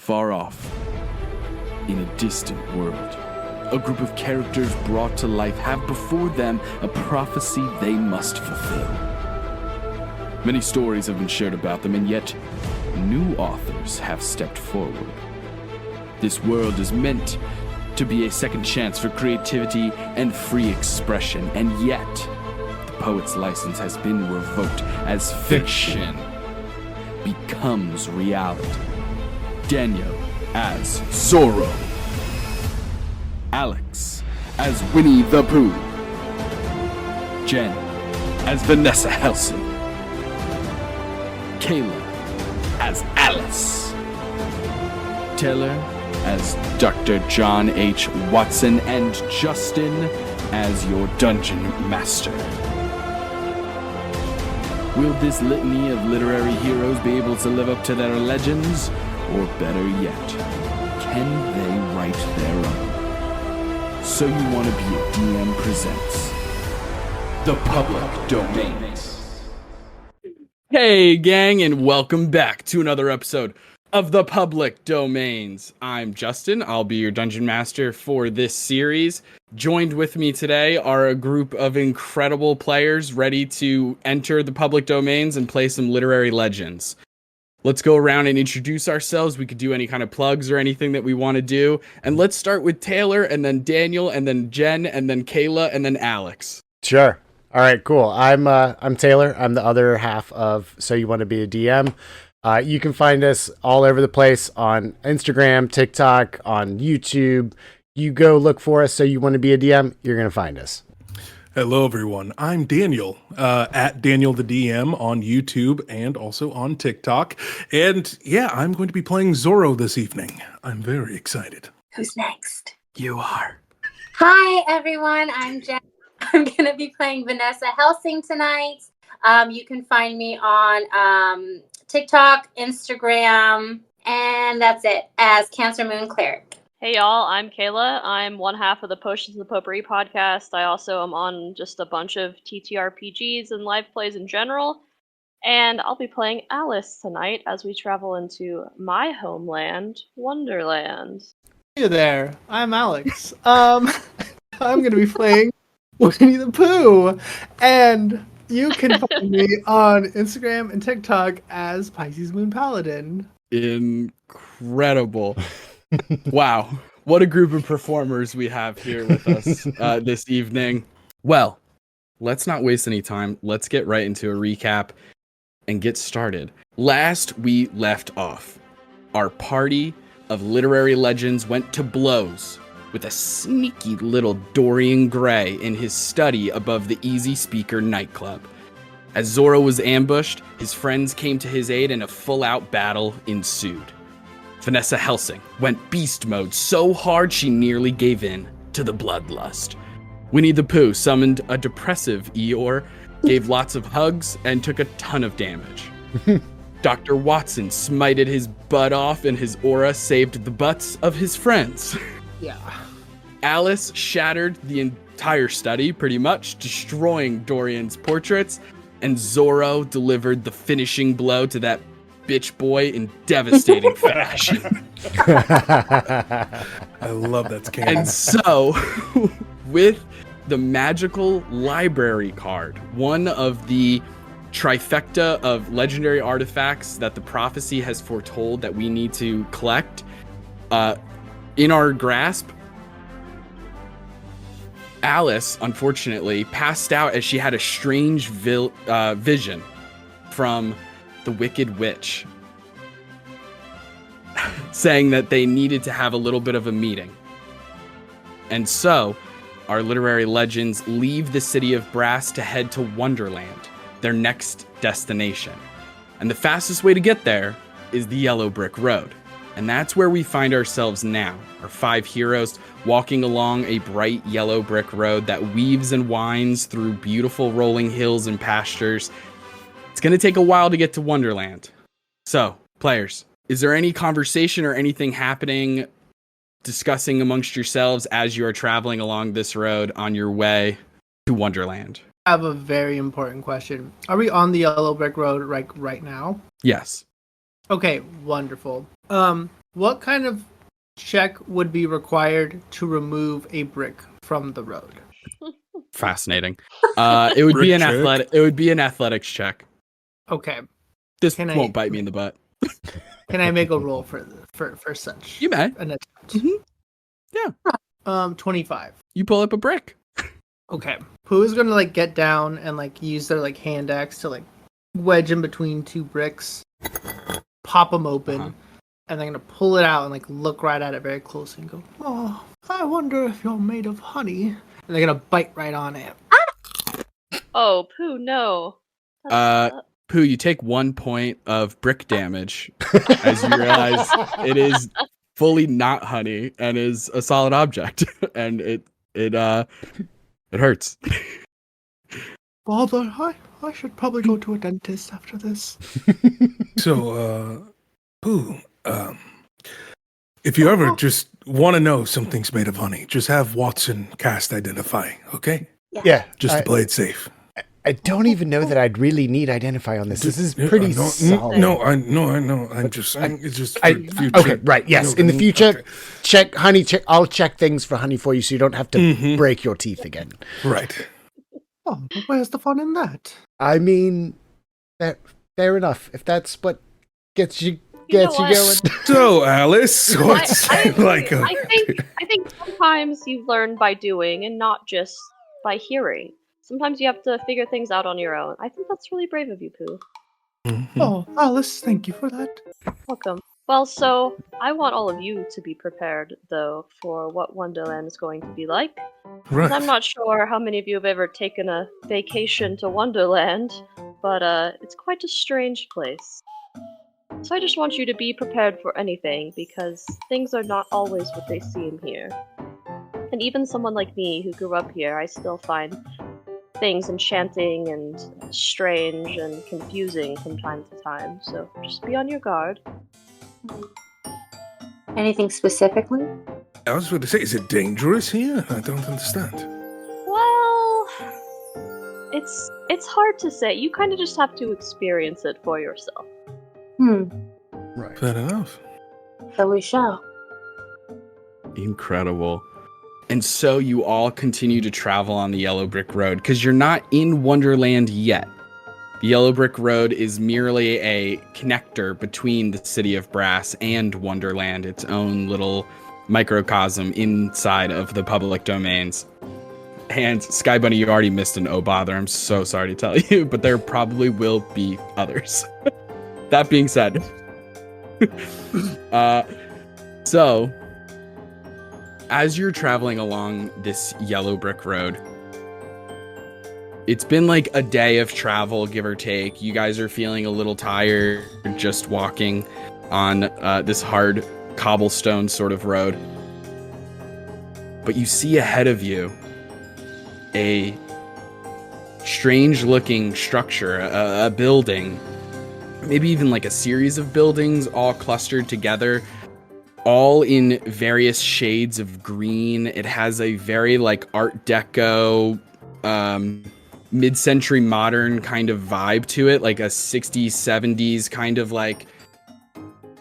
Far off, in a distant world, a group of characters brought to life have before them a prophecy they must fulfill. Many stories have been shared about them, and yet new authors have stepped forward. This world is meant to be a second chance for creativity and free expression, and yet the poet's license has been revoked as fiction becomes reality. Daniel as Zorro, Alex as Winnie the Pooh, Jen as Vanessa Helsing, Kayla as Alice, Taylor as Dr. John H. Watson, and Justin as your dungeon master. Will this litany of literary heroes be able to live up to their legends? Or better yet, can they write their own? So You Wanna Be a DM presents The Public Domains. Hey gang, and welcome back to another episode of The Public Domains. I'm Justin, I'll be your dungeon master for this series. Joined with me today are a group of incredible players ready to enter the public domains and play some literary legends. Let's go around and introduce ourselves. We could do any kind of plugs or anything that we want to do. And let's start with Taylor, and then Daniel, and then Jen, and then Kayla, and then Alex. Sure. All right, cool. I'm Taylor. I'm the other half of So You Want to Be a DM. You can find us all over the place on Instagram, TikTok, on YouTube. You go look for us, So You Want to Be a DM, you're going to find us. Hello, everyone. I'm Daniel, at Daniel the DM on YouTube and also on TikTok. And yeah, I'm going to be playing Zorro this evening. I'm very excited. Who's next? You are. Hi, everyone. I'm Jen. I'm going to be playing Vanessa Helsing tonight. You can find me on TikTok, Instagram, and that's it, as Cancer Moon Cleric. Hey y'all, I'm Kayla. I'm one half of the Potions of the Potpourri podcast. I also am on just a bunch of TTRPGs and live plays in general. And I'll be playing Alice tonight as we travel into my homeland, Wonderland. Hey there, I'm Alex. I'm going to be playing Winnie the Pooh. And you can find me on Instagram and TikTok as Pisces Moon Paladin. Incredible. Wow, what a group of performers we have here with us this evening. Well, let's not waste any time. Let's get right into a recap and get started. Last we left off, our party of literary legends went to blows with a sneaky little Dorian Gray in his study above the Easy Speaker nightclub. As Zorro was ambushed, his friends came to his aid and a full-out battle ensued. Vanessa Helsing went beast mode so hard she nearly gave in to the bloodlust. Winnie the Pooh summoned a depressive Eeyore, gave lots of hugs, and took a ton of damage. Dr. Watson smited his butt off, and his aura saved the butts of his friends. Yeah. Alice shattered the entire study, pretty much, destroying Dorian's portraits, and Zorro delivered the finishing blow to that bitch boy in devastating fashion. I love that's canon. And so, with the magical library card, one of the trifecta of legendary artifacts that the prophecy has foretold that we need to collect, in our grasp, Alice, unfortunately, passed out as she had a strange vision from the Wicked Witch, saying that they needed to have a little bit of a meeting. And so, our literary legends leave the city of Brass to head to Wonderland, their next destination. And the fastest way to get there is the Yellow Brick Road. And that's where we find ourselves now, our 5 heroes walking along a bright yellow brick road that weaves and winds through beautiful rolling hills and pastures. It's going to take a while to get to Wonderland. So, players, is there any conversation or anything happening, discussing amongst yourselves as you are traveling along this road on your way to Wonderland? I have a very important question. Are we on the Yellow Brick Road right now? Yes. Okay, wonderful. What kind of check would be required to remove a brick from the road? Fascinating. It would be Brick an check. athletic. It would be an athletics check. Okay. This Can won't I- bite me in the butt. Can I make a roll for such? You may. An attempt. Mhm. Yeah. 25. You pull up a brick. Okay. Pooh is gonna like get down and like use their like hand axe to like wedge in between two bricks, pop them open, Uh-huh. and they're gonna pull it out and like look right at it very closely and go, "Oh, I wonder if you're made of honey." And they're gonna bite right on it. Oh, Pooh, no. Pooh, you take 1 point of brick damage as you realize it is fully not honey and is a solid object, and it hurts. Father, I should probably go to a dentist after this. So, Pooh, if you ever just want to know something's made of honey, just have Watson cast Identify, okay? Yeah. Just to play it safe. I don't even know that I'd really need Identify on this. This is pretty solid. No, I know. I'm just saying, it's just for future. Okay, right. Yes, No, in the future, okay. check honey. I'll check things for honey for you, so you don't have to break your teeth again. Right. Oh, but where's the fun in that? I mean, fair enough. If that's what gets you You know going. what? So, Alice, what's I like? I think sometimes you learn by doing and not just by hearing. Sometimes you have to figure things out on your own. I think that's really brave of you, Pooh. Oh, Alice, thank you for that. Welcome. Well, so I want all of you to be prepared, though, for what Wonderland is going to be like. 'Cause Right. I'm not sure how many of you have ever taken a vacation to Wonderland, but it's quite a strange place. So I just want you to be prepared for anything, because things are not always what they seem here. And even someone like me who grew up here, I still find things enchanting and strange and confusing from time to time. So just be on your guard. Anything specifically? I was going to say, is it dangerous here? I don't understand. Well, it's hard to say. You kind of just have to experience it for yourself. Right. Fair enough. So we shall. Incredible. And so you all continue to travel on the Yellow Brick Road because you're not in Wonderland yet. The Yellow Brick Road is merely a connector between the City of Brass and Wonderland, its own little microcosm inside of the public domains. And Sky Bunny, you already missed an oh bother. I'm so sorry to tell you, but there probably will be others. That being said, so as you're traveling along this Yellow Brick Road, it's been like a day of travel, give or take. You guys are feeling a little tired just walking on this hard cobblestone sort of road. But you see ahead of you a strange looking structure, a building, maybe even like a series of buildings all clustered together, all in various shades of green. It has a very like Art Deco, mid-century modern kind of vibe to it, like a 60s, 70s kind of like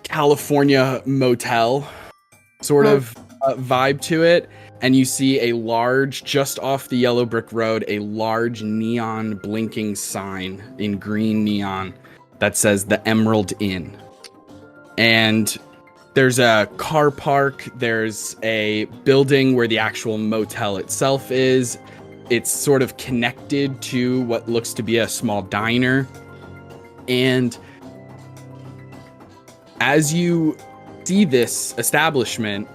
California motel sort of vibe to it. And you see a large, just off the Yellow Brick Road, a large neon blinking sign in green neon that says the Emerald Inn. And there's a car park, there's a building where the actual motel itself is. It's sort of connected to what looks to be a small diner. And as you see this establishment,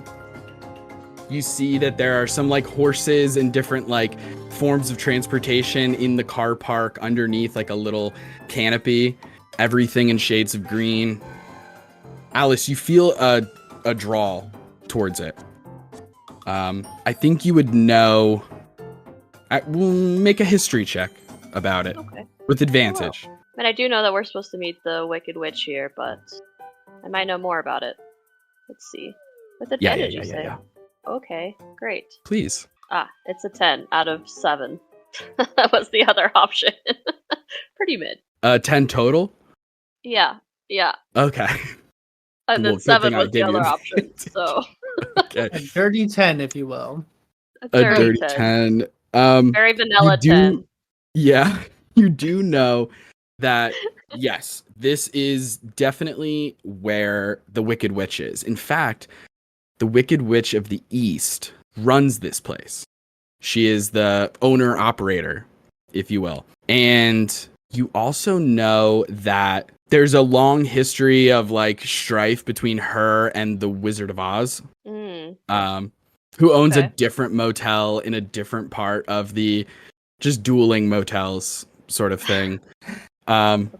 you see that there are some like horses and different like forms of transportation in the car park underneath like a little canopy, everything in shades of green. Alice, you feel a draw towards it. I think you would know. We'll make a history check about it Okay. with advantage. And I do know that we're supposed to meet the Wicked Witch here, but I might know more about it. Let's see. With advantage, you say? Yeah. Okay, great. Please. It's a 10 out of 7. That was the other option. Pretty mid. 10 total? Yeah. Okay. And Well, then good 7 thing I was the gave you other the option. hint. So Okay. A dirty 10, if you will. A dirty 10. Very vanilla do- 10. Yeah, you do know that, yes, this is definitely where the Wicked Witch is. In fact, the Wicked Witch of the East runs this place. She is the owner operator, if you will. And you also know that there's a long history of like strife between her and the Wizard of Oz, who owns a different motel in a different part of the just dueling motels sort of thing. But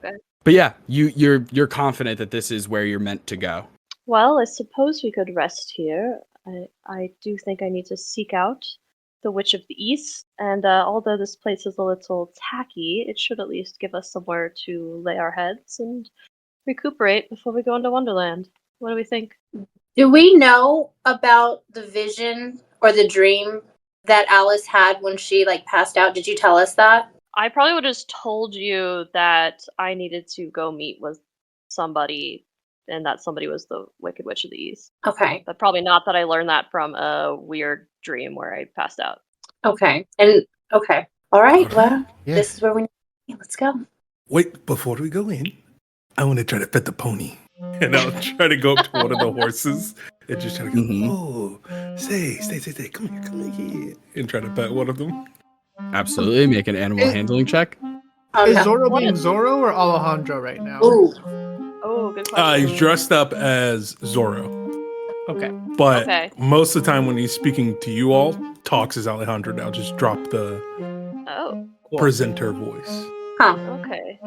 yeah, you're confident that this is where you're meant to go. Well, I suppose we could rest here. I do think I need to seek out the Witch of the East, and although this place is a little tacky, it should at least give us somewhere to lay our heads and recuperate before we go into Wonderland. What do we think? Do we know about the vision or the dream that Alice had when she like passed out? Did you tell us that? I probably would have just told you that I needed to go meet with somebody, and that somebody was the Wicked Witch of the East. Okay. But probably not that I learned that from a weird dream where I passed out. Okay. And okay. All right. Well, Yeah. this is where we need. Let's go. Wait, before we go in, I want to try to pet the pony. And I'll try to go up to one of the horses and just try to go, oh, stay, come here. And try to pet one of them. Absolutely. Make an animal handling check. Is no. Zorro being Zorro or Alejandro right now? Ooh. Oh, good question. He's dressed up as Zorro. Okay. But most of the time when he's speaking to you all, talks as Alejandro now. Just drop the presenter voice. Huh. Okay.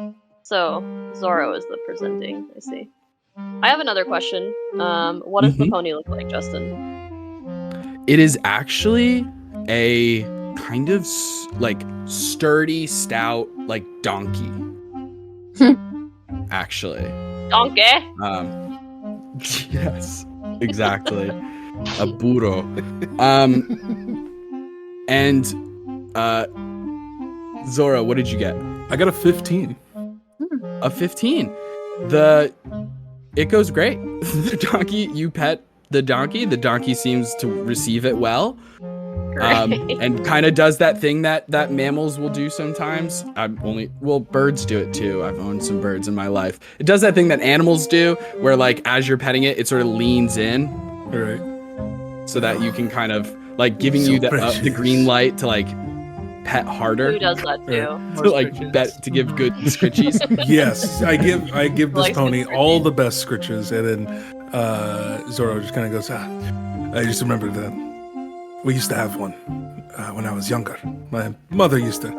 So, Zorro is the presenting, I see. I have another question. What does the pony look like, Justin? It is actually a kind of like sturdy, stout, like donkey. Actually. Donkey? Yes, exactly. A burro. And Zora, what did you get? I got a 15. A 15. It goes great. The donkey, you pet the donkey seems to receive it well. And kind of does that thing that mammals will do sometimes. Birds do it too. I've owned some birds in my life. It does that thing that animals do where like as you're petting it, it sort of leans in. Right. So that you can kind of like giving you the green light to like pet harder. Who does that too? To like to give good scritchies. Yes, I give this pony all the best scritches, and then Zorro just kind of goes, I just remember that we used to have one when I was younger. My mother used to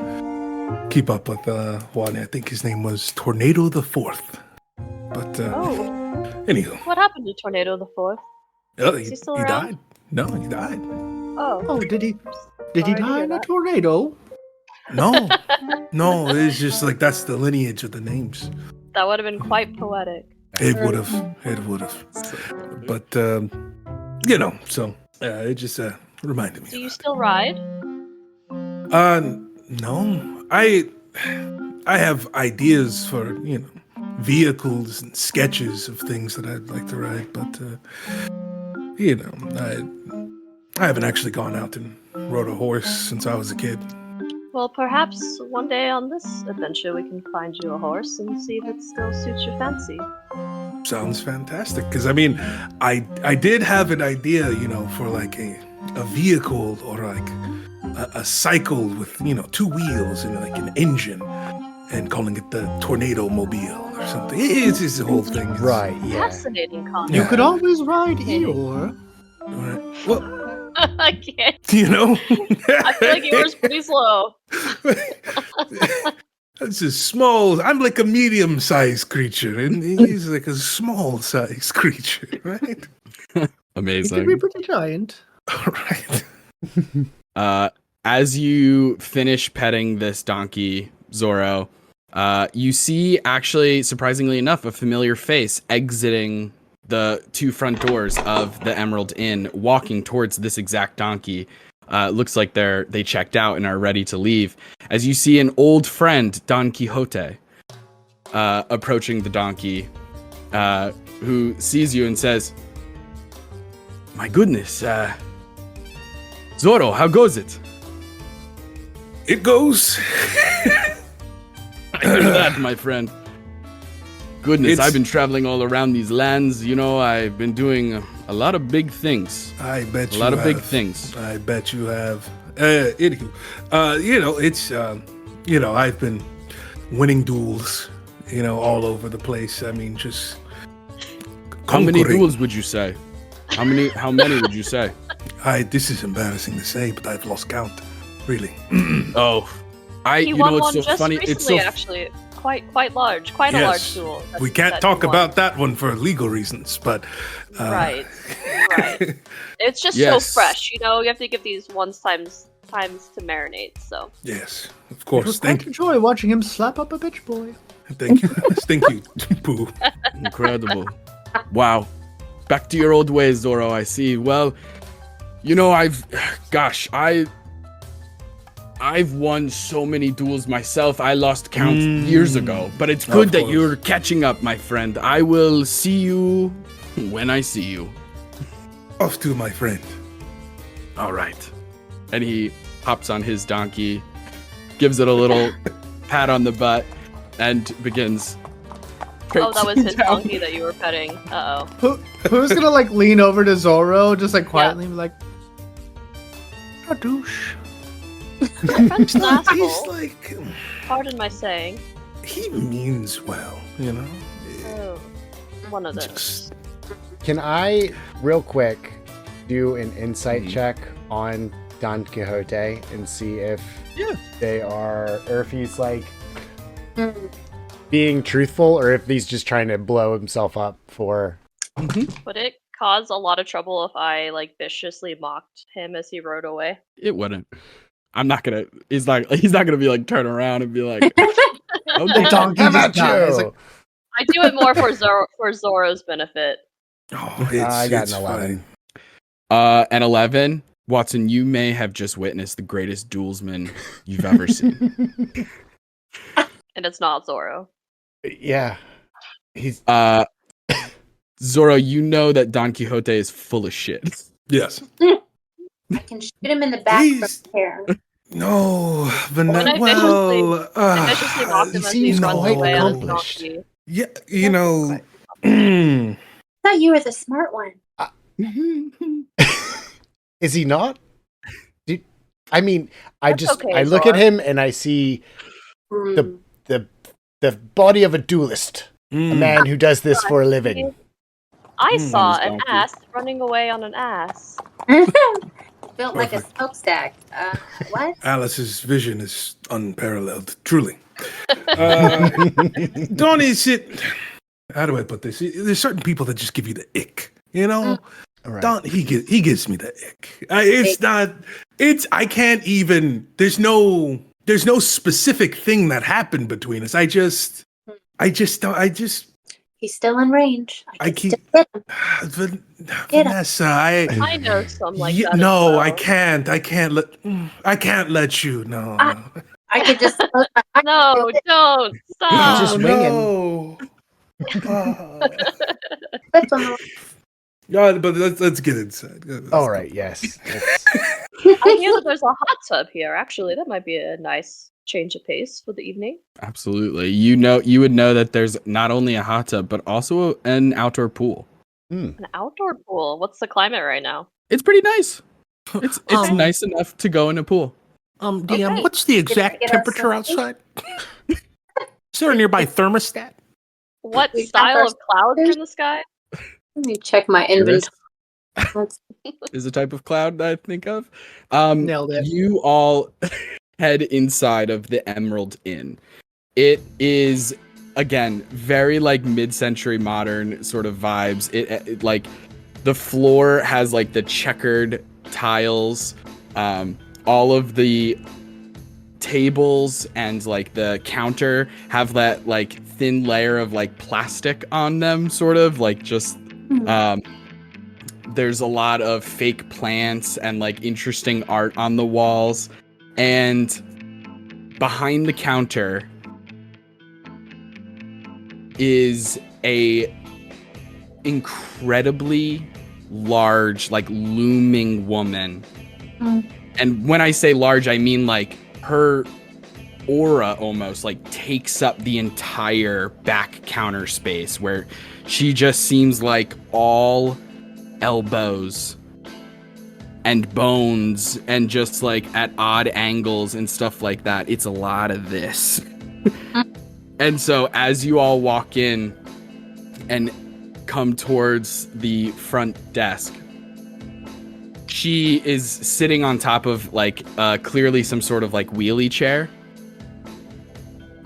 keep up with one. I think his name was Tornado the Fourth. But anywho, what happened to Tornado the Fourth? Is he still he around? died. No, he died. Oh, did he die in a tornado? No, no, it's just like that's the lineage of the names. That would have been quite poetic. It would have. But so it just reminded me. Do you still ride? No. I have ideas for vehicles and sketches of things that I'd like to ride, but I haven't actually gone out and rode a horse since I was a kid. Well, perhaps one day on this adventure we can find you a horse and see if it still suits your fancy. Sounds fantastic. Because I did have an idea, for like a vehicle or like a cycle with 2 wheels and like an engine, and calling it the Tornado Mobile or something. It's just the whole thing. Right. Yeah. Fascinating concept. You could always ride Eeyore. Right. Well, I can't. I feel like yours pretty slow. That's a small. I'm like a medium-sized creature, and he's like a small-sized creature, right? Amazing. He could be pretty giant. All right. As you finish petting this donkey, Zorro, you see, actually, surprisingly enough, a familiar face exiting the 2 front doors of the Emerald Inn, walking towards this exact donkey. Looks like they checked out and are ready to leave. As you see an old friend, Don Quixote, approaching the donkey. who sees you and says, "My goodness, Zorro, how goes it?" It goes. I hear that, my friend. Goodness, It's- I've been traveling all around these lands. You know, I've been doing a lot of big things. I bet A you lot of big have. things. I bet you have. Anywho, it's I've been winning duels, all over the place. I mean, just How many conquering. duels would you say? How many would you say? This is embarrassing to say, but I've lost count. Really. Oh, He you won know, it's one so just funny. recently, It's so actually. Quite large. Quite a large Yes. duel. We can't that talk he won. about that one for legal reasons, but Right. It's just Yes. so fresh, you have to give these ones times to marinate. So Yes, of It course. was Thank quite a joy watching him slap up a bitch boy. you, thank you, Pooh. incredible. Wow. Back to your old ways, Zorro, I see. Well, I've won so many duels myself. I lost count years ago, but it's good Of that course. you're catching up, my friend. I will see you when I see you. Off to my friend. All right. And he hops on his donkey, gives it a little pat on the butt, and begins. oh, that was his down. donkey that you were petting. Uh-oh. Who's gonna like lean over to Zorro, just like quietly, and be like, "A douche." My friend's an asshole. He's like, Pardon my saying. he means well, Oh, one of those. Just, Can I, real quick, do an insight check on Don Quixote and see if they are, or if he's like being truthful, or if he's just trying to blow himself up for. Would it cause a lot of trouble if I viciously mocked him as he rode away? It wouldn't. I'm not gonna. He's not gonna be like turn around and be like, "Okay, donkey How just about dies. you? Like, I do it more for Zorro's benefit. I got it's an 11. An 11. Watson, you may have just witnessed the greatest duelsman you've ever seen. And it's not Zorro. Yeah. He's. Zorro, you know that Don Quixote is full of shit. Yes. I can shoot him in the back He's- from here. No, When I Vanessa. viciously mocked him as he seems runs quite away on his accomplished. donkey. Yeah, I thought you were the smart one. Is he not? I mean, I That's okay, I look at Zora. him and I see Hmm. the body of a duelist, a man who does this for a living. I saw his an donkey. ass running away on an ass. Built like a Perfect. smokestack. What? Alice's vision is unparalleled, truly. Don't is it? How do I put this? There's certain people that just give you the ick. Right. Don, he gives me the ick. It's not. I can't even. There's no specific thing that happened between us. I just don't. He's still in range. I can keep- still hit him. Vanessa, I know some like that. as no, well. I can't. I can't let you. No. I could just close my eyes. No, don't stop. Just winging. no. Click on the- Yeah, but let's get inside. All right. Yes. I hear that there's a hot tub here. Actually, that might be a nice change of pace for the evening. Absolutely. You would know that there's not only a hot tub, but also an outdoor pool. An outdoor pool. What's the climate right now? It's pretty nice. It's Um, nice enough to go in a pool. DM, Okay. what's the exact get us temperature something? outside? Is there a nearby thermostat? What We style have of clouds are in the sky? Let me check my There is- inventory. is a type of cloud that I think of. Nailed it. You all head inside of the Emerald Inn. It is again very like mid-century modern sort of vibes. It like the floor has like the checkered tiles. All of the tables and like the counter have that like thin layer of like plastic on them, sort of like just there's a lot of fake plants and like interesting art on the walls, and behind the counter is a incredibly large, like looming woman. And when I say large, I mean like her aura almost like takes up the entire back counter space, where she just seems like all elbows and bones and just like at odd angles and stuff like that. It's a lot of this. And so as you all walk in and come towards the front desk, she is sitting on top of like clearly some sort of like wheelie chair.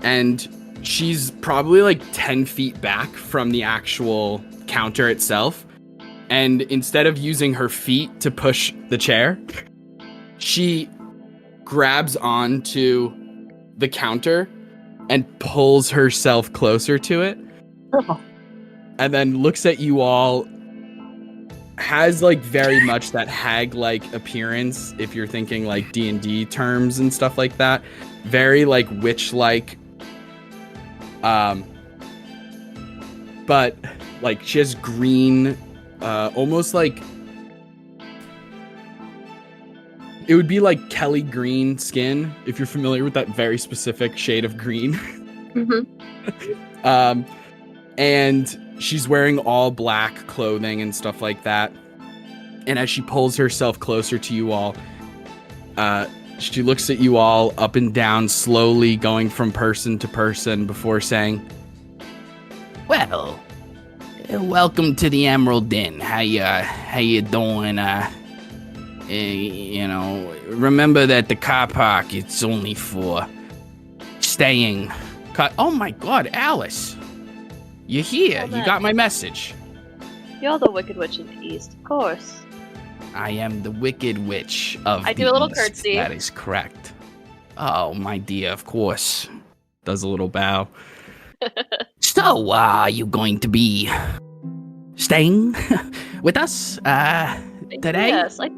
And she's probably like 10 feet back from the actual counter itself. And instead of using her feet to push the chair, she grabs onto the counter and pulls herself closer to it. And then looks at you all, has like very much that hag-like appearance, if you're thinking like D&D terms and stuff like that. Very like witch-like. But like she has green, almost like it would be like Kelly green skin, if you're familiar with that very specific shade of green. And she's wearing all black clothing and stuff like that. And as she pulls herself closer to you all, she looks at you all up and down, slowly going from person to person before saying, "Well, welcome to the Emerald Inn. How you doing? You know, remember that the car park, it's only for staying." Oh my God, Alice, you're here. You got my message. You're the Wicked Witch of the East, of course. I am the Wicked Witch of the I do a little East. curtsy. That is correct. Oh, my dear, of course. Does a little bow. So, are you going to be staying with us today? Yes, I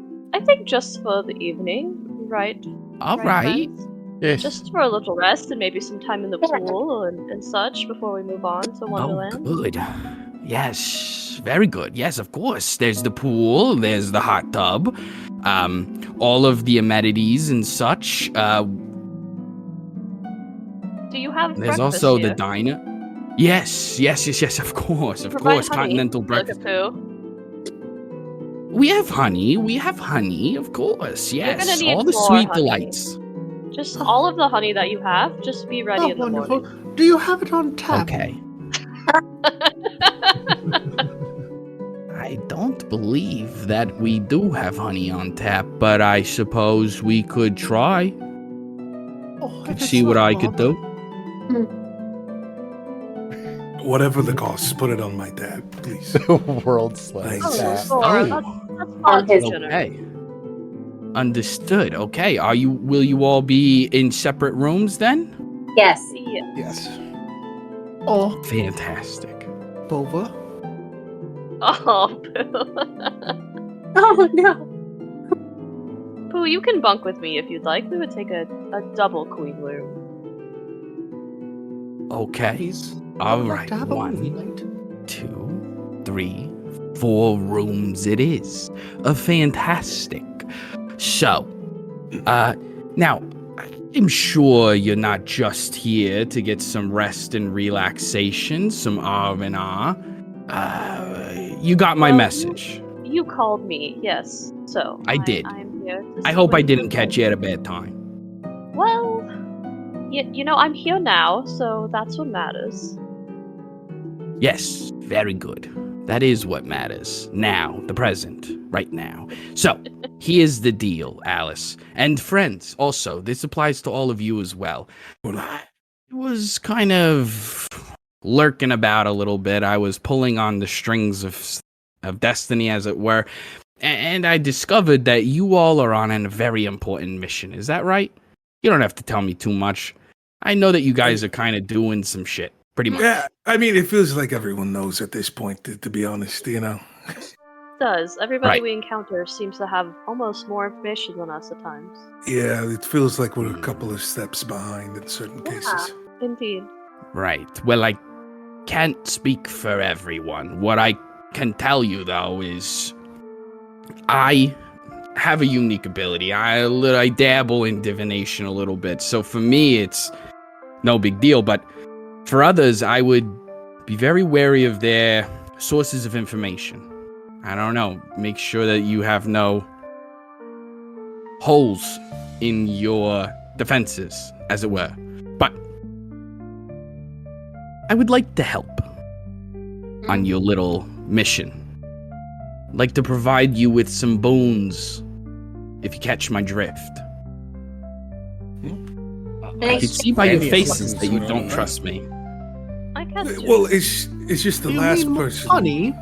think just for the evening, right? All right. friends? Yes. Just for a little rest and maybe some time in the pool and such before we move on to Wonderland. Oh, good. Yes, very good. Yes, of course. There's the pool, there's the hot tub, all of the amenities and such. Do you have There's breakfast also here? the diner. Yes, of course, Provide honey, continental Winnie the breakfast. Pooh. We have honey, of course, You're gonna yes. need All the more sweet honey. delights. Just all of the honey that you have, just be ready in the wonderful. morning. Do you have it on tap? Okay. I don't believe that we do have honey on tap, but I suppose we could try. Oh, Could see what I could do. Whatever the cost, put it on my tab, please. World slang. Nice. tap. Zorro, that's far too generous. Okay. Understood. Okay. Will you all be in separate rooms then? Yes. Yeah. Yes. Oh, Fantastic. Bova. Oh, Pooh. Oh no. Pooh, you can bunk with me if you'd like. We would take a double queen room. Okay. Please. All I'd like right. to have a movie 1, night. 2, 3, 4 rooms it is. Fantastic. So, now, I'm sure you're not just here to get some rest and relaxation, some R&R. You got my message. You called me, yes. So I did. I'm here. To I see hope what I you didn't would catch like. you at a bad time. Well, you know, I'm here now, so that's what matters. Yes, very good. That is what matters. Now, the present, right now. So, here's the deal, Alice. And friends, also, this applies to all of you as well. I was kind of lurking about a little bit. I was pulling on the strings of destiny, as it were. And I discovered that you all are on a very important mission. Is that right? You don't have to tell me too much. I know that you guys are kind of doing some shit. Pretty much. Yeah, I mean, it feels like everyone knows at this point, to be honest, you know. It does. Everybody Right. we encounter seems to have almost more information than us at times. Yeah, it feels like we're a couple of steps behind in certain cases. Indeed. Right. Well, I can't speak for everyone. What I can tell you, though, is I have a unique ability. I dabble in divination a little bit. So for me, it's no big deal. But for others, I would be very wary of their sources of information. I don't know. Make sure that you have no holes in your defenses, as it were. But I would like to help on your little mission. I'd like to provide you with some bones, if you catch my drift. I can see by your faces that you don't trust me. I guess. Well, it's just the You last mean person. honey?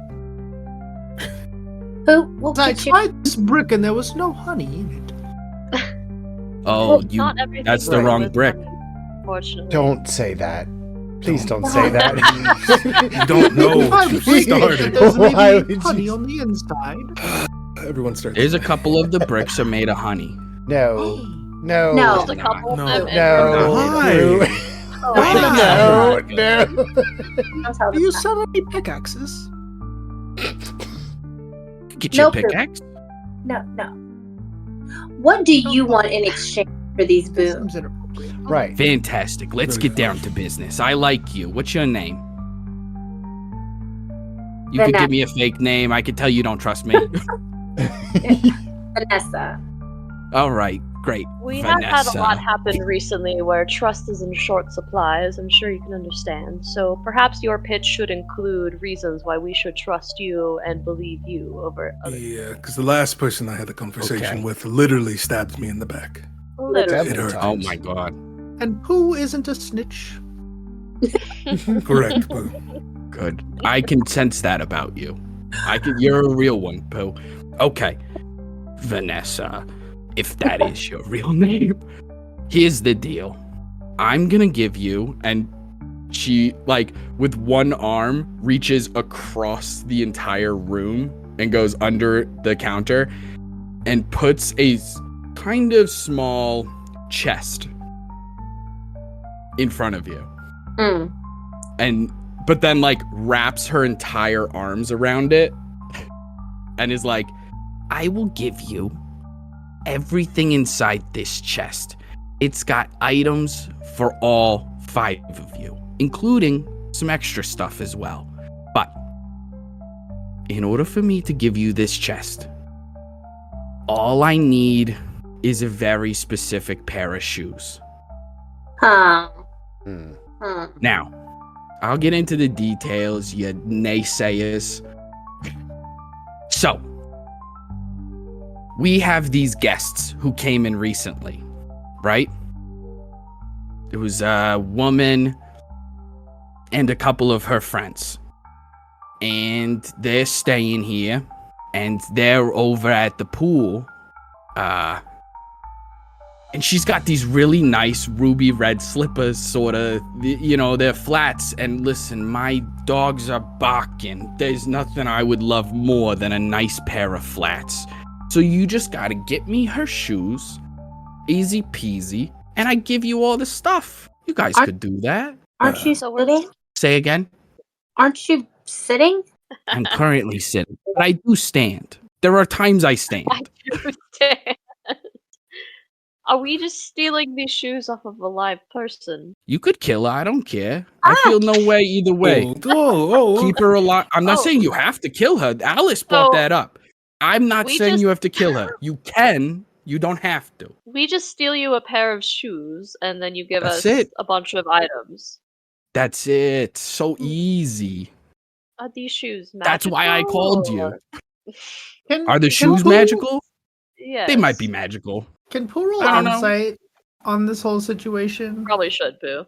Who will I get you? tried this brick and there was no honey in it. Oh, Not everything that's the is wrong with brick. honey, Unfortunately. Don't say that. Please don't say You that. don't know If I what you break it, started. there's Why maybe would honey you- on the inside. Everyone starts. There's a couple of the bricks are made of honey. No. No. No. Just a couple of No. them. No. Why? Oh, Why? No. No. Don't tell Do you them sell any pickaxes? Get your Nope. pickaxe. that. No. What do you want in exchange for these boons? Seems inappropriate. Right. Fantastic. Let's Very get down to business. I like you. What's your name? You could give me a fake name. I could tell you don't trust me. Vanessa. All right, great. We have had Vanessa. a lot happen recently where trust is in short supply, as I'm sure you can understand. So perhaps your pitch should include reasons why we should trust you and believe you over other. Yeah, because the last person I had the conversation Okay. with literally stabbed me in the back. Literally. It hurt. Oh my god. And Pooh isn't a snitch. Correct, Boo. Good. I can sense that about you. You're a real one, Pooh. Okay. Vanessa, if that is your real name. Here's the deal. I'm gonna give you, and she, like, with one arm, reaches across the entire room and goes under the counter and puts a kind of small chest in front of you. But then, like, wraps her entire arms around it and is like, I will give you everything inside this chest. It's got items for all 5 of you, including some extra stuff as well. But in order for me to give you this chest, all I need is a very specific pair of shoes. Huh. Hmm. Now, I'll get into the details, you naysayers. So, we have these guests who came in recently, right? There was a woman and a couple of her friends. And they're staying here, and they're over at the pool. And she's got these really nice ruby red slippers, sort of, you know, they're flats. And listen, my dogs are barking. There's nothing I would love more than a nice pair of flats. So you just gotta get me her shoes, easy peasy, and I give you all the stuff. You guys could do that. Aren't you So we're- sitting? Say again. Aren't you sitting? I'm currently sitting, but I do stand. There are times I stand. I understand. Are we just stealing these shoes off of a live person? You could kill her. I don't care. I feel no way either way. Oh. Keep her alive. I'm not Oh. saying you have to kill her. Alice brought So, that up. I'm not we saying just- you have to kill her. You can. You don't have to. We just steal you a pair of shoes, and then you give That's us it. a bunch of items. That's it. So easy. Are these shoes magical? That's why I called you. or- Are the Can shoes Pooh- magical? Yes. They might be magical. Can Pooh roll I don't know. insight on this whole situation? Probably should, Boo.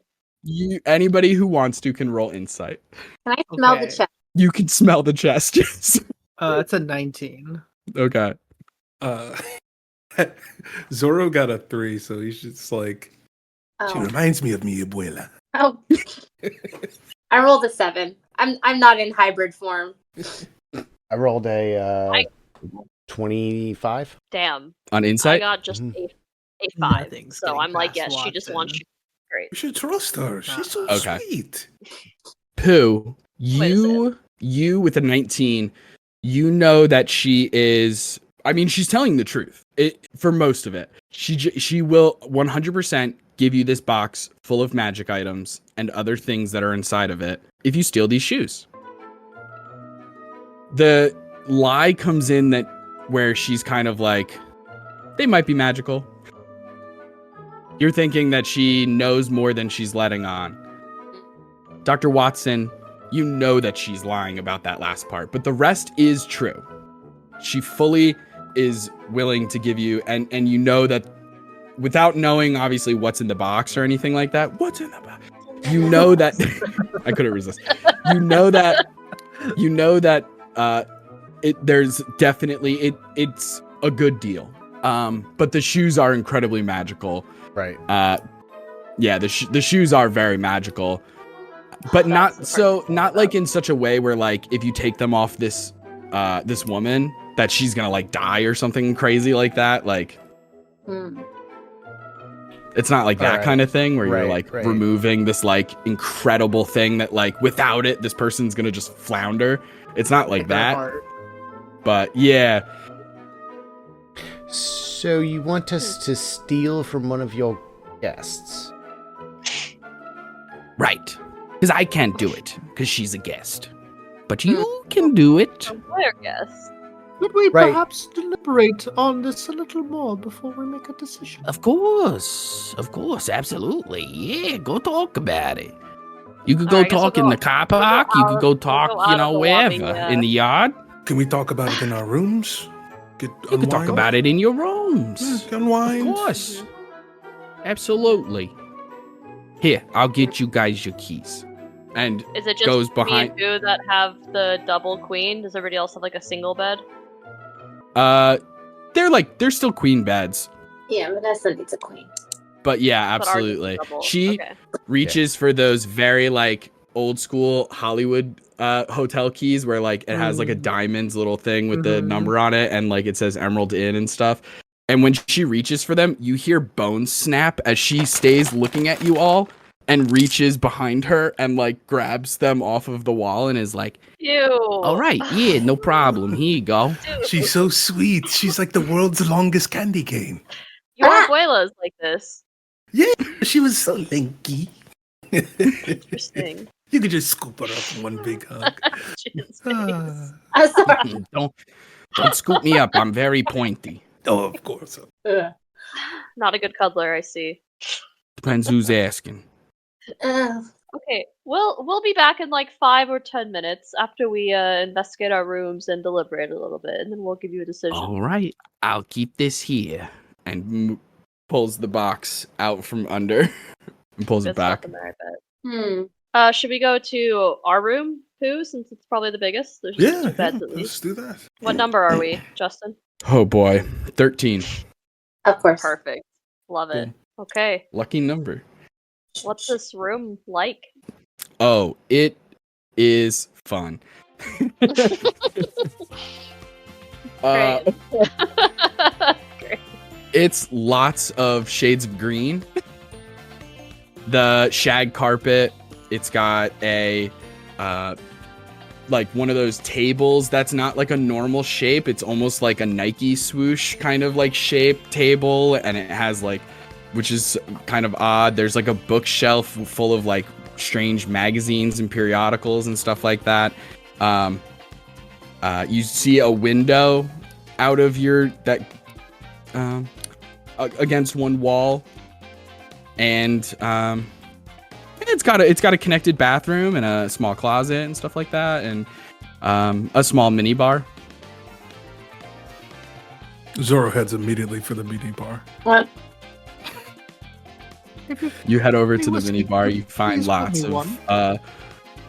Anybody who wants to can roll insight. Can I smell the Okay. chest? You can smell the chest. Yes. It's a 19. Okay. Zorro got a 3, so he's just like, she Oh. reminds me of mi abuela. Oh. I rolled a 7. I'm not in hybrid form. I rolled a I- 25. Damn. On I insight. got just Mhm. a 5. Nothing's So getting I'm like, past yes, she just Watson. wants you. Great. You should trust her. She's so Okay. sweet. Pooh, Wait a you you with a 19, you know that she is. I mean, she's telling the truth. For most of it, she will 100% give you this box full of magic items and other things that are inside of it if you steal these shoes. The lie comes in that where she's kind of like, they might be magical. You're thinking that she knows more than she's letting on. Dr. Watson, you know that she's lying about that last part, but the rest is true. She fully is willing to give you, and you know that without knowing obviously what's in the box or anything like that, what's in the box? You know that I couldn't resist. You know that there's definitely it's a good deal. But the shoes are incredibly magical. Right. Yeah, the shoes are very magical. But not like in such a way where like if you take them off this woman that she's gonna like die or something crazy like that. Like it's not like that kind of thing where you're like removing this like incredible thing that like without it this person's gonna just flounder. It's not like that. But yeah. So you want us to steal from one of your guests? Right. Because I can't do it, because she's a guest. But you can do it. A player guess. Could we perhaps deliberate on this a little more before we make a decision? Of course, absolutely. Yeah, go talk about it. You could go talk in the car park. You could go talk, wherever. In the yard. Can we talk about it in our rooms? You can talk about it in your rooms. Unwind. Of course. Absolutely. Here, I'll get you guys your keys. And is it just goes behind me and you that have the double queen? Does everybody else have like a single bed? They're still queen beds. Yeah, Vanessa needs a queen. But yeah, absolutely. She reaches for those very like old school Hollywood hotel keys where like it has like a diamonds little thing with the number on it and like it says Emerald Inn and stuff. And when she reaches for them, you hear bones snap as she stays looking at you all and reaches behind her and like grabs them off of the wall and is like, ew. All right, yeah, no problem. Here you go. She's so sweet. She's like the world's longest candy cane. Your abuela's like this. Yeah, she was so lanky. Interesting. You could just scoop her up in one big hug. I'm sorry. Don't scoop me up. I'm very pointy. Oh, of course. Not a good cuddler, I see. Depends who's asking. Okay, we'll be back in like 5 or 10 minutes after we investigate our rooms and deliberate a little bit, and then we'll give you a decision. All right, I'll keep this here. And pulls the box out from under and pulls it back. There, I bet. Should we go to our room, Pooh, since it's probably the biggest? There's just 2 beds at least. Let's do that. What number are we, Justin? Oh boy, 13. Of course. Perfect. Love it. Okay. Lucky number. What's this room like? Oh, it is fun. Great. It's lots of shades of green. The shag carpet, it's got a like one of those tables that's not like a normal shape. It's almost like a Nike swoosh kind of like shape table, and it has like, which is kind of odd. There's like a bookshelf full of like strange magazines and periodicals and stuff like that. You see a window out of against one wall, and it's got a connected bathroom and a small closet and stuff like that, and a small mini bar. Zorro heads immediately for the mini bar. What? You head over to the mini bar. You find lots of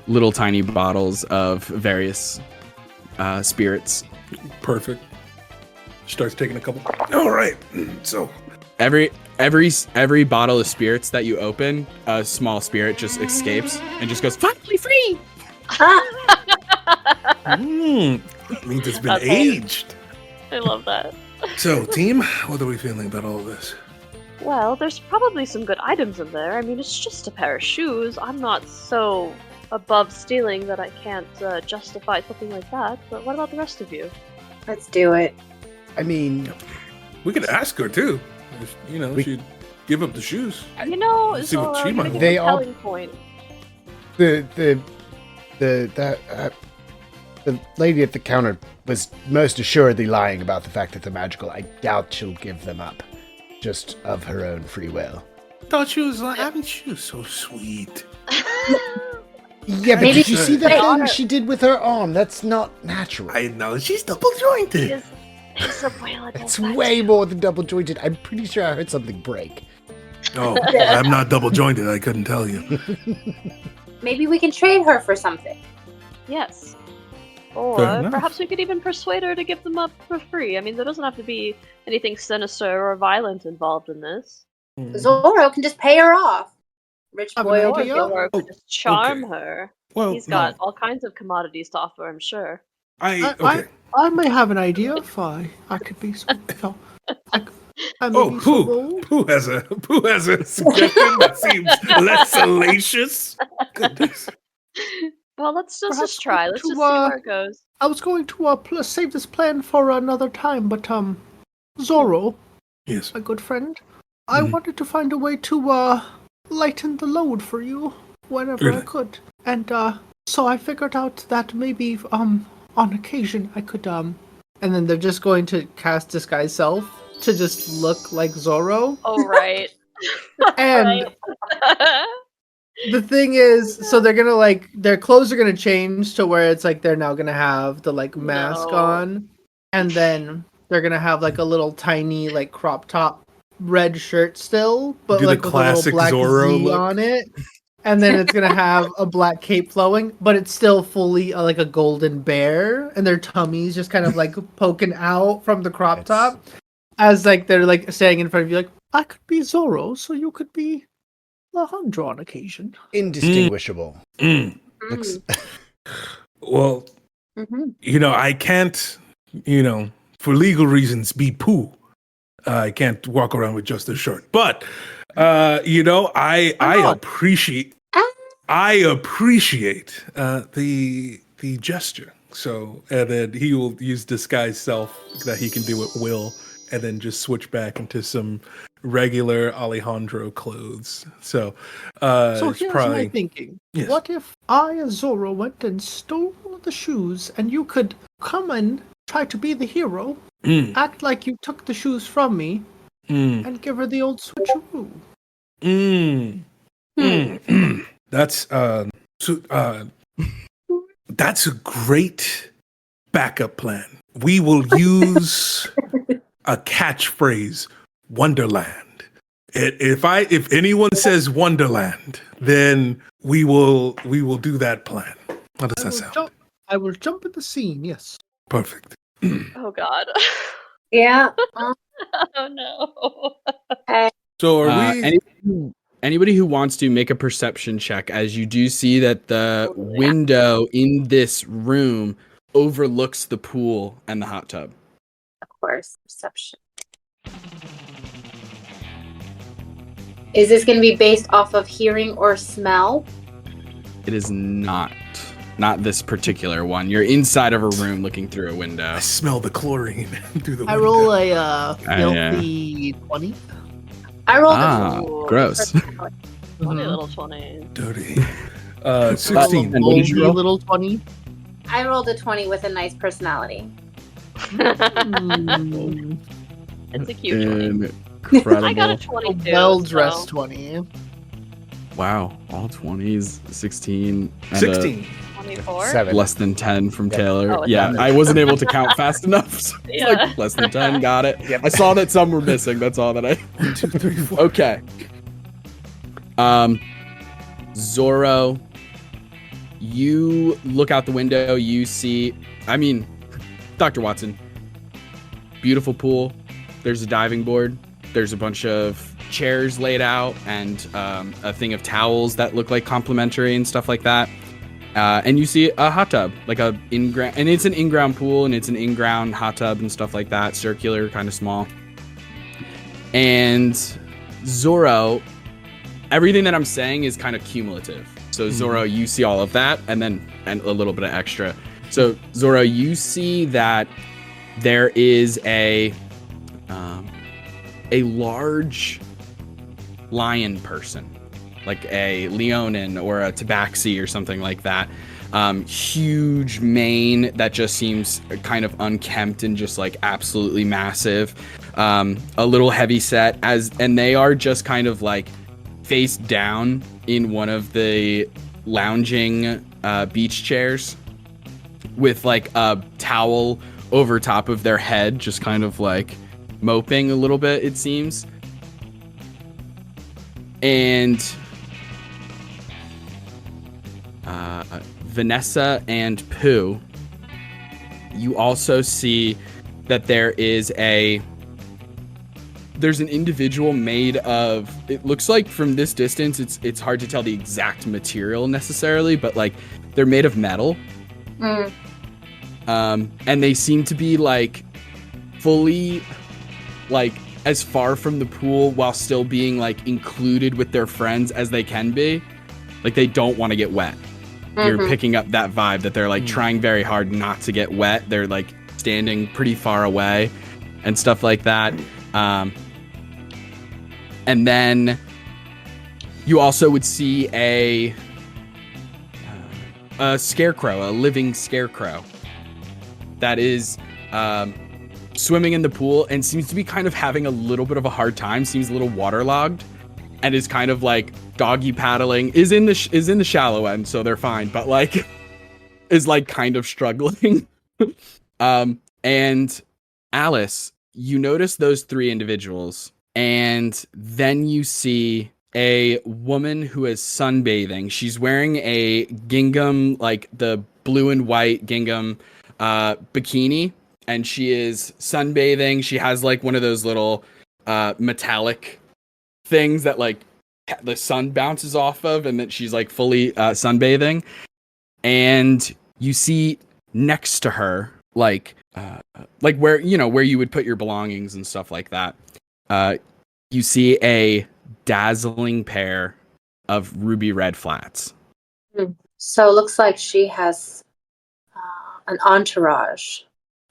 little tiny bottles of various spirits. Perfect. Starts taking a couple. All right. So every bottle of spirits that you open, a small spirit just escapes and just goes, "Finally free!" Means it's been aged. I love that. So, team, what are we feeling about all of this? Well, there's probably some good items in there. I mean, it's just a pair of shoes. I'm not so above stealing that I can't justify something like that. But what about the rest of you? Let's do it. I mean, We could ask her too. If, she'd give up the shoes. You know, See what Zorro, she you might make a want. They all- compelling point. the lady at the counter was most assuredly lying about the fact that they're magical. I doubt she'll give them up, just of her own free will. Thought she was like, she was so sweet. Yeah, but Maybe did you see the they thing honor- she did with her arm? That's not natural. I know, she's double jointed. It's abuela It's does that way too. more than double jointed. I'm pretty sure I heard something break. Oh, I'm not double jointed. I couldn't tell you. Maybe we can trade her for something. Yes. Fair Or enough. perhaps we could even persuade her to give them up for free. I mean, there doesn't have to be anything sinister or violent involved in this. Zorro can just pay her off. Rich Have boy an over idea? here. Or Oh, just charm okay. her. Well, He's got all kinds of commodities to offer, I'm sure. okay. I may have an idea if I could be so. I may Oh, be so Pooh. bold. Pooh has a suggestion that seems less salacious. Goodness. Well, let's Perhaps just try. Let's to, just see where it goes. I was going to save this plan for another time, but Zorro, Yes. my good friend, I Mhm. wanted to find a way to lighten the load for you whenever I Really? could, and so I figured out that maybe on occasion I could and then they're just going to cast disguise self to just look like Zorro, Oh, right. and Right. the thing is, so they're gonna their clothes are gonna change to where it's like they're now gonna have the mask No. on, and then they're gonna have a little tiny crop top red shirt still, but Do the with a classic little black Zorro Z look. on it, and then it's gonna have a black cape flowing, but it's still fully like a golden bear, and their tummies just kind of poking out from the crop It's- top, as they're standing in front of you, I could be Zorro, so you could be Alejandro on occasion. Indistinguishable. Mm. Looks- Well, I can't, for legal reasons, be Pooh. I can't walk around with just a shirt. But, I not? appreciate the gesture. So, and then he will use disguise self that he can do at will, and then just switch back into some regular Alejandro clothes. So, So it's here's probably my thinking. Yes. What if I, as Zorro, went and stole the shoes, and you could come and try to be the hero, Mm, act like you took the shoes from me, mm, and give her the old switcheroo? mm, mm. That's that's a great backup plan. We will use a catchphrase, Wonderland. If anyone says Wonderland, then we will do that plan. How does that sound? I will jump in the scene, yes. Perfect. Oh, God. Yeah. Oh, no. So are we? Anybody who wants to make a perception check, as you do see that the window in this room overlooks the pool and the hot tub. Of course. Perception. Is this going to be based off of hearing or smell? It is not this particular one. You're inside of a room looking through a window. I smell the chlorine through the I window. roll a yeah. filthy 20. I rolled Ah, Ooh, gross. Funny Mhm. little 20. Dirty. I rolled a 16. And what did you moldy roll? little 20. I rolled a 20 with a nice personality. Mm, It's a cute 20. Incredible. I got a a 22. well-dressed so 20. Wow, all 20s, 16, and 16. 24? 7. less than 10 from Taylor. Oh, it's Yeah, seven. I wasn't able to count fast enough. So it's Yeah. like less than 10, got it. I saw that some were missing. That's all that I. 1, 2, 3, 4. Okay. Zorro, you look out the window, you see, Dr. Watson, beautiful pool. There's a diving board. There's a bunch of chairs laid out and a thing of towels that look like complimentary and stuff like that. And you see a hot tub, like a in-ground, and it's an in-ground pool and it's an in-ground hot tub and stuff like that, circular, kind of small. And Zorro, everything that I'm saying is kind of cumulative. So Zorro, you see all of that, and a little bit of extra. So Zorro, you see that there is a large lion person, like a leonin or a tabaxi or something like that. Huge mane that just seems kind of unkempt and just like absolutely massive. A little heavy set and they are just kind of like face down in one of the lounging beach chairs with like a towel over top of their head, just kind of like moping a little bit, it seems. And Vanessa and Pooh, you also see that there's an individual made of, it looks like from this distance, it's hard to tell the exact material necessarily, but like they're made of metal. And they seem to be like fully like as far from the pool while still being like included with their friends as they can be. Like they don't want to get wet. You're picking up that vibe that they're like trying very hard not to get wet. They're like standing pretty far away and stuff like that. And then you also would see a scarecrow, a living scarecrow that is swimming in the pool and seems to be kind of having a little bit of a hard time, seems a little waterlogged, and is kind of like doggy paddling, is in the shallow end, so they're fine, but like is like kind of struggling. And Alice, you notice those three individuals, and then you see a woman who is sunbathing. She's wearing a gingham, like the blue and white gingham bikini, and she is sunbathing. She has like one of those little metallic things that like the sun bounces off of, and that she's like fully sunbathing. And you see next to her, like where you would put your belongings and stuff like that, you see a dazzling pair of ruby red flats. So it looks like she has an entourage.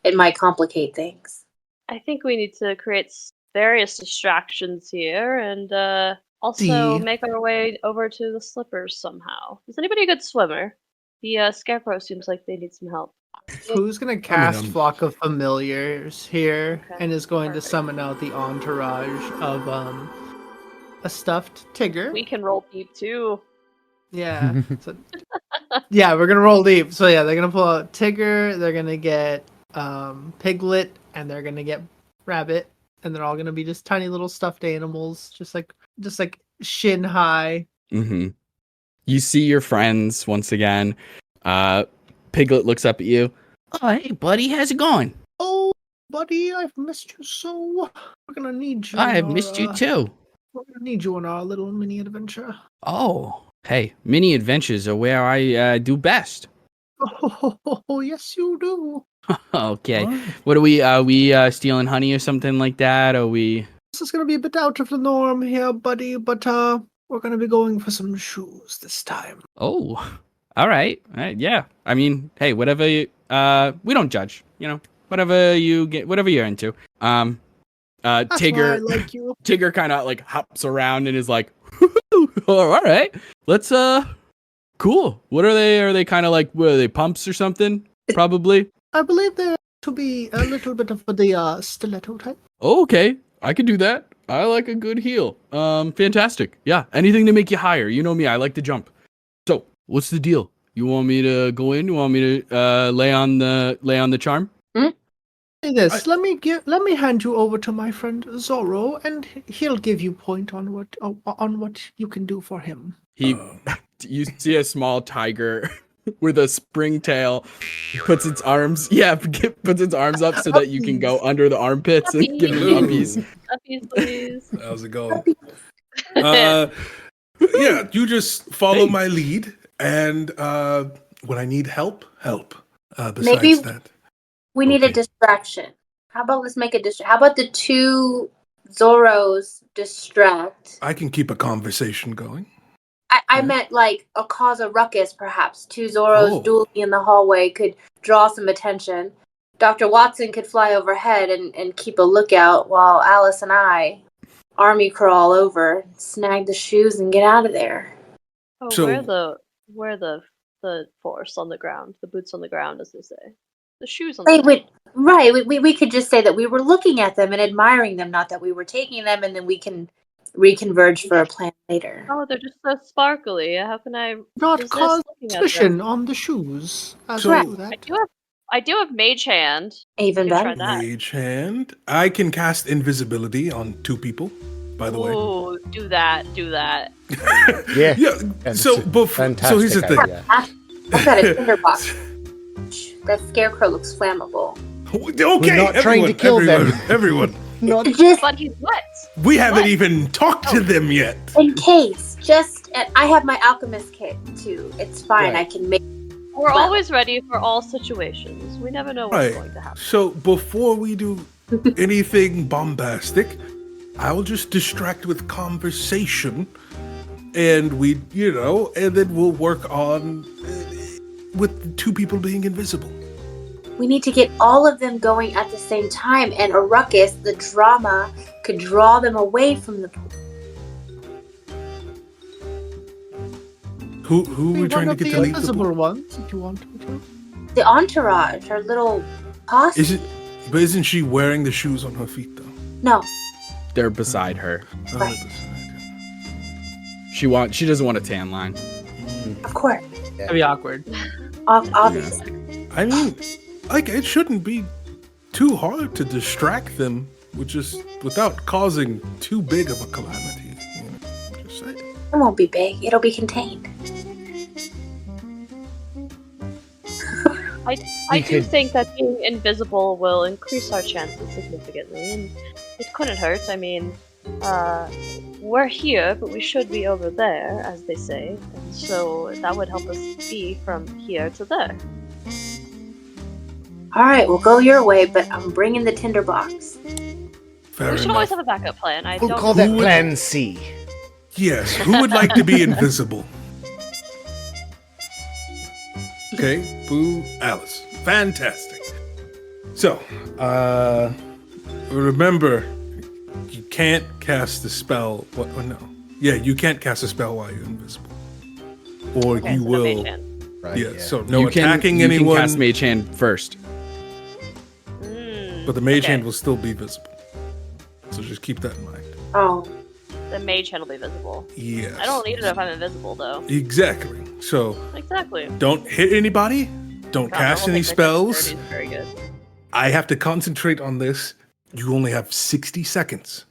It might complicate things. I think we need to create various distractions here and also make our way over to the slippers somehow. Is anybody a good swimmer? The scarecrow seems like they need some help. Who's gonna cast Flock of Familiars here and is going to summon out the entourage of a stuffed Tigger? We can roll deep too. Yeah. Yeah, we're gonna roll deep. So yeah, they're gonna pull out Tigger, they're gonna get Piglet, and they're gonna get Rabbit, and they're all gonna be just tiny little stuffed animals, just like shin high. You see your friends once again. Piglet looks up at you. Oh, hey, buddy, how's it going? Oh, buddy, I've missed you so. We're gonna need you. I have missed you too. We're gonna need you on our little mini adventure. Oh, hey, mini adventures are where I do best. Oh, yes, you do. Okay. What are we stealing honey or something like that? Are we? This is gonna be a bit out of the norm here, buddy, but we're gonna be going for some shoes this time. Oh, all right. Yeah. I mean, hey, whatever. We don't judge. You know, whatever you get, whatever you're into. That's Tigger. why I like you. Tigger kind of like hops around and is like, all right, let's cool. What are they? Are they kind of like, what are they, pumps or something? Probably. I believe they're to be a little bit of the stiletto type. Oh, okay. I could do that. I like a good heel. Fantastic. Yeah, anything to make you higher. You know me, I like to jump. So, what's the deal? You want me to go in? You want me to lay on the charm? Say this. Let me hand you over to my friend Zorro, and he'll give you point on what you can do for him. You see a small tiger with a spring tail puts its arms up so that you can go under the armpits and give him puppies. Puppies, please. How's it going? Yeah, you just follow my lead, and when I need help. Besides Maybe that, we need a distraction. How about let's make a distraction? How about the two Zorros distract? I can keep a conversation going. I meant like cause a ruckus, perhaps. Two Zorros dueling in the hallway could draw some attention. Dr. Watson could fly overhead and keep a lookout while Alice and I army crawl over, snag the shoes, and get out of there. Oh, So- where the force on the ground, the boots on the ground, as they say, the shoes on the ground. We could just say that we were looking at them and admiring them, not that we were taking them, and then we can reconverge for a plan later. Oh, they're just so sparkly. How can I Not resist cause looking at suspicion them? on the shoes. As So- I do that. I do have Mage Hand. Even You can better. try that. Mage hand. I can cast invisibility on 2 people, by the way. Ooh, do that. Yeah. Yeah. So here's the thing. idea. I've got a tinderbox. That scarecrow looks flammable. Okay, not trying to kill them. Everyone. Not Just But he's wet. We haven't What? even talked to them yet. in case, I have my alchemist kit too. It's fine. Right. I can make. We're Well- always ready for all situations. We never know what's Right. going to happen. So before we do anything bombastic, I will just distract with conversation, and and then we'll work on with 2 people being invisible. We need to get all of them going at the same time, and a ruckus, the drama, could draw them away from the pool. Who are we trying to get to leave the invisible pool? ones, if you want me to. The entourage, our little posse. Isn't she wearing the shoes on her feet though? No, They're beside her. Right. She doesn't want a tan line. of course. That'd be awkward. Obviously. I mean, like, it shouldn't be too hard to distract them without causing too big of a calamity. Just saying. It won't be big. It'll be contained. I do think that being invisible will increase our chances significantly, and it couldn't hurt. I mean, we're here, but we should be over there, as they say, and so that would help us be from here to there. All right, we'll go your way, but I'm bringing the tinderbox. Fair We should enough. always have a backup plan. We'll call that Who would- Plan C. Yes. Who would like to be invisible? Okay, Boo, Alice. Fantastic. So, remember, you can't cast the spell. What? Oh, no. Yeah, you can't cast a spell while you're invisible, or Okay, you so no will. Mage Hand. Right. Yeah. So no you can, attacking you anyone, can cast Mage Hand first. Mm, but the mage okay. hand will still be visible. So just keep that in mind. Oh, The Mage Hand will be visible. Yes. I don't need it if I'm invisible, though. Exactly. So Exactly. don't hit anybody. Don't God, cast I don't any think my spells. dexterity is very good. I have to concentrate on this. You only have 60 seconds.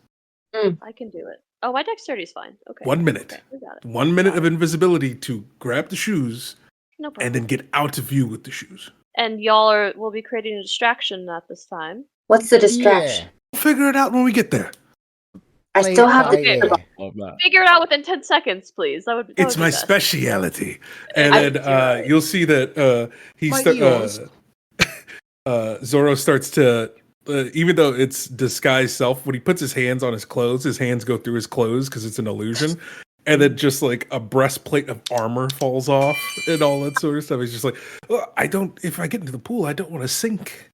I can do it. Oh, my dexterity is fine. Okay. 1 minute. Okay, we got it. 1 minute of invisibility to grab the shoes No problem. and then get out of view with the shoes. And y'all will be creating a distraction at this time. what's the distraction? We'll figure it out when we get there. I still have the Okay. tinderbox. Love that. Figure it out within 10 seconds, please. That would be It's my best. speciality. And I- then you'll see that Zorro starts to, even though it's disguised self, when he puts his hands on his clothes, his hands go through his clothes because it's an illusion. And then just like a breastplate of armor falls off and all that sort of stuff. He's just like, "Oh, if I get into the pool, I don't want to sink.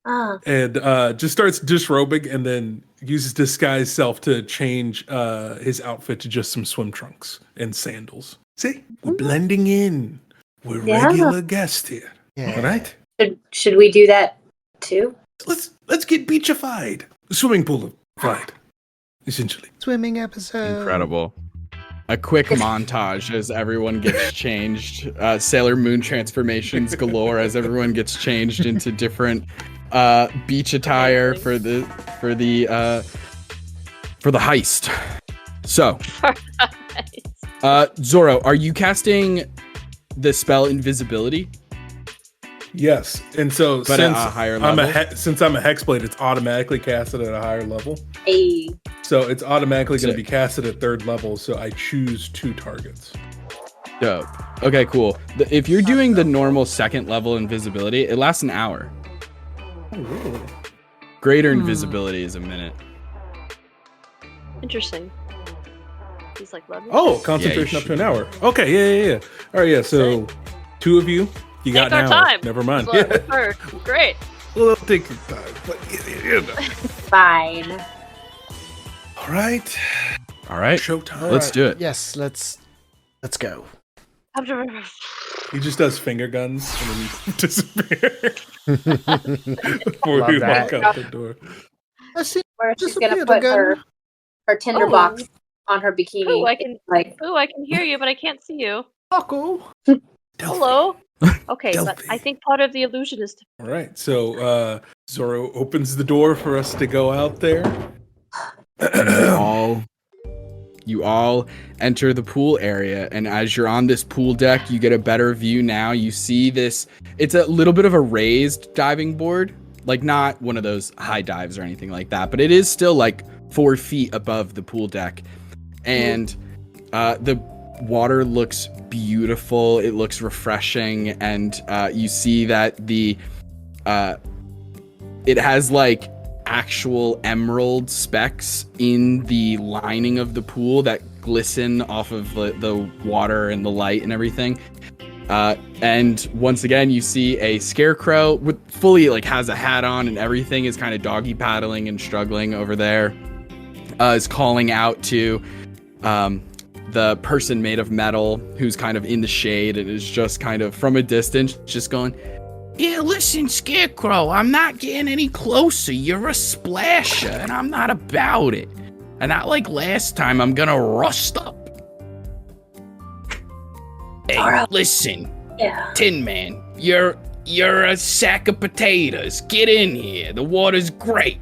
Ah, And just starts disrobing and then uses disguise self to change his outfit to just some swim trunks and sandals. See, we're blending in. We're Yeah. regular guests here. Yeah. All right, should we do that too? let's get beachified. Swimming pool fied, essentially. Swimming episode. Incredible. A quick montage as everyone gets changed. Sailor Moon transformations galore as everyone gets changed into different beach attire for the heist. So, Zorro, are you casting the spell invisibility? Yes, and so But since at a higher I'm level? since I'm a hexblade, it's automatically casted at a higher level. Hey, So it's automatically going to Sick. be casted at 3rd level. So I choose 2 targets. Dope. Okay, cool. If you're doing the normal 2nd level invisibility, it lasts an hour. Greater invisibility is a minute. Interesting. He's like, let me. Oh, concentration Yeah, up to an hour. Okay, yeah. All right, yeah. So, two of you got Take our an hour. time. Never mind. That's what we heard. Great. We'll take your time. But, Fine. All right. All right, Showtime. let's do it. Yes, let's go. He just does finger guns and then disappear before Love we that. walk out the door. Let's see. Where she's Disappear gonna put again. her tinder Oh. box on her bikini. Ooh, I can. like Ooh, I can hear you, but I can't see you. Taco. Hello. Okay, but Delphi. I think part of the illusion is. All right. So Zorro opens the door for us to go out there. You all enter the pool area, and as you're on this pool deck, you get a better view now. You see this, it's a little bit of a raised diving board, like not one of those high dives or anything like that, but it is still like 4 feet above the pool deck. And the water looks beautiful, it looks refreshing, and you see that it has like actual emerald specks in the lining of the pool that glisten off of the water and the light and everything. And once again, you see a scarecrow with fully like has a hat on and everything, is kind of doggy paddling and struggling over there. Is calling out to the person made of metal who's kind of in the shade and is just kind of from a distance just going, "Yeah, listen, Scarecrow, I'm not getting any closer. You're a splasher, and I'm not about it. And not like last time, I'm gonna rust up." Hey, Alright. listen, yeah. Tin Man, you're a sack of potatoes. Get in here. The water's great.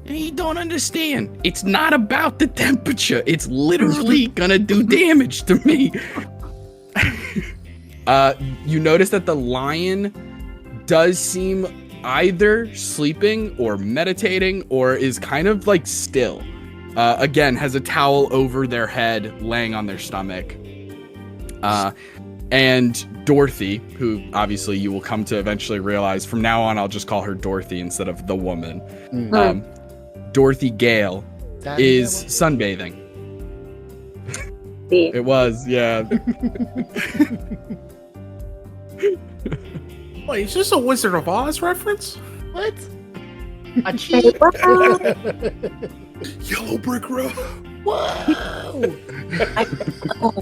And you don't understand. It's not about the temperature. It's literally gonna do damage to me. You notice that the lion does seem either sleeping or meditating or is kind of like still. Again, has a towel over their head, laying on their stomach. And Dorothy, who obviously you will come to eventually realize from now on, I'll just call her Dorothy instead of the woman. Dorothy Gale is sunbathing. See. It was, yeah. Wait, is this a Wizard of Oz reference? What? A cheat. Yellow Brick Road. Whoa!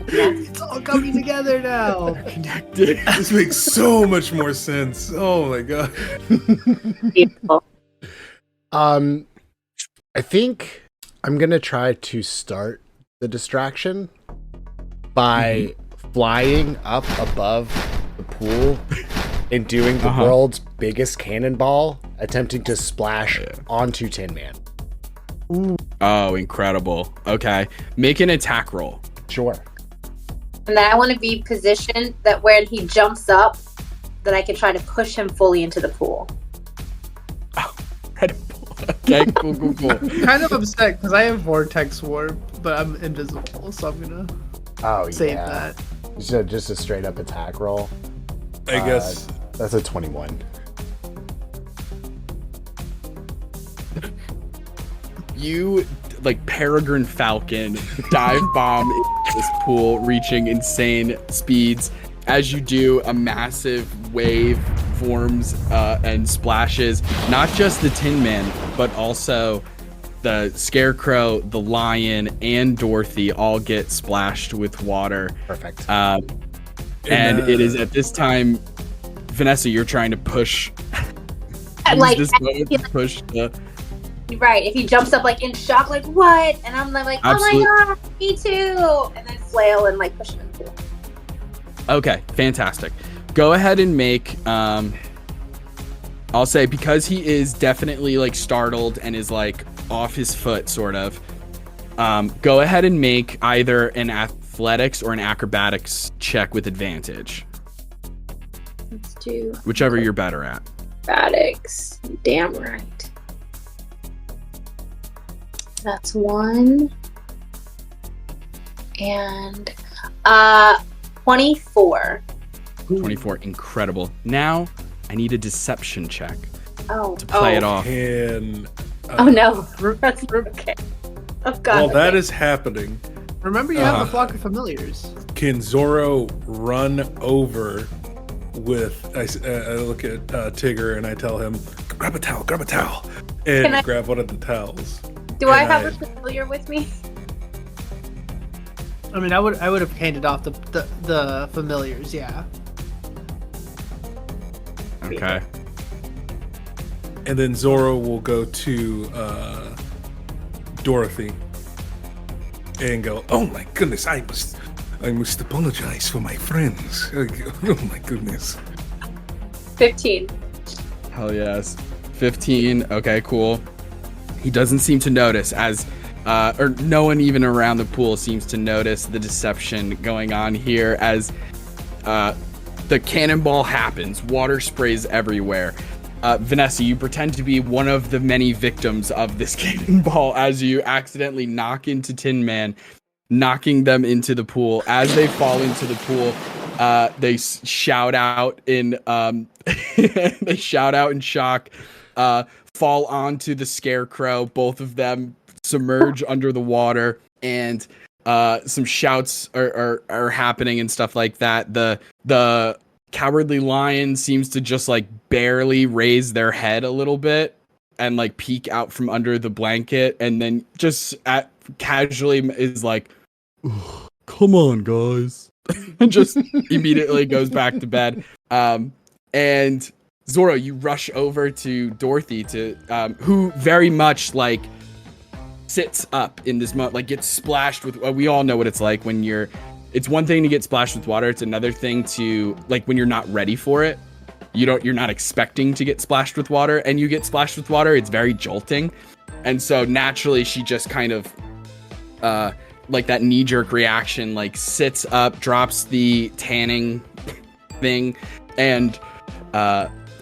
It's all coming together now. Connected. This makes so much more sense. Oh my god. Beautiful. I think I'm gonna try to start the distraction by flying up above the pool and doing the world's biggest cannonball, attempting to splash onto Tin Man. Oh, incredible. Okay. Make an attack roll. Sure. And then I want to be positioned that when he jumps up, that I can try to push him fully into the pool. Incredible. Okay, cool. Kind of upset because I have vortex warp, but I'm invisible, so I'm gonna save that. So just a straight up attack roll. I guess. That's a 21. You, like Peregrine Falcon, dive bomb into this pool, reaching insane speeds. As you do, a massive wave forms and splashes not just the Tin Man, but also the Scarecrow, the Lion, and Dorothy all get splashed with water. Perfect. And it is at this time, Vanessa, you're trying to push. Like, this moment to push the. right, if he jumps up like in shock, like what? And I'm like, oh Absolute- my god, me too! And then flail and like push him into it. Okay, fantastic. Go ahead and make. I'll say because he is definitely like startled and is like off his foot, sort of. Go ahead and make either an athletics or an acrobatics check with advantage, Let's do whichever you're better at. acrobatics. Damn right. That's 1. And 24. 24, incredible. Now I need a deception check Oh. to play it off. And Oh no. That's okay. Oh god. while that is happening, Remember, you have the flock of familiars. Can Zorro run over with? I look at Tigger and I tell him, grab a towel, and grab one of the towels. Do I have a familiar with me? I mean, I would have handed off the familiars, yeah. Okay. And then Zorro will go to Dorothy and go, oh my goodness, I must apologize for my friends. Oh my goodness. 15. Hell yes. 15. Okay, cool. He doesn't seem to notice or no one even around the pool seems to notice the deception going on here as the cannonball happens. Water sprays everywhere. Vanessa, you pretend to be one of the many victims of this cannonball as you accidentally knock into Tin Man, knocking them into the pool. As they fall into the pool, they shout out in shock, fall onto the scarecrow. Both of them submerge under the water, and some shouts are happening and stuff like that. The Cowardly Lion seems to just like barely raise their head a little bit and like peek out from under the blanket, and then just casually is like, come on guys, and just immediately goes back to bed. And Zorro, you rush over to Dorothy who very much like sits up in this moment, like gets splashed with, we all know what it's like when it's one thing to get splashed with water. It's another thing to, like, when you're not ready for it, you're not expecting to get splashed with water, and you get splashed with water, it's very jolting. And so naturally she just kind of, like that knee-jerk reaction, like sits up, drops the tanning thing, and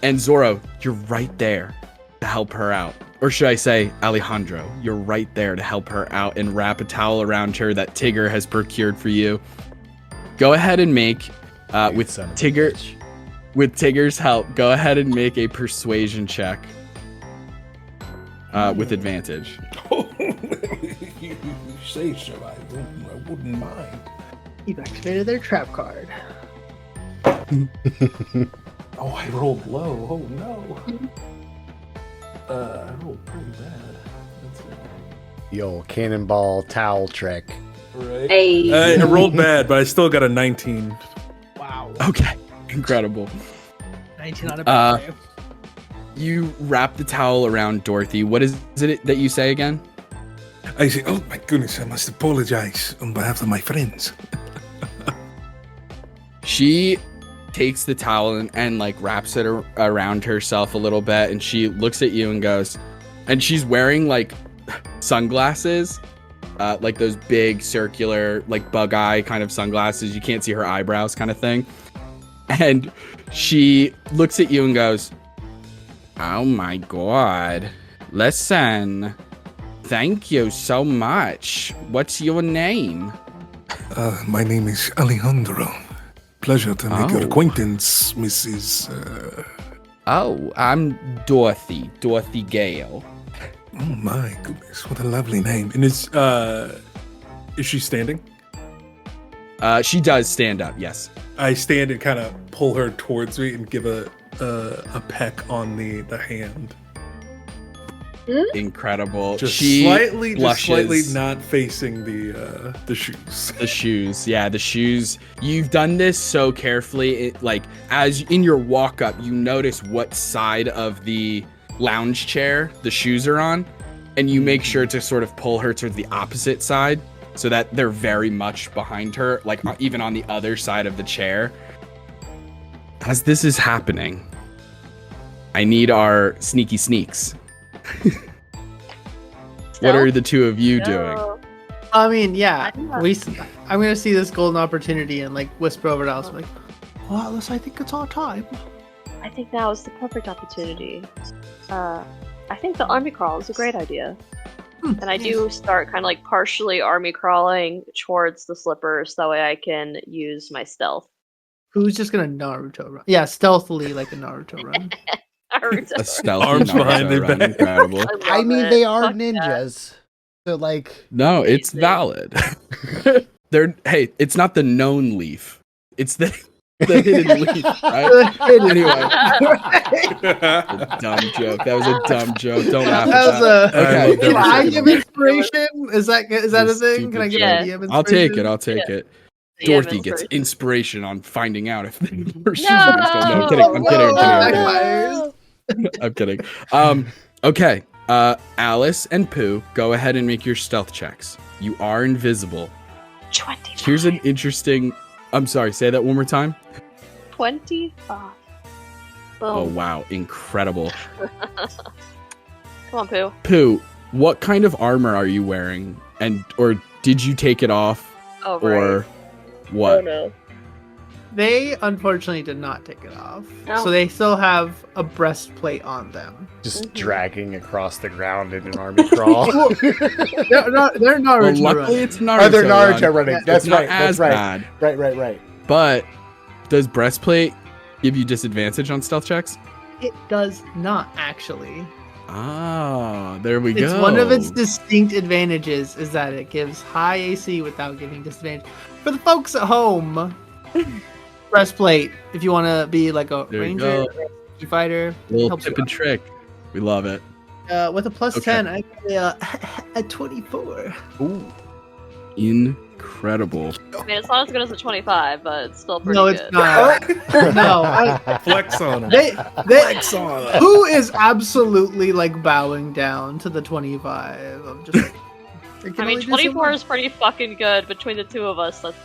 Zorro, you're right there to help her out. Or should I say, Alejandro, you're right there to help her out and wrap a towel around her that Tigger has procured for you. Go ahead and make, with Tigger's help, go ahead and make a persuasion check with advantage. You say so, I wouldn't mind. You've activated their trap card. Oh, I rolled low. Oh no. I rolled pretty bad. The old cannonball towel trick. Right. Hey. I rolled bad, but I still got a 19. Wow. Okay, incredible. 19 on a bad day. You wrap the towel around Dorothy. What is it that you say again? I say, oh my goodness, I must apologize on behalf of my friends. She takes the towel and like wraps it around herself a little bit, and she looks at you and goes, and she's wearing like sunglasses, like those big circular like bug eye kind of sunglasses. You can't see her eyebrows kind of thing. And she looks at you and goes, oh my god, listen, thank you so much. What's your name? My name is Alejandro. Pleasure to make your acquaintance, Mrs. Oh, I'm Dorothy Gale. Oh my goodness, what a lovely name. And is she standing? She does stand up, yes. I stand and kind of pull her towards me and give a peck on the hand. Incredible. Just slightly not facing the shoes. The shoes, yeah, the shoes. You've done this so carefully. Like as in your walk up, you notice what side of the lounge chair the shoes are on, and you make sure to sort of pull her to the opposite side so that they're very much behind her, like even on the other side of the chair. As this is happening, I need our sneaky sneaks. What are the two of you doing? I mean, yeah, I'm gonna see this golden opportunity and like whisper over to Alice, like, well, Alice, I think it's our time. I think now is the perfect opportunity. I think the army crawl is a great idea. And I do start kind of like partially army crawling towards the slippers, that way I can use my stealth. Who's just gonna Naruto run? Yeah, stealthily like a Naruto run. A stealthy Arms behind their back. Incredible. I mean, they are ninjas, So like, No, it's Amazing. valid. Hey, it's not the known leaf. It's the hidden leaf, right? Anyway. A dumb joke. That was a dumb joke. Don't laugh at That was that. a. I love Can that I joke. give inspiration? Is that a This thing? Can I stupid give joke. a DM inspiration? I'll take it. I'll take it. DM Dorothy gets inspiration. inspiration on finding out if her shoes No! are installed. No, I'm kidding. I'm kidding. I'm No! kidding. I'm kidding. Okay. Alice and Pooh, go ahead and make your stealth checks. You are invisible. 25. Here's an interesting. I'm sorry. Say that one more time. 25. Oh Boom. wow, incredible. Come on, Pooh. Pooh, what kind of armor are you wearing? Or did you take it off? Oh, right. Or what? Oh, no. They unfortunately did not take it off, Oh. so they still have a breastplate on them. just dragging across the ground in an army crawl. They're not Well, Naruto luckily running. it's Naruto. Oh, they're Naruto run. running. Yeah, That's It's not right. That's as right. bad. Right. But does breastplate give you disadvantage on stealth checks? It does not actually. Ah, there we go. It's one of its distinct advantages is that it gives high AC without giving disadvantage. For the folks at home, breastplate. If you want to be like a There you ranger, go. or a fighter, little helps tip you and trick. We love it. out. With a plus Okay. 10, I get a 24. Ooh, incredible. I mean, it's not as good as a 25, but it's still pretty No, good. it's not. No, Flex on him. they Flex on him. who is absolutely like bowing down to the 25? I'm just. Like, they can I mean, only do so 24 much. is pretty fucking good. Between the two of us, that's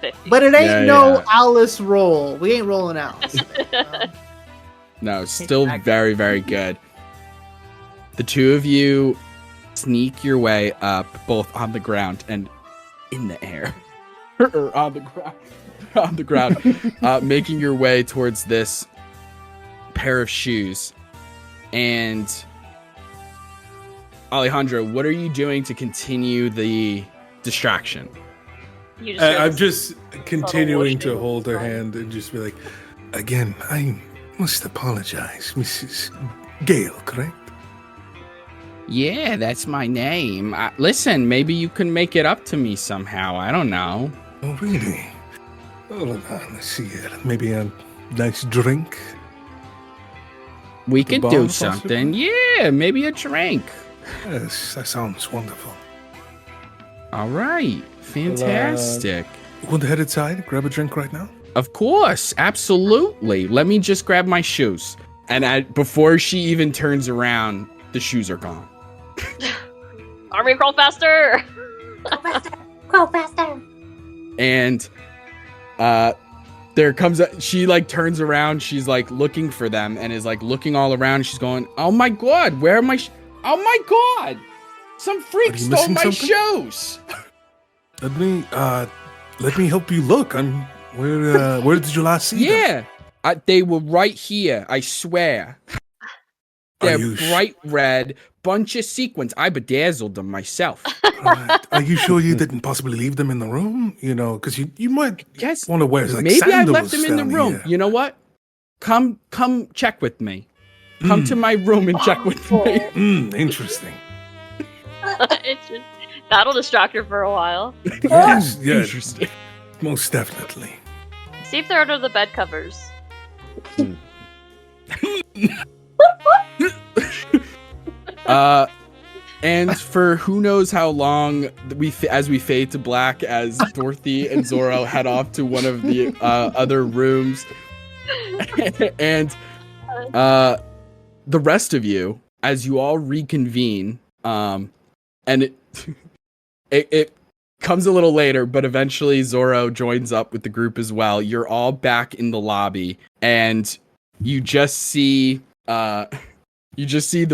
50. But it ain't Yeah, no yeah. Alice roll. We ain't rolling Alice. No, still Exactly. very, very good. The two of you sneak your way up, both on the ground and in the air. Or on the ground. On the ground. Making your way towards this pair of shoes. And Alejandro, what are you doing to continue the distraction? You just hear I'm this- just continuing to whooshing. hold her hand and just be like, again, I must apologize, Mrs. Gale, correct? Yeah, that's my name. Listen, maybe you can make it up to me somehow. I don't know. Oh, really? Hold on, let's see here. Maybe a nice drink? We The could bar, do possibly? something. Yeah, maybe a drink. Yes, that sounds wonderful. All right. Fantastic. Want to head inside, grab a drink right now? Of course, absolutely. Let me just grab my shoes. And before she even turns around, the shoes are gone. Army crawl faster! Go faster. And there comes she like turns around, she's like looking for them and is like looking all around. She's going, "Oh my god, where are my oh my god! Some freak Are you stole missing my something? shoes." Let me help you look. Where did you last see them? Yeah, they were right here. I swear. They're you bright red, bunch of sequins. I bedazzled them myself. Right. Are you sure you didn't possibly leave them in the room? You know, because you might Yes, want to wear like maybe I sandals left them in the down room. here. You know what? Come check with me. Come to my room and check with me. Interesting. It's just, that'll distract her for a while. Yes, yeah, Interesting. most definitely. See if they're under the bed covers. And for who knows how long as we fade to black as Dorothy and Zorro head off to one of the other rooms, and the rest of you, as you all reconvene, and it comes a little later, but eventually Zorro joins up with the group as well. You're all back in the lobby, and you just see the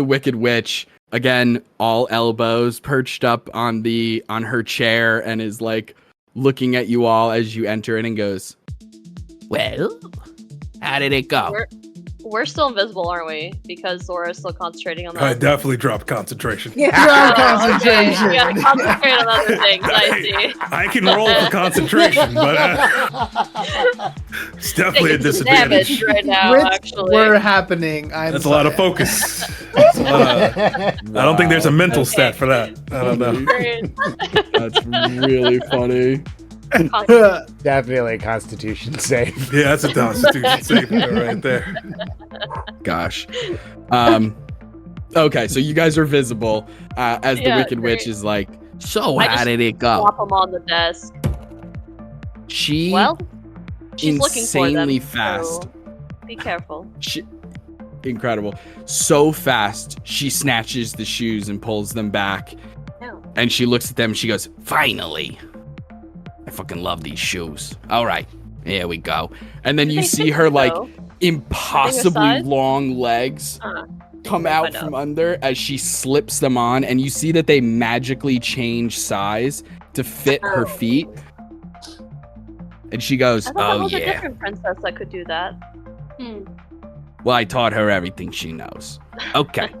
Wicked Witch. Again, all elbows perched up on her chair and is like looking at you all as you enter in and goes, "Well, how did it go?" We're still invisible, aren't we? Because Zora's still concentrating on that. I definitely dropped concentration. You're on Oh, okay. concentration. You gotta concentrate on other things, I see. I can roll for concentration, but it's definitely a Taking some damage disadvantage. right now, Which actually. were happening. That's a lot of focus. That's a lot of- I don't think there's a mental stat for that. I don't know. Great. That's really funny. Definitely a Constitution save. Yeah, that's a Constitution saving throw right there. Gosh. Okay, so you guys are visible as the Yeah, Wicked great. Witch is like, so I how just did it go? Plop them on the desk. She Well, she's looking for them. insanely fast. So be careful. Incredible. So fast, she snatches the shoes and pulls them back. No. And she looks at them and she goes, finally. I fucking love these shoes. All right, here we go. And then Do you they see fit her you, like though? impossibly size? long legs come I out know. from under as she slips them on, and you see that they magically change size to fit her feet. And she goes, I thought that oh was a yeah. different princess that could do that. Well, I taught her everything she knows. Okay.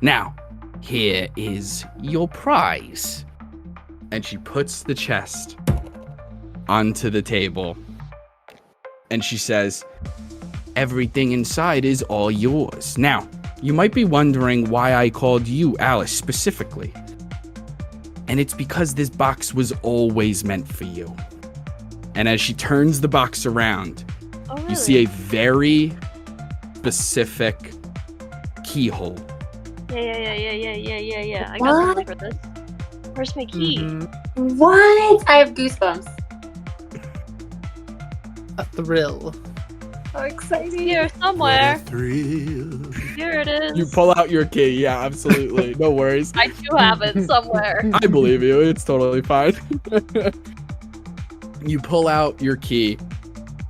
Now, here is your prize. And she puts the chest onto the table. And she says, everything inside is all yours. Now, you might be wondering why I called you Alice specifically. And it's because this box was always meant for you. And as she turns the box around, Oh, really? you see a very specific keyhole. Yeah. I got something for this. Where's my key? Mhm. What? I have goosebumps. A thrill. So excited. Here somewhere. Thrill. Here it is. You pull out your key. Yeah, absolutely. No worries. I do have it somewhere. I believe you. It's totally fine. You pull out your key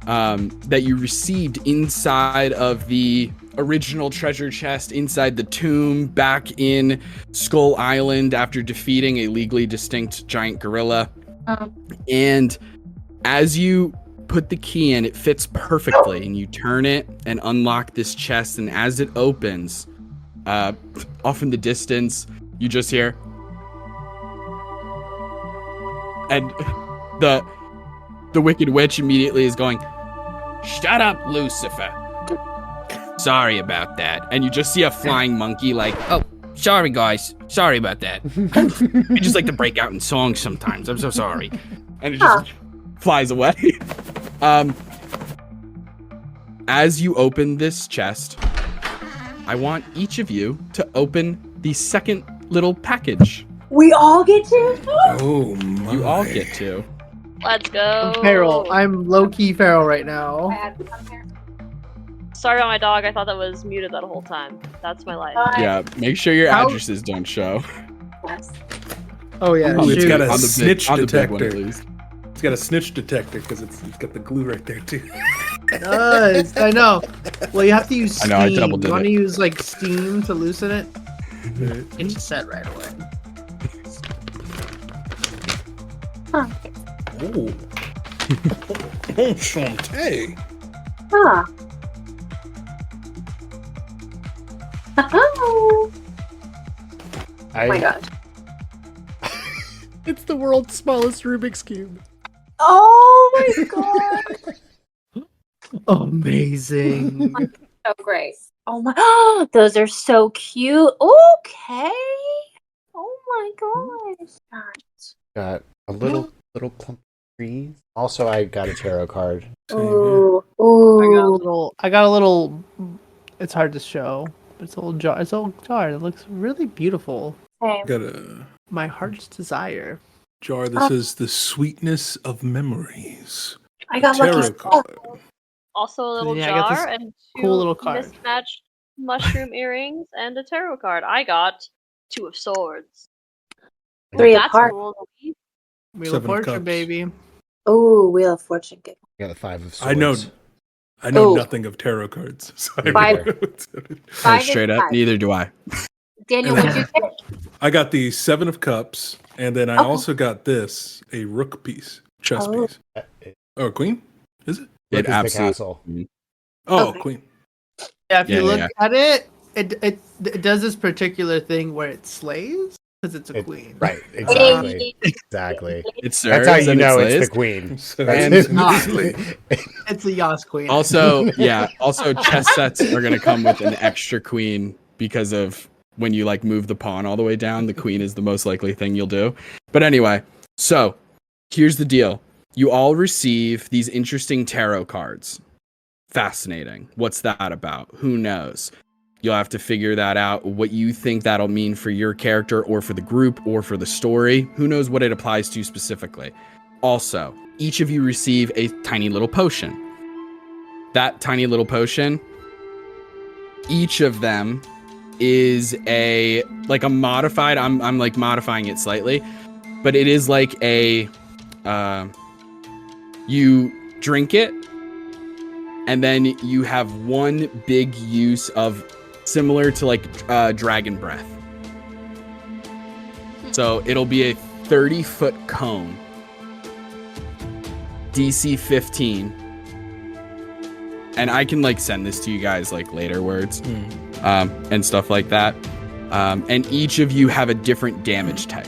that you received inside of the original treasure chest, inside the tomb, back in Skull Island after defeating a legally distinct giant gorilla. And as you put the key in, it fits perfectly, and you turn it and unlock this chest. And as it opens, off in the distance, you just hear, and the Wicked Witch immediately is going, shut up, Lucifer. Sorry about that. And you just see a flying monkey like, oh, sorry guys, sorry about that. I just like to break out in songs sometimes. I'm so sorry. And it just flies away. As you open this chest, I want each of you to open the second little package. We all get to? Oh my. You all get to. Let's go. I'm feral. I'm low-key feral right now. Sorry about my dog. I thought that was muted that whole time. That's my life. Yeah, make sure your How- addresses don't show. Oh yeah. Ooh, it's shoot. got a On the snitch on the big one, detector. at least. It's got a snitch detector because it's got the glue right there too. Nice. I know. Well, you have to use I steam. know, I double did You want it. to use like steam to loosen it? It's set right away. Oh. Shantae. Huh. Oh my god. It's the world's smallest Rubik's Cube. Oh my god. Amazing. So great. Oh my, those are so cute. Okay. Oh my gosh. Got a little clump of trees. Also, I got a tarot card. Ooh. I got a little. It's hard to show, but it's a little jar. It's a little jar. It looks really beautiful. Same. Got a My heart's desire. jar that says the sweetness of memories. I got Tarot lucky. card. Also a little Yeah, I got this jar and two cool little card. mismatched mushroom earrings and a tarot card. I got 2 of swords. Three That's apart. cool. Wheel Seven of of Fortune, Cups. baby. Ooh, Wheel of Fortune. Good. I got the 5 of Swords. I know Ooh. nothing of tarot cards. So I Five. don't- Five Straight is up, five. neither do I. Daniel, what'd you get? I got the 7 of Cups, and then I Oh. also got this, a rook piece, chess Oh. piece. Oh, queen? Is it? Look, It is the absolutely. castle. Oh, Okay. Queen. Yeah, if you Yeah, look at it, it does this particular thing where it slays because it's a queen. Right, exactly. Hey. Exactly. It serves That's how you and it know it's the slays. queen. So And it's not. Slay. It's a Yas queen. Also, yeah, also chess sets are gonna come with an extra queen because of when you like move the pawn all the way down, the queen is the most likely thing you'll do. But anyway, so here's the deal. You all receive these interesting tarot cards. Fascinating. What's that about? Who knows? You'll have to figure that out, what you think that'll mean for your character or for the group or for the story. Who knows what it applies to specifically. Also, each of you receive a tiny little potion. That tiny little potion, each of them is a modified, I'm like modifying it slightly, but it is like a you drink it and then you have one big use of similar to like dragon breath. So it'll be a 30-foot cone, DC 15. And I can like send this to you guys like later words and stuff like that. And each of you have a different damage type,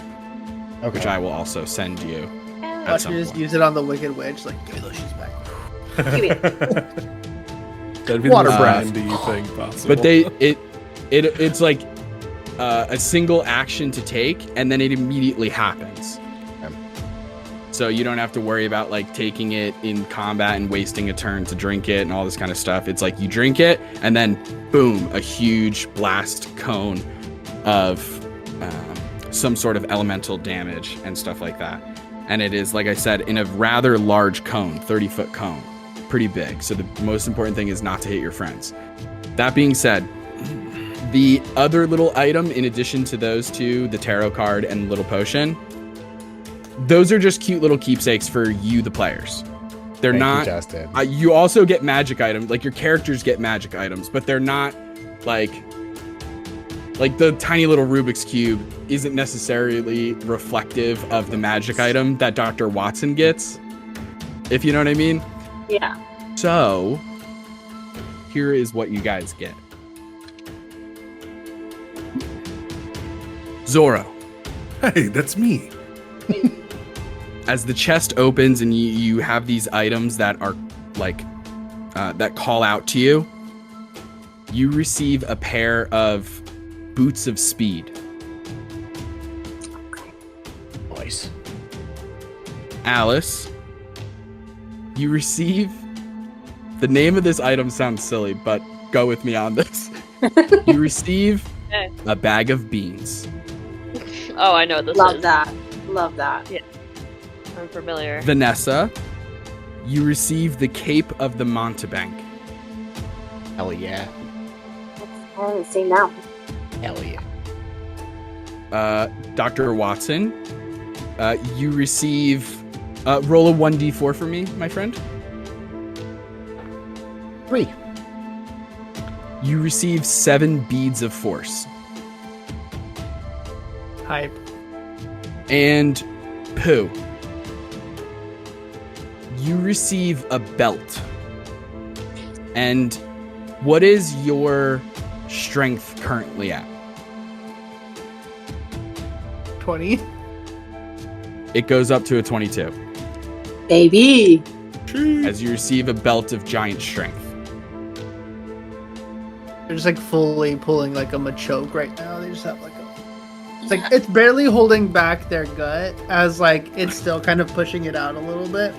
which I will also send you. Watch some you just point. use it on the Wicked Witch. Like, give me those shoes back. That'd be Water the most breath. handy thing possible. But it's like a single action to take, and then it immediately happens. So you don't have to worry about like taking it in combat and wasting a turn to drink it and all this kind of stuff. It's like you drink it, and then boom, a huge blast cone of some sort of elemental damage and stuff like that. And it is, like I said, in a rather large cone, 30-foot cone, pretty big. So the most important thing is not to hit your friends. That being said, the other little item in addition to those two, the tarot card and the little potion, those are just cute little keepsakes for you, the players. They're Thank not. you, Justin. You also get magic items, like your characters get magic items, but they're not like the tiny little Rubik's Cube isn't necessarily reflective of the magic item that Dr. Watson gets, if you know what I mean. Yeah. So here is what you guys get. Zorro. Hey, that's me. As the chest opens and you have these items that are like that call out to you, you receive a pair of boots of speed. Nice. Alice, you receive, the name of this item sounds silly, but go with me on this. You receive Okay. a bag of beans. Oh, I know what this Love is. that. Love that. I'm familiar. Vanessa, you receive the Cape of the Mountebank. Hell yeah. I haven't seen that one. Hell yeah. Dr. Watson, you receive, roll a 1d4 for me, my friend. 3. You receive 7 beads of force. Hype. And Pooh, you receive a belt. And what is your strength currently at? 20. It goes up to a 22 Baby. as you receive a belt of giant strength. They're just like fully pulling like a Machoke right now. They just have like a. It's like it's barely holding back their gut as like it's still kind of pushing it out a little bit.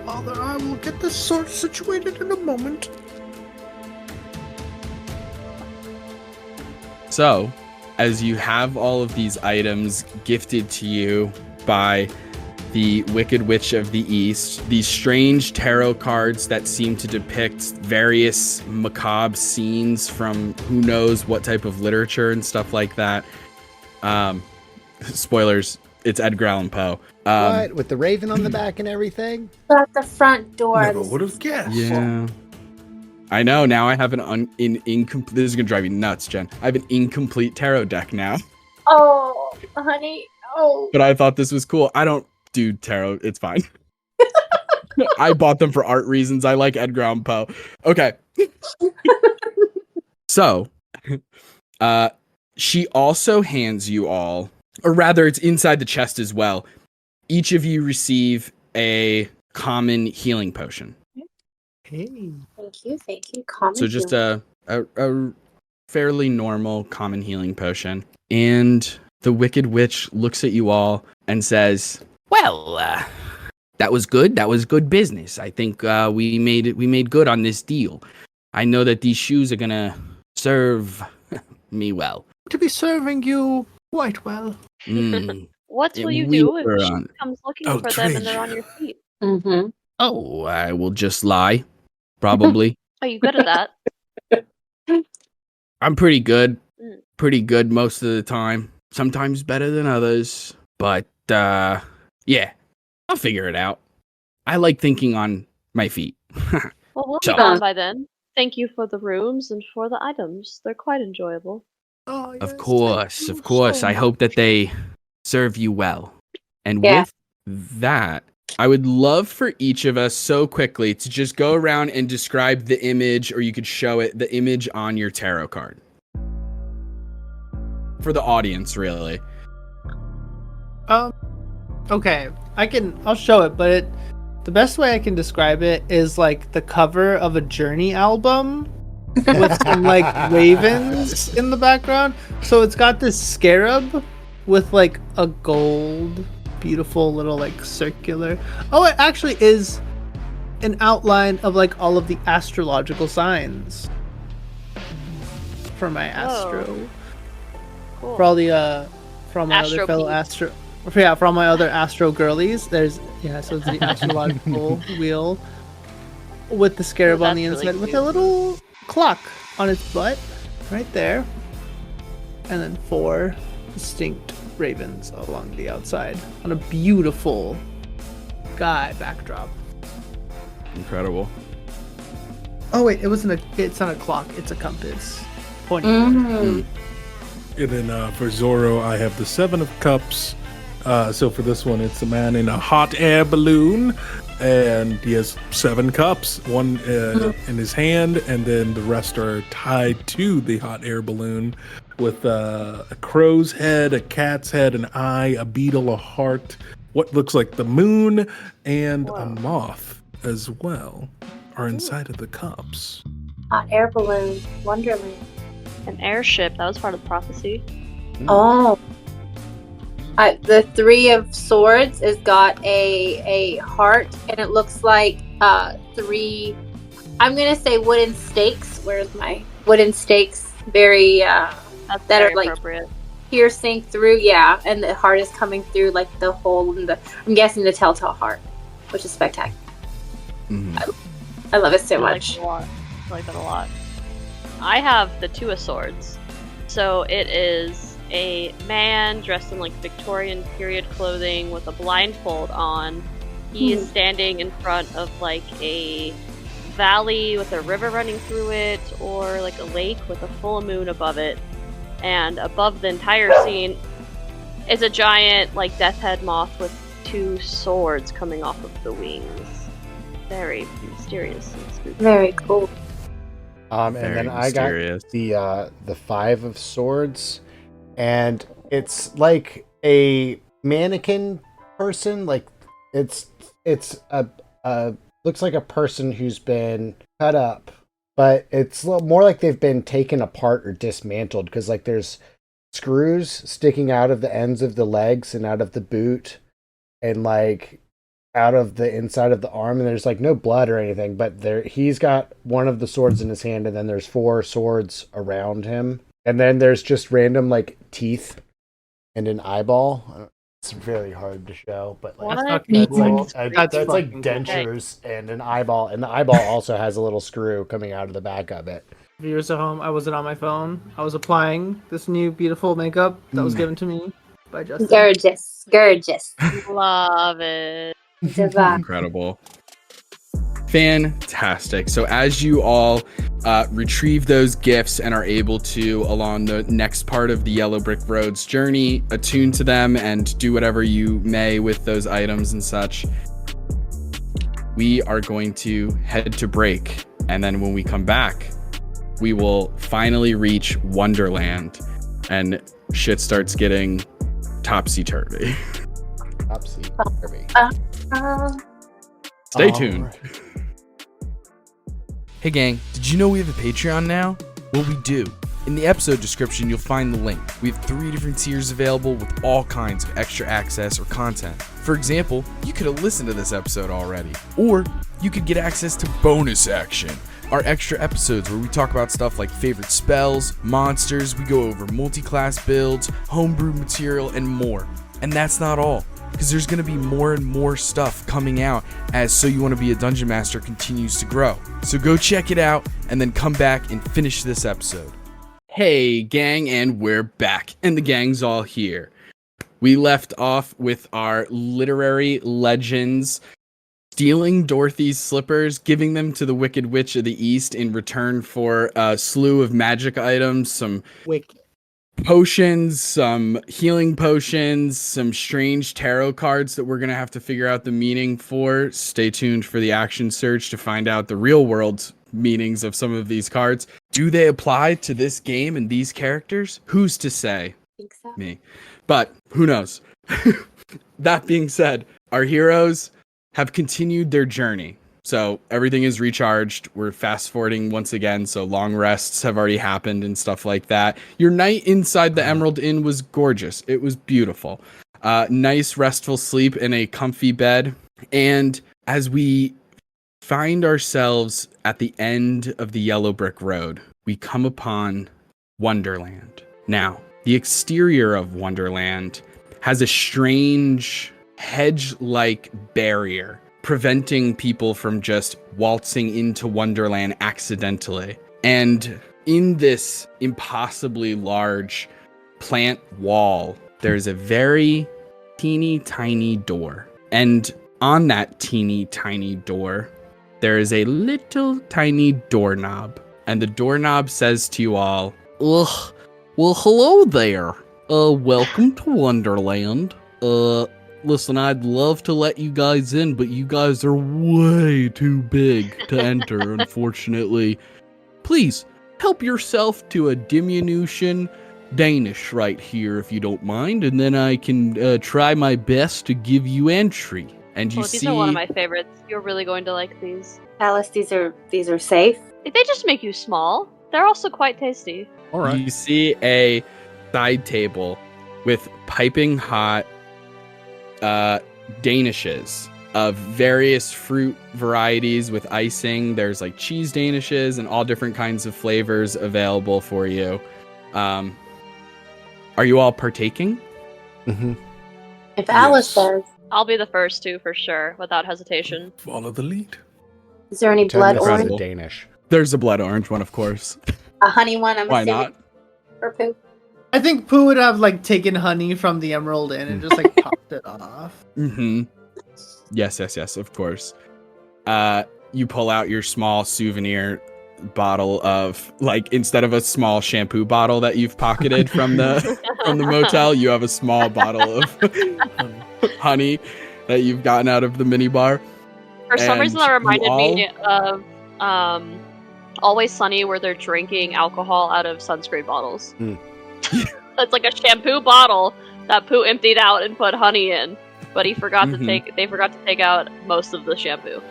Father, I will get this sword situated in a moment. So, as you have all of these items gifted to you by the Wicked Witch of the East, these strange tarot cards that seem to depict various macabre scenes from who knows what type of literature and stuff like that. Spoilers, it's Edgar Allan Poe. What? With the raven on the back and everything? At the front door. Never would have guessed. Yeah. I know, now I have an incomplete, this is gonna drive you nuts, Jen. I have an incomplete tarot deck now. Oh, honey. Oh. But I thought this was cool. I don't do tarot, it's fine. I bought them for art reasons. I like Edgar Allan Poe. Okay. So, she also hands you all, or rather, it's inside the chest as well. Each of you receive a common healing potion. Hey. Thank you. Common So just healing. a fairly normal common healing potion. And the Wicked Witch looks at you all and says, "Well, that was good. That was good business. I think we made good on this deal. I know that these shoes are gonna serve me well." To be serving you quite well. What will you do if she comes looking for them and they're on your feet? Mm-hmm. Oh, I will just lie. Probably. Are you good at that? I'm pretty good. Pretty good most of the time. Sometimes better than others. But, yeah. I'll figure it out. I like thinking on my feet. Well, we'll be gone by then. Thank you for the rooms and for the items. They're quite enjoyable. Oh, yes, Of course. I hope that they serve you well. And Yeah. with that, I would love for each of us so quickly to just go around and describe the image, or you could show it, the image on your tarot card. For the audience, really. Okay. I'll show it, but the best way I can describe it is like the cover of a Journey album with some like ravens in the background. So it's got this scarab with like a gold, beautiful little like circular. Oh, it actually is an outline of like all of the astrological signs for my astro. Cool. For all the for all my Astro other fellow peeps. astro. Yeah, for all my other astro girlies, so it's the astrological wheel with the scarab on the that's inside really with cute. a little clock on its butt right there. And then 4 distinct ravens along the outside on a beautiful sky backdrop. Incredible. Oh wait, it's not a clock, it's a compass. Pointing Mm. And then for Zorro, I have the 7 of Cups. So for this one, it's a man in a hot air balloon, and he has 7 cups, one in his hand, and then the rest are tied to the hot air balloon with a crow's head, a cat's head, an eye, a beetle, a heart, what looks like the moon, and a moth as well are inside of the cups. Hot air balloon, Wonderland. An airship. That was part of the prophecy. Oh. The 3 of Swords has got a heart, and it looks like 3. I'm gonna say wooden stakes. Where's my wooden stakes? Very That's that very are like appropriate. piercing through. Yeah, and the heart is coming through like the hole in the. I'm guessing the telltale heart, which is spectacular. I love it so I like much. it a lot. I like that a lot. I have the 2 of Swords. So it is a man dressed in like Victorian period clothing with a blindfold on. He is standing in front of like a valley with a river running through it, or like a lake with a full moon above it. And above the entire scene is a giant like death head moth with 2 swords coming off of the wings. Very mysterious and spooky. Very cool. And Very then I mysterious. got the 5 of Swords, and it's like a mannequin person. Like it's a looks like a person who's been cut up, but it's more like they've been taken apart or dismantled, because like there's screws sticking out of the ends of the legs and out of the boot and like out of the inside of the arm, and there's like no blood or anything, but he's got one of the swords in his hand, and then there's 4 swords around him, and then there's just random like teeth and an eyeball. It's very hard to show, but like What? That's that's like fucking cool. dentures and an eyeball, and the eyeball also has a little screw coming out of the back of it. Viewers at home, I wasn't on my phone. I was applying this new beautiful makeup that was given to me by Justin. Gorgeous. Love it. Divine. Incredible. Fantastic. So as you all retrieve those gifts and are able to, along the next part of the Yellow Brick Road's journey, attune to them and do whatever you may with those items and such, we are going to head to break. And then when we come back, we will finally reach Wonderland and shit starts getting topsy-turvy. Topsy-turvy. Stay tuned. Right. Hey gang, did you know we have a Patreon now? Well, we do. In the episode description, you'll find the link. We have 3 different tiers available with all kinds of extra access or content. For example, you could have listened to this episode already, or you could get access to bonus action, our extra episodes where we talk about stuff like favorite spells, monsters, we go over multi-class builds, homebrew material, and more. And that's not all, because there's going to be more and more stuff coming out as So You Want to Be a Dungeon Master continues to grow. So go check it out, and then come back and finish this episode. Hey gang, and we're back, and the gang's all here. We left off with our literary legends stealing Dorothy's slippers, giving them to the Wicked Witch of the East in return for a slew of magic items, some potions, some healing potions, some strange tarot cards that we're going to have to figure out the meaning for. Stay tuned for the action surge to find out the real world meanings of some of these cards. Do they apply to this game and these characters? Who's to say? I think so. Me. But who knows? That being said, our heroes have continued their journey. So everything is recharged. We're fast forwarding once again. So long rests have already happened and stuff like that. Your night inside the Emerald Inn was gorgeous. It was beautiful. Nice restful sleep in a comfy bed. And as we find ourselves at the end of the yellow brick road, we come upon Wonderland. Now, the exterior of Wonderland has a strange hedge-like barrier preventing people from just waltzing into Wonderland accidentally. And in this impossibly large plant wall, there's a very teeny tiny door. And on that teeny tiny door, there is a little tiny doorknob. And the doorknob says to you all, Ugh. Well, hello there. Welcome to Wonderland. Listen, I'd love to let you guys in, but you guys are way too big to enter, unfortunately. Please, help yourself to a diminution Danish right here, if you don't mind, and then I can try my best to give you entry. and you These see... are one of my favorites. You're really going to like these. Alice, these are safe. They just make you small. They're also quite tasty. All right. You see a side table with piping hot danishes of various fruit varieties with icing. There's like cheese danishes and all different kinds of flavors available for you. Are you all partaking? Mm-hmm. If Alice does. I'll be the first to, for sure, without hesitation. Follow the lead. Is there any blood orange? Danish. There's a blood orange one, of course. A honey one, I'm Why assuming. not? For Pooh. I think Pooh would have like taken honey from the Emerald Inn and just like topped it off. Mm-hmm. Yes, of course. You pull out your small souvenir bottle of, like, instead of a small shampoo bottle that you've pocketed from the motel, you have a small bottle of honey that you've gotten out of the minibar. For some And reason, that reminded you me of Always Sunny, where they're drinking alcohol out of sunscreen bottles. It's like a shampoo bottle that Pooh emptied out and put honey in, but he forgot to take. They forgot to take out most of the shampoo.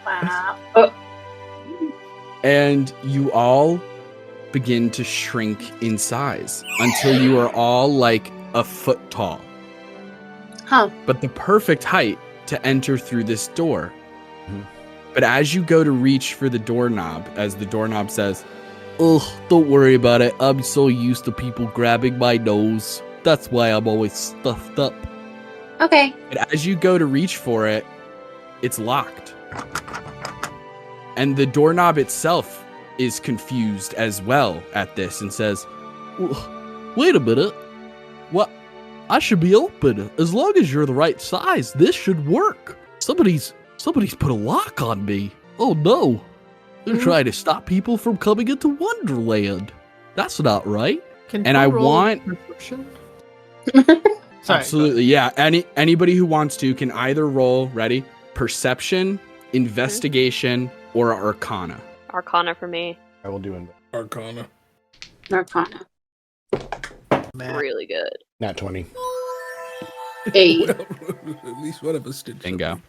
Wow. And you all begin to shrink in size until you are all like a foot tall. Huh. But the perfect height to enter through this door. But as you go to reach for the doorknob, as the doorknob says, Ugh, don't worry about it. I'm so used to people grabbing my nose. That's why I'm always stuffed up. Okay. but as you go to reach for it, it's locked. And the doorknob itself is confused as well at this and says, Wait a minute. What? I should be open. As long as you're the right size, this should work. Somebody's put a lock on me. Oh no. They're trying to stop people from coming into Wonderland. That's not right. Can And Pooh I roll want- perception? Absolutely, yeah. Anybody who wants to can either roll, ready, perception investigation, or arcana. Arcana for me. I will do it. Arcana. Arcana. Man. Really good. Nat 20. 8. Well, at least one of us did. Bingo.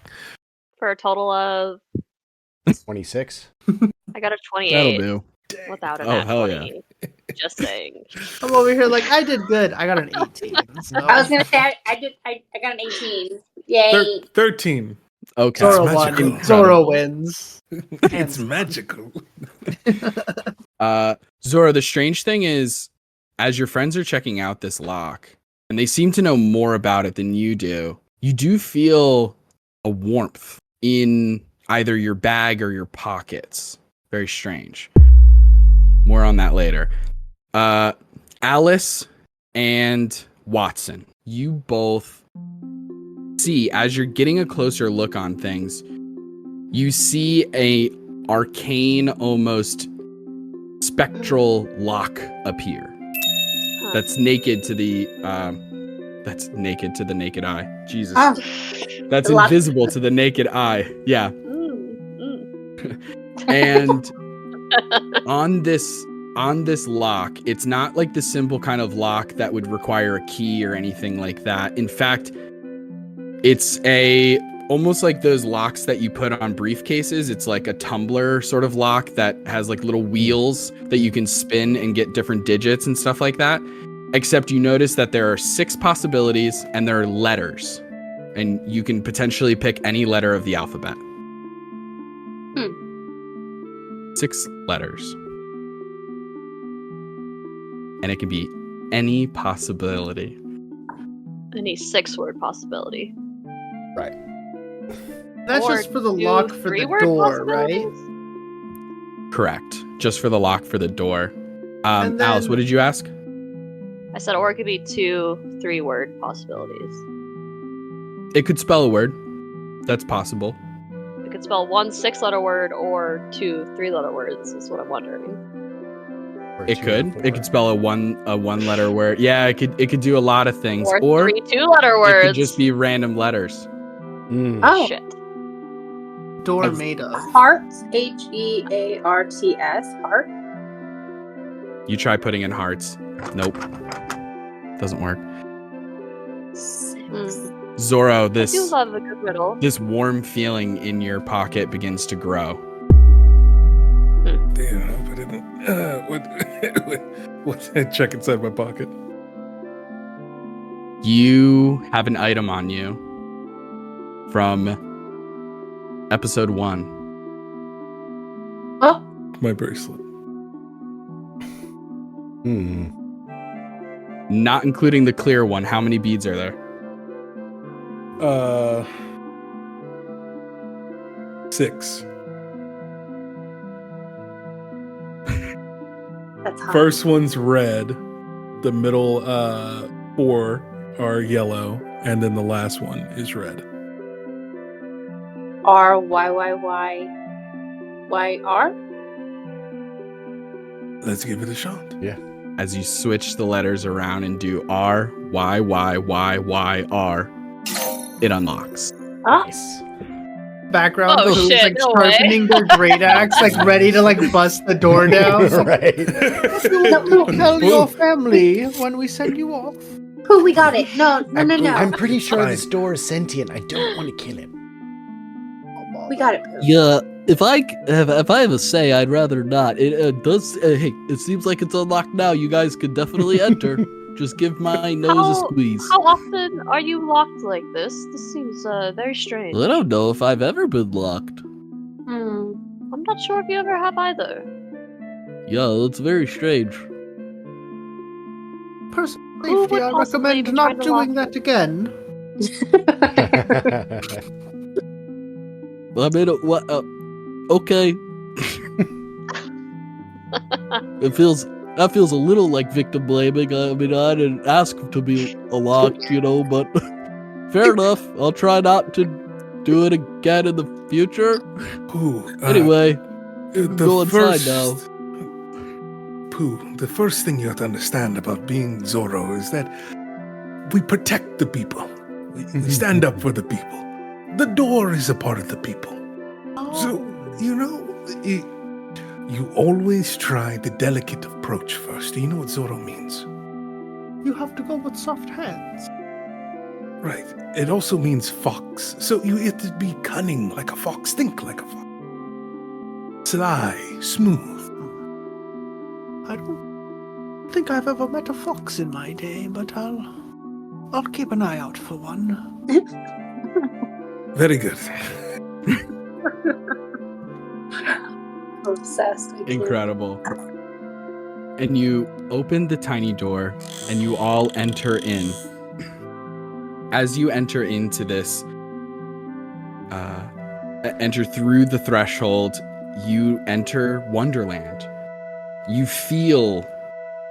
For a total of 26. I got a 28 That'll do. without a Oh, nat hell 20. Just saying. I'm over here like I did good. I got an 18. So. I was gonna say I got an 18. Yay! 13. Okay. Zorro It's won. magical. Zorro wins. It's magical. Zorro, the strange thing is, as your friends are checking out this lock, and they seem to know more about it than you do feel a warmth in either your bag or your pockets. Very strange. More on that later. Alice and Watson, you both see, as you're getting a closer look on things, you see a arcane, almost spectral lock appear. That's naked to the naked eye. Jesus. Oh, That's the lock- invisible to the naked eye. Yeah. And on this lock, it's not like the simple kind of lock that would require a key or anything like that. In fact, it's almost like those locks that you put on briefcases. It's like a tumbler sort of lock that has like little wheels that you can spin and get different digits and stuff like that. Except you notice that there are 6 possibilities and there are letters. And you can potentially pick any letter of the alphabet. 6 letters. And it can be any possibility. Any 6-word possibility. Right. That's Or just for the 2 lock for the 3-word door, right? possibilities? Correct. Just for the lock for the door. And Alice, then- what did you ask? I said, or it could be 2 3-word possibilities. It could spell a word. That's possible. It could spell 1 6-letter word or 2 3-letter words, is what I'm wondering. Or It 2 could. or 4. It could spell a one letter word. Yeah, it could do a lot of things. Or 3 2-letter words. it could just be random letters. Mm. Oh, Shit. Door Ex- made of. hearts. HEARTS. Heart. You try putting in hearts. Nope. Doesn't work. 6. Zorro, That feels like a good riddle. this warm feeling in your pocket begins to grow. Damn, I put it in. What? Check inside my pocket. You have an item on you from episode 1. Oh, My bracelet. Hmm. Not including the clear one. How many beads are there? 6. that's hot. First one's red. The middle 4 are yellow, and then the last one is red. RYYYYR. Let's give it a shot. As you switch the letters around and do R, Y, Y, Y, Y, R, it unlocks. Oh, Nice. Background Oh, who's shit, like no way. sharpening their great axe, like ready to like bust the door down. Right. We'll tell your family when we send you off. Pooh, we got it. No. I'm pretty sure Fine. this door is sentient. I don't want to kill him. We got it, Pooh. Yeah, if I have a say, I'd rather not. It does. Hey, it seems like it's unlocked now. You guys could definitely enter. Just give my nose a squeeze. How often are you locked like this? This seems very strange. I don't know if I've ever been locked. I'm not sure if you ever have either. Yeah, it's very strange. Personally, Who would I possibly recommend be not trying to doing lock that again. I mean, what? Okay. That feels a little like victim blaming. I mean, I didn't ask to be locked, but fair enough. I'll try not to do it again in the future. Pooh. Anyway, go inside first- Pooh, the first thing you have to understand about being Zorro is that we protect the people. We stand up for the people. The door is a part of the people. So, you always try the delicate approach first. Do you know what Zorro means? You have to go with soft hands. Right. It also means fox. So you have to be cunning like a fox, think like a fox. Sly, smooth. I don't think I've ever met a fox in my day, but I'll keep an eye out for one. Very good. Obsessed. I can't. Incredible. And you open the tiny door and you all enter in. As you enter into this, enter through the threshold, you enter Wonderland. You feel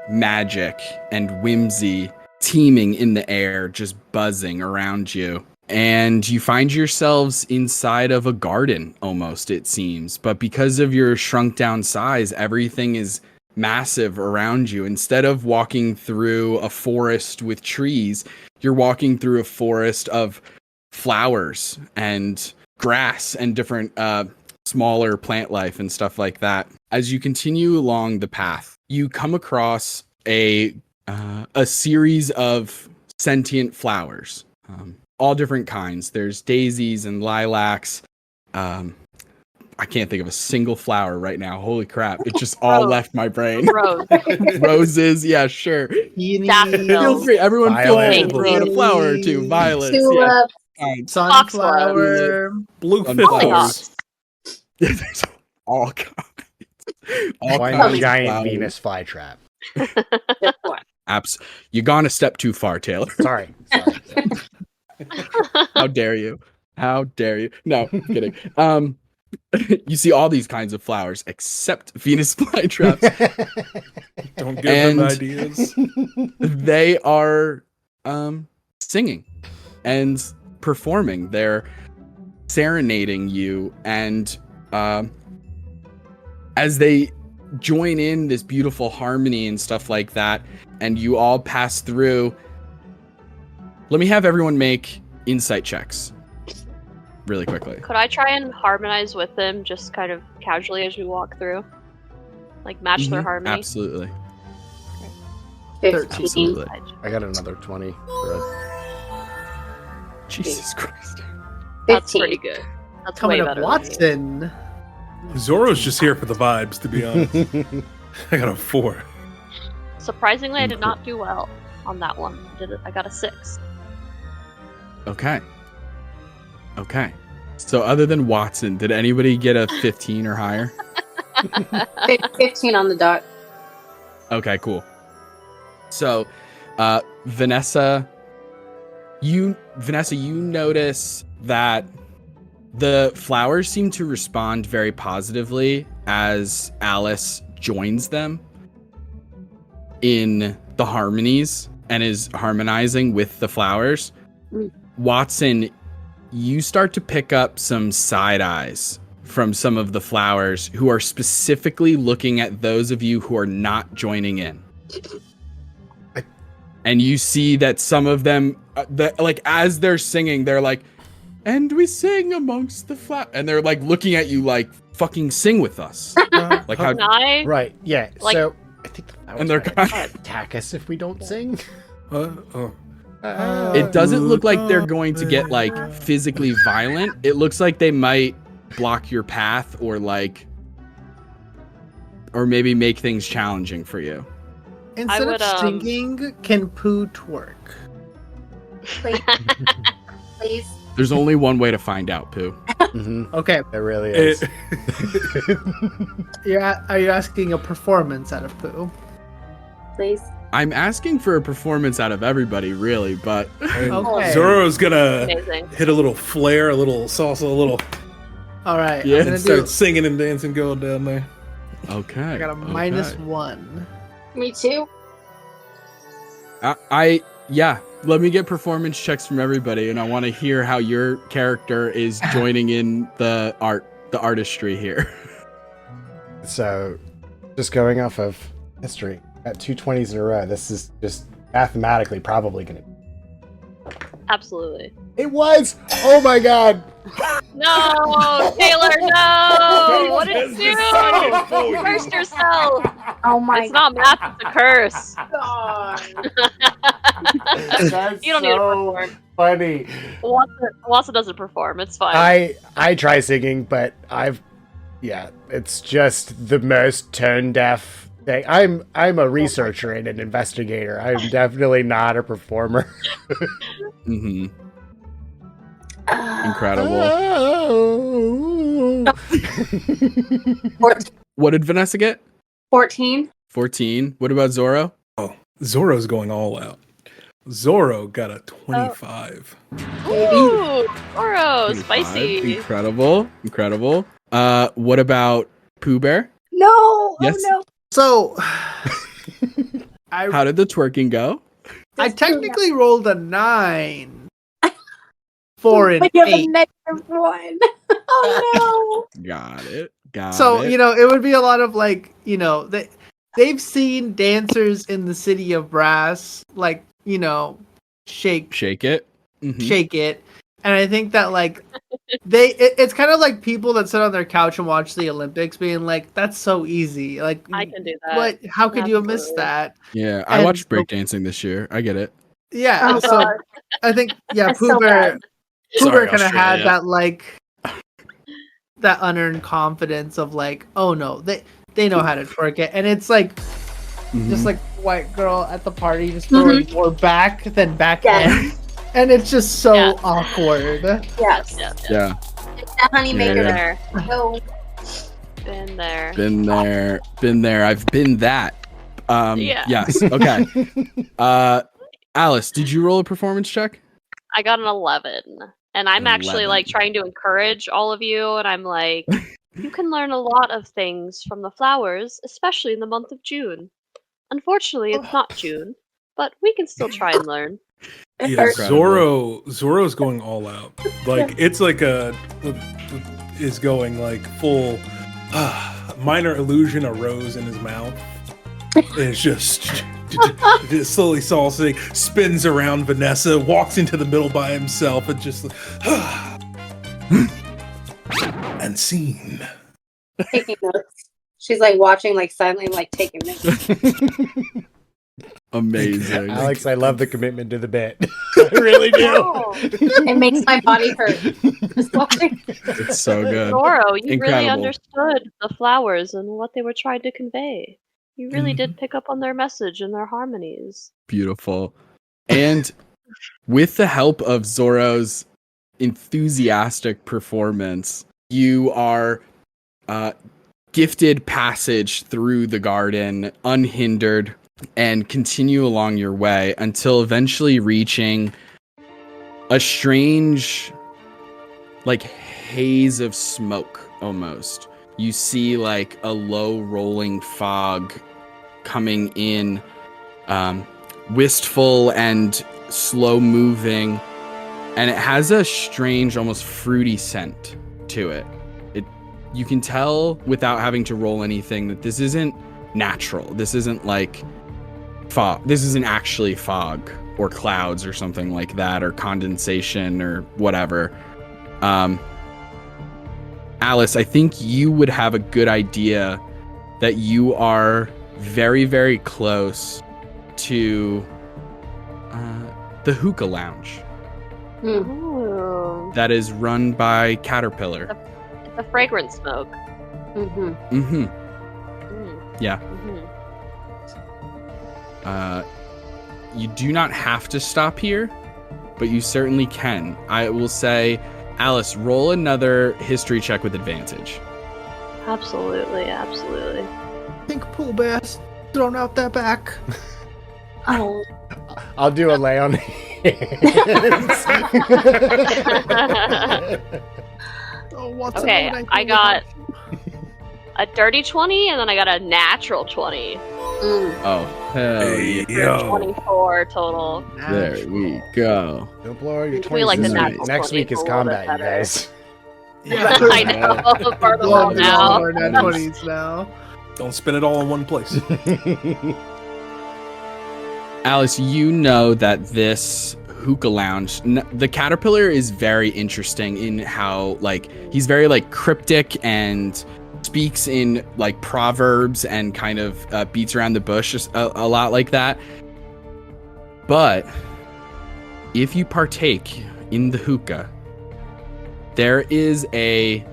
magic and whimsy teeming in the air, just buzzing around you. And you find yourselves inside of a garden, almost, it seems. But because of your shrunk down size, everything is massive around you. Instead of walking through a forest with trees, you're walking through a forest of flowers and grass and different smaller plant life and stuff like that. As you continue along the path, you come across a series of sentient flowers, all different kinds. There's daisies and lilacs. I can't think of a single flower right now. Holy crap. It just all Rose. left my brain. Rose. Roses, yeah, sure. Peonies, Feel free. Everyone feel free to Violet. throw out a flower or two. Violets, yeah. Tulip. sunflower. Blue Sunflowers. fiddles. There's all kinds. All One kinds of giant flowers. Venus flytrap. Good one. You've gone a step too far, Taylor. Sorry. How dare you? How dare you? No, I'm kidding. You see all these kinds of flowers except Venus flytraps. Don't give And- them ideas. They are singing and performing. They're serenading you, and as they join in this beautiful harmony and stuff like that, and you all pass through, let me have everyone make insight checks really quickly. Could I try and harmonize with them just kind of casually as we walk through? Like match their Mhm, harmony? Absolutely. 15. Absolutely. I got another 20 for it. Jesus Christ. That's 15. pretty good. That's Coming way up, better Watson. Zorro's just here for the vibes, to be honest. I got a 4. than me. Surprisingly, I did not do well on that one. I got a 6. Okay. So other than Watson, did anybody get a 15 or higher? 15 on the dot. Okay, cool. So, Vanessa, you notice that the flowers seem to respond very positively as Alice joins them in the harmonies and is harmonizing with the flowers. Mm. Watson, you start to pick up some side eyes from some of the flowers who are specifically looking at those of you who are not joining in. And you see that some of them, like as they're singing, they're like, "And we sing amongst the flowers," and they're like looking at you like, "Fucking sing with us!" Like how? Can I? Right, yeah. Like- So I think the flowers And they're might kind attack us if we don't sing. Oh. It doesn't look like they're going to get like physically violent. It looks like they might block your path or maybe make things challenging for you. Instead would, of singing, can Pooh twerk? Please. Please. There's only one way to find out, Pooh. Okay, It really is. are you asking a performance out of Pooh? Please. I'm asking for a performance out of everybody, really, but Okay. Zorro's gonna Amazing. hit a little flare, a little salsa, a little, All right. Yeah, I'm gonna and start do. singing and dancing, going down there. okay. I got a -1. Me too. Yeah. Let me get performance checks from everybody, and I want to hear how your character is joining in the artistry here. So, just going off of history, at 2 20s in a row, this is just mathematically probably going to. Absolutely. It was! Oh my god! No, Taylor, no! What did you do? Curse yourself. Oh my It's not math, it's a curse. god. That's You don't need to so perform. funny. Wassa doesn't perform. It's fine. I try singing, but it's just the most tone deaf thing. I'm a researcher and an investigator. I'm definitely not a performer. Mm-hmm. Incredible. What did Vanessa get? 14. 14. What about Zorro? Oh, Zorro's going all out. Zorro got a 25. Ooh, Zorro, 25. spicy. Incredible. What about Pooh Bear? No. Yes. Oh no. So, How did the twerking go? I technically rolled a 9 for an But you have a 8. -1. Oh Got it. So, it would be a lot of they've seen dancers in the city of brass, shake it. Mhm. shake it. And I think that it's kind of like people that sit on their couch and watch the Olympics being like, that's so easy. Like, I can do that. what? How could you have missed Absolutely. that? Yeah, I And watched so- breakdancing this year. I get it. Yeah. Oh, so God. I think, That's Pooh so Bear, bad. Pooh Bear Sorry, kind of had Australia. that unearned confidence of oh no, they know how to twerk it. And it's just like white girl at the party just throwing more back than back end. And it's just so awkward. Yes. Yeah. It's the honey maker. There. No. Been there. Been there. I've been that. Yeah. Yes. Okay. Alice, did you roll a performance check? I got an 11. And I'm actually 11. trying to encourage all of you, and I'm like, you can learn a lot of things from the flowers, especially in the month of June. Unfortunately, it's not June, but we can still try and learn. Yeah, Incredible. Zorro's going all out. It's is going full minor illusion arose in his mouth. And it's just slowly salsing, spins around Vanessa, walks into the middle by himself, and just and scene. Taking notes. She's watching, silently, taking notes. Amazing. Alex, I love the commitment to the bit. I really do. Oh, it makes my body hurt. Just watching. It's so good. Zorro, you really Incredible. understood the flowers and what they were trying to convey. You really did pick up on their message and their harmonies. Beautiful. And with the help of Zorro's enthusiastic performance, you are gifted passage through the garden unhindered and continue along your way until eventually reaching a strange haze of smoke almost. You see a low rolling fog coming in, wistful and slow moving, and it has a strange, almost fruity scent to it. You can tell without having to roll anything that this isn't natural. This isn't fog. This isn't actually fog or clouds or something like that, or condensation or whatever. Alice, I think you would have a good idea that you are very, very close to the Hookah Lounge Ooh. that is run by Caterpillar. The fragrance smoke. Mm-hmm. Mm-hmm. Mm. Yeah. Mm-hmm. You do not have to stop here, but you certainly can. I will say, Alice, roll another history check with advantage. Absolutely. I think Pooh Bear's thrown out their back. Oh. I'll do a lay on hands. Oh, what's Okay, another I thing got about- a dirty 20, and then I got a natural 20. Mm. Oh, hell Hey, yeah. yo. 24 total. There we go. Don't blow all your We like toys the this natural week. Next 20 week is a little bit combat, you better. guys. Yeah, I know. Part of the wall now. Our nat 20s now. Don't spin it all in one place. Alice, you know that this hookah lounge, the caterpillar is very interesting in how like he's very like cryptic and speaks in like proverbs and kind of beats around the bush a lot like that. But if you partake in the hookah, there is a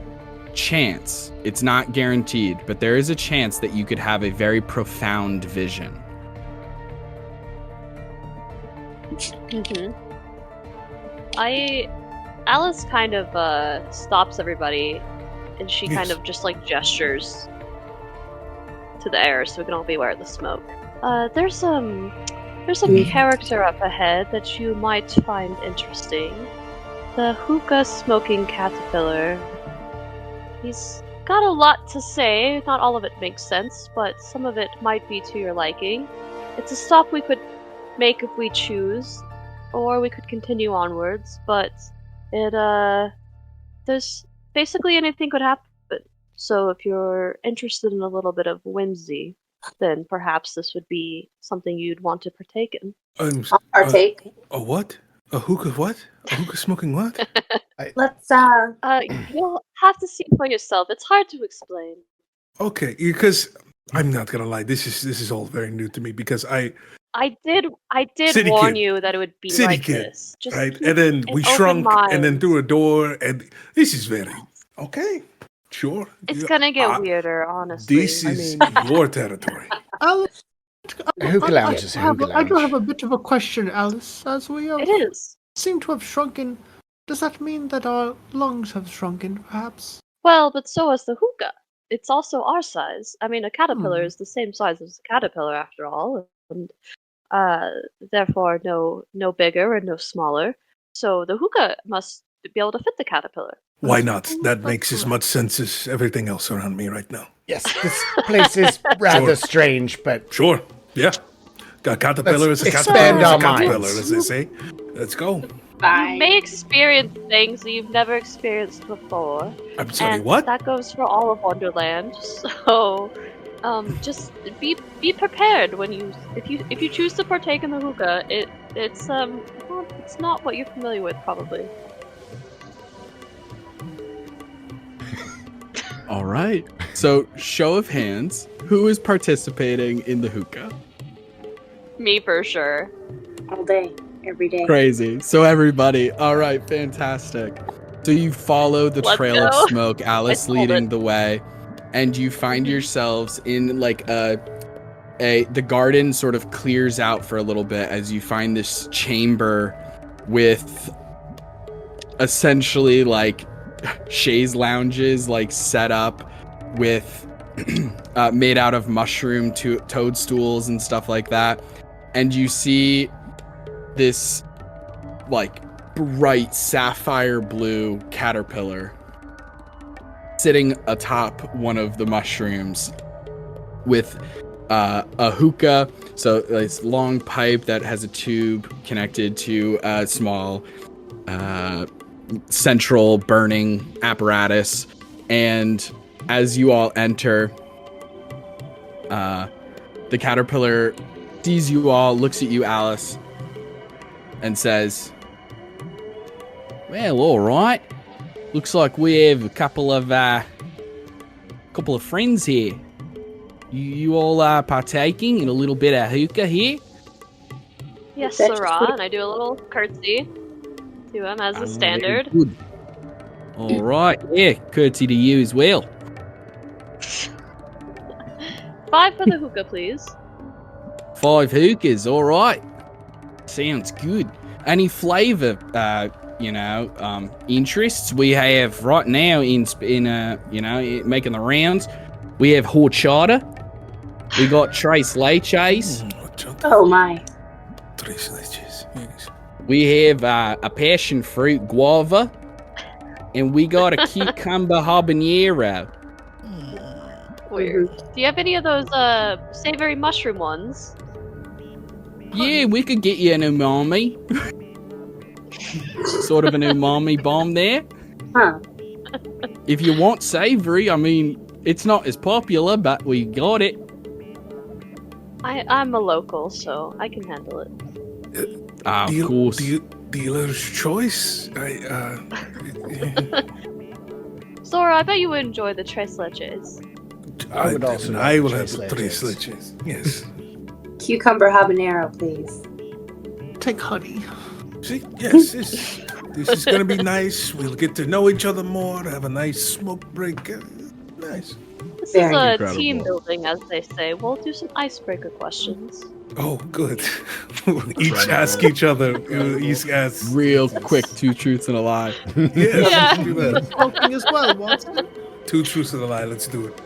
chance, it's not guaranteed, but there is a chance that you could have a very profound vision. Alice kind of stops everybody, and she kind of just like gestures to the air so we can all be aware of the smoke. There's some character up ahead that you might find interesting. The hookah smoking caterpillar. He's got a lot to say. Not all of it makes sense, but some of it might be to your liking. It's a stop we could make if we choose, or we could continue onwards, but there's basically anything could happen. So if you're interested in a little bit of whimsy, then perhaps this would be something you'd want to partake in. I'll partake. A what? A hookah what? A hookah smoking what? Let's You'll have to see for yourself. It's hard to explain. Okay, because I'm not gonna lie, this is all very new to me because I did City warn kid. you that it would be City like kid, this. Just right? keep And then an we open shrunk mind. and then through a door, and this is very okay. Sure, It's gonna get weirder, honestly. This is your territory. Alice, Hookah lounge is a hookah I do lounge. have a bit of a question, Alice. As we It is. seem to have shrunken, does that mean that our lungs have shrunken, perhaps? Well, but so is the hookah. It's also our size. I mean, a caterpillar is the same size as a caterpillar, after all, and therefore no bigger and no smaller. So the hookah must be able to fit the caterpillar. Why not? That makes as much sense as everything else around me right now. Yes, this place is rather strange, but Sure, yeah. A caterpillar Let's is a expand caterpillar is a our caterpillar, minds. as they say. Let's go. You may experience things that you've never experienced before. I'm sorry, And what? that goes for all of Wonderland. So, just be prepared when if you choose to partake in the hookah. It's not what you're familiar with, probably. All right. So, show of hands, who is participating in the hookah? Me for sure. all day, every day. Crazy. So everybody, all right, fantastic. So you follow the Let's trail go. of smoke, Alice told leading it. the way, and you find yourselves in like the garden sort of clears out for a little bit as you find this chamber with essentially like chaise lounges like set up with made out of mushroom toadstools and stuff like that. And you see this like bright sapphire blue caterpillar sitting atop one of the mushrooms with a hookah, so this long pipe that has a tube connected to a small central burning apparatus. And as you all enter, the caterpillar sees you all, looks at you, Alice, and says, "Well, all right. Looks like we have a couple of friends here. You all are partaking in a little bit of hookah here?" Yes, That's Sarah, sweet. and I do a little curtsy to him as a standard. Very good. All right. Yeah, curtsy to you as well. 5 for the hookah, please. 5 hookahs. All right. Sounds good. Any flavor, interests we have right now in making the rounds? We have horchata. We got tres leches. Oh my. Tres leches, yes. We have a passion fruit guava. And we got a cucumber habanero. Weird. Do you have any of those savory mushroom ones? Yeah, we could get you an umami. Sort of an umami bomb there. Huh. If you want savory, I mean, it's not as popular, but we got it. I'm a local, so I can handle it. Of course. Do dealer's choice. Zorro, I bet you would enjoy the tres leches. I would also I will like have the tres tres leches. Yes. Cucumber habanero, please. Take honey. See, yes, this is gonna be nice. We'll get to know each other more. Have a nice smoke break. Nice. This Very is incredible. team building, as they say. We'll do some icebreaker questions. Oh, good. We'll each ask each other. Each ask. Real quick, 2 truths and a lie. Yes, Yeah. let's do that. Smoking as well, Watson. 2 truths and a lie. Let's do it.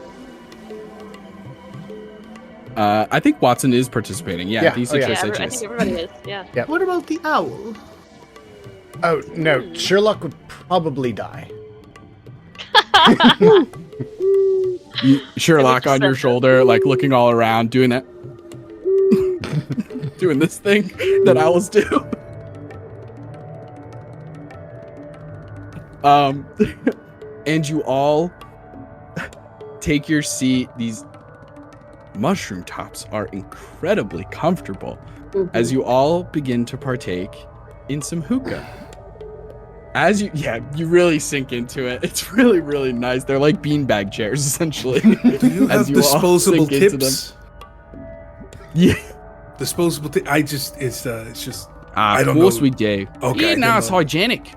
I think Watson is participating. Yeah, Yeah. these Oh, yeah. tres I leches. think everybody is. Yeah. What about the owl? Oh, no. Sherlock would probably die. Sherlock on your shoulder, like looking all around, doing that, doing this thing that owls do. And you all take your seat. These mushroom tops are incredibly comfortable as you all begin to partake in some hookah. As you really sink into it. It's really, really nice. They're like beanbag chairs, essentially. Do you have you all disposable sink into tips? Yeah. Disposable tips. It's just. Of don't course know. we do. Okay, I Yeah, no, don't it's know. hygienic.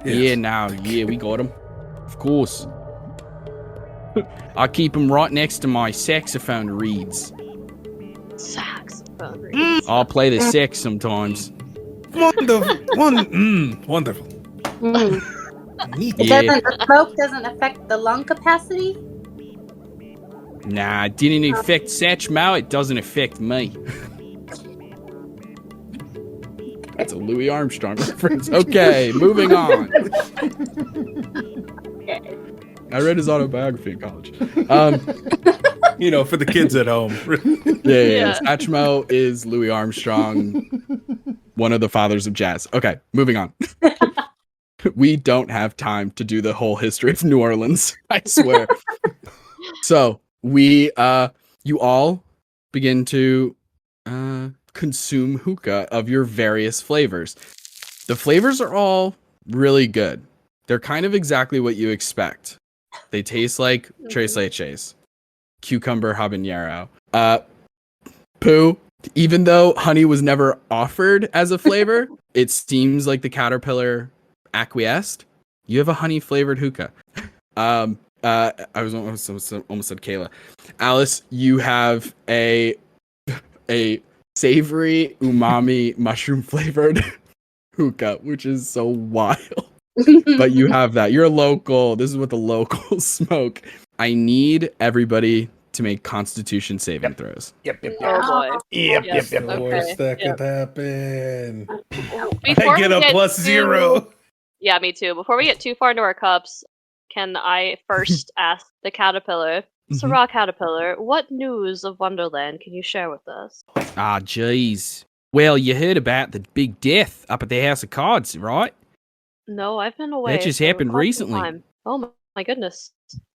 Yes. Yeah, we got them. Of course. I keep them right next to my saxophone reeds. Saxophone. I'll play the sax sometimes. Wonderful. Wonderful. Neat. Yeah. The smoke doesn't affect the lung capacity? Nah, it didn't affect Satchmo. It doesn't affect me. That's a Louis Armstrong reference. Okay, moving on. I read his autobiography in college. For the kids at home. Yeah. Satchmo is Louis Armstrong, one of the fathers of jazz. Okay, moving on. We don't have time to do the whole history of New Orleans, I swear. So you all begin to consume hookah of your various flavors. The flavors are all really good. They're kind of exactly what you expect. They taste like tres leches, cucumber habanero. Pooh, even though honey was never offered as a flavor, it seems like the caterpillar acquiesced. You have a honey flavored hookah. I was almost said Kayla. Alice, you have a savory umami mushroom flavored hookah, which is so wild. But you have that. You're a local. This is what the locals smoke. I need everybody to make Constitution saving throws. Yep. Oh boy. Yep. Yes. The Okay, worst that yeah. could happen. Before I get we a plus too- 0. Yeah, me too. Before we get too far into our cups, can I first ask the caterpillar, Mhm. Syrah Caterpillar, what news of Wonderland can you share with us? Ah, jeez. Well, you heard about the big death up at the House of Cards, right? No, I've been away. just for happened quite some recently. time. Oh my goodness.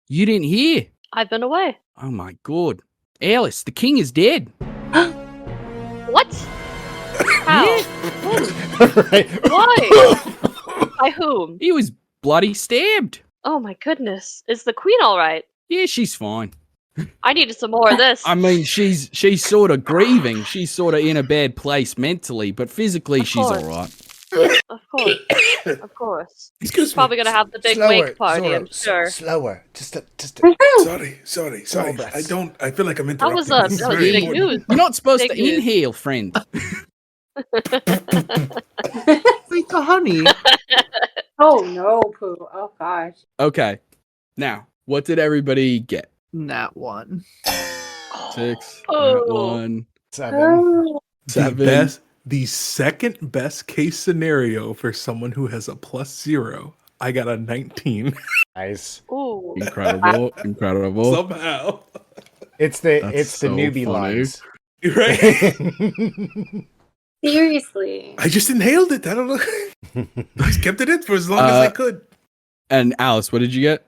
You didn't hear? I've been away. Oh my god. Alice, the king is dead. What? How? Right. Why? By whom? He was bloody stabbed. Oh my goodness. Is the queen alright? Yeah, she's fine. I needed some more of this. I mean, she's sort of grieving. She's sort of in a bad place mentally, but physically Of she's course. all right. Of course. Of course. Excuse me. Probably gonna have the big wake party, I'm sure. Slower. Just a Sorry. Small breaths. I feel like I'm That interrupting. was This is that was very big important. news. You're not supposed Big to news. inhale, friend. Take the honey. Oh no, Pooh. Oh gosh. Okay. Now, what did everybody get? Nat 1. 6, Oh. 1, 7. Oh. 7. The second best case scenario for someone who has a plus 0. I got a 19. Nice. Ooh. Incredible. Somehow. It's That's the so newbie funny. lines. Right? Seriously. I just inhaled it. I don't know. I just kept it in for as long as I could. And Alice, what did you get?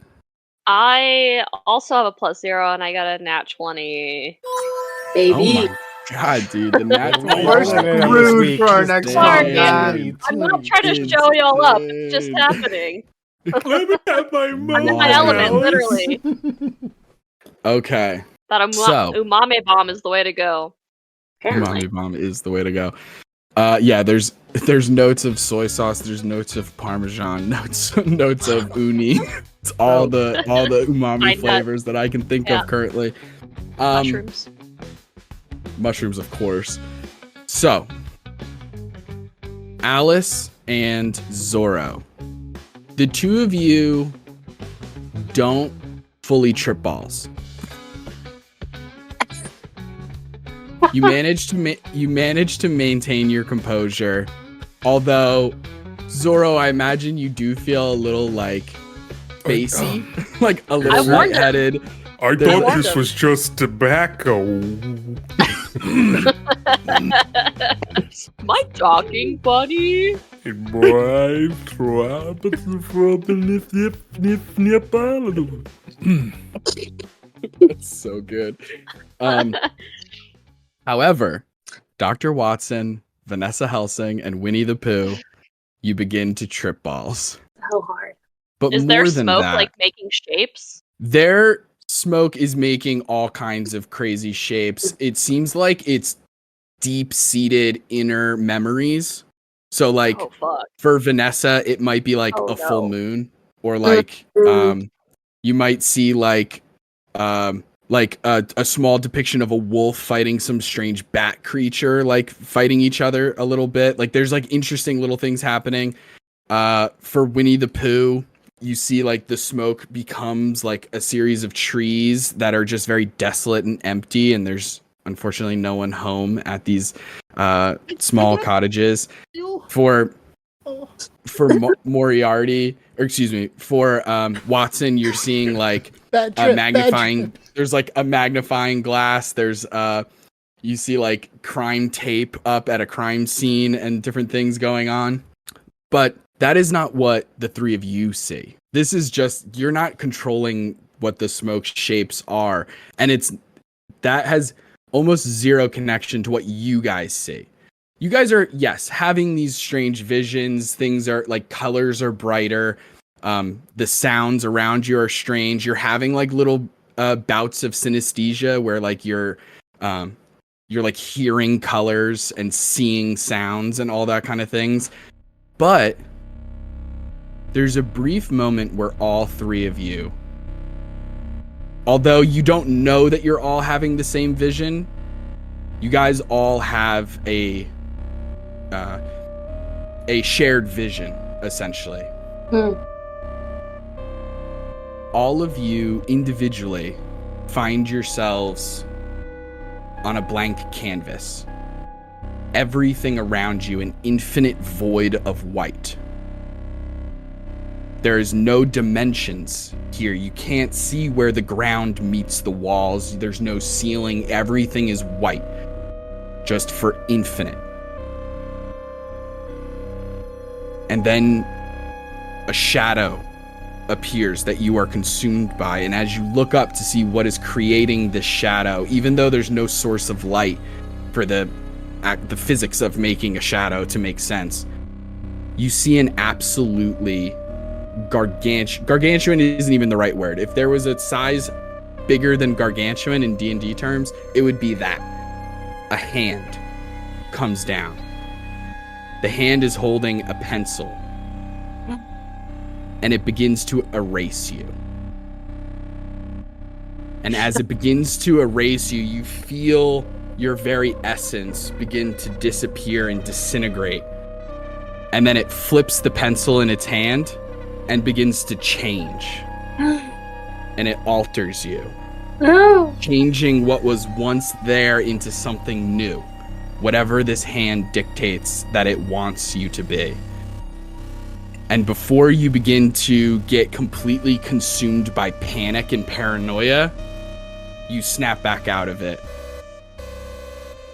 I also have a plus 0 and I got a nat 20. Baby. Oh my God, dude, the nat We're 20 screwed for our next Sorry, round. I'm not trying to show y'all up. It's just happening. Let me have my I'm money. in my element, literally. Okay. That So- umami bomb is the way to go. Apparently. Umami bomb is the way to go. Yeah, there's notes of soy sauce, there's notes of parmesan, notes of uni. It's all the umami Pine nut. flavors that I can think Yeah. of currently. Mushrooms. Mushrooms, of course. So, Alice and Zorro. The two of you don't fully trip balls. You manage to maintain your composure. Although, Zorro, I imagine you do feel a little like spacey, like a little warned him. lightheaded. I There's thought a- this was just tobacco. My talking buddy. Boy, It's so good. However, Dr. Watson, Vanessa Helsing, and Winnie the Pooh, you begin to trip balls. So hard. But Is more there than smoke that, like making shapes? their smoke is making all kinds of crazy shapes. It seems like it's deep-seated inner memories. So like Oh fuck. for Vanessa, it might be like Oh, a full no. moon, or like you might see like a small depiction of a wolf fighting some strange bat creature, like fighting each other a little bit. Like there's like interesting little things happening. For Winnie the Pooh, you see like the smoke becomes like a series of trees that are just very desolate and empty, and there's unfortunately no one home at these small cottages. For Moriarty, or excuse me, for Watson, you're seeing like a magnifying. There's like a magnifying glass. There's you see like crime tape up at a crime scene and different things going on. But that is not what the three of you see. This is just, you're not controlling what the smoke shapes are, and that has almost zero connection to what you guys see. You guys are, yes, having these strange visions. Things are like, colors are brighter. The sounds around you are strange. You're having like little bouts of synesthesia where like you're like hearing colors and seeing sounds and all that kind of things. But there's a brief moment where all three of you, although you don't know that you're all having the same vision, you guys all have a shared vision, essentially. All of you individually find yourselves on a blank canvas. Everything around you an infinite void of white. There is no dimensions here. You can't see where the ground meets the walls. There's no ceiling. Everything is white. Just for infinite. And then a shadow appears that you are consumed by. And as you look up to see what is creating this shadow, even though there's no source of light for the physics of making a shadow to make sense, you see an absolutely gargantuan isn't even the right word. If there was a size bigger than gargantuan in D&D terms, it would be that. A hand comes down. The hand is holding a pencil, and it begins to erase you. And as it begins to erase you, you feel your very essence begin to disappear and disintegrate. And then it flips the pencil in its hand and begins to change. And it alters you. Changing what was once there into something new. Whatever this hand dictates that it wants you to be. And before you begin to get completely consumed by panic and paranoia, you snap back out of it.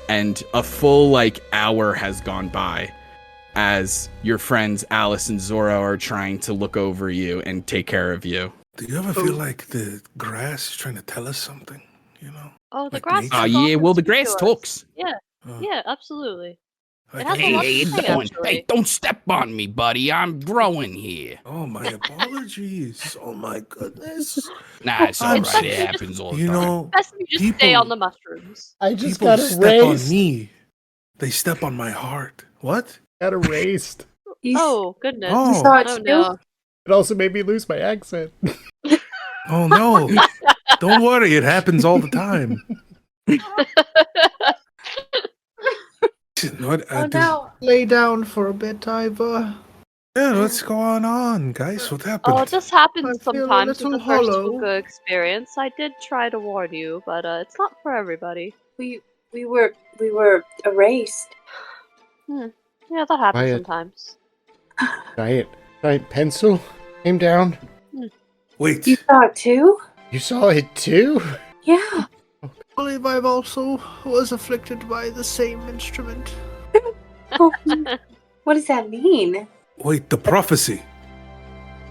And a full hour has gone by as your friends Alice and Zorro are trying to look over you and take care of you. Do you ever feel like the grass is trying to tell us something? You know? Oh, the Like grass. nature? Oh is yeah, often well the speak to grass us. talks. Yeah, Uh, yeah, absolutely. like, It has a Hey, lot to hey, say, don't, actually. hey, don't step on me, buddy. I'm growing here. Oh, my apologies. Oh, my goodness. Nah, it's I'm alright. It sorry. happens all the You time. know, Best if you just stay people- on the mushrooms. I just people got step on erased. me. They step on my heart. What? Got erased. Oh, goodness. Oh. saw it Oh, too? no. It also made me lose my accent. Oh, no. Don't worry. It happens all the time. What? Oh no. Lay down for a bit, Yeah, what's going on, guys? What happened? Oh, this happens I feel a sometimes with little the first hollow. Hookah experience. I did try to warn you, but it's not for everybody. We were erased. Yeah, that happens Quiet. sometimes. Giant pencil came down. Wait. You saw it too? You saw it too? Yeah. I believe I've also was afflicted by the same instrument. Oh, what does that mean? Wait, the prophecy.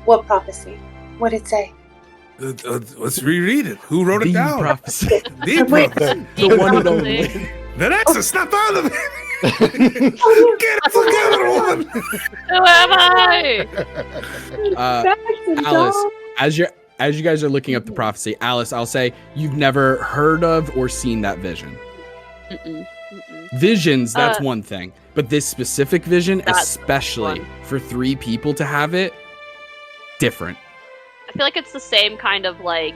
What prophecy? What did it say? Let's reread it. Who wrote it The down? prophecy. The Wait. prophecy. The one and Probably. only. Vanessa, snap out of it! Get it together, woman! Who am I? Alice, as you guys are looking up the prophecy, Alice, I'll say you've never heard of or seen that vision. Mm-mm, mm-mm. Visions, that's one thing. But this specific vision, That's especially one. for 3 people to have it, different. I feel like it's the same kind of like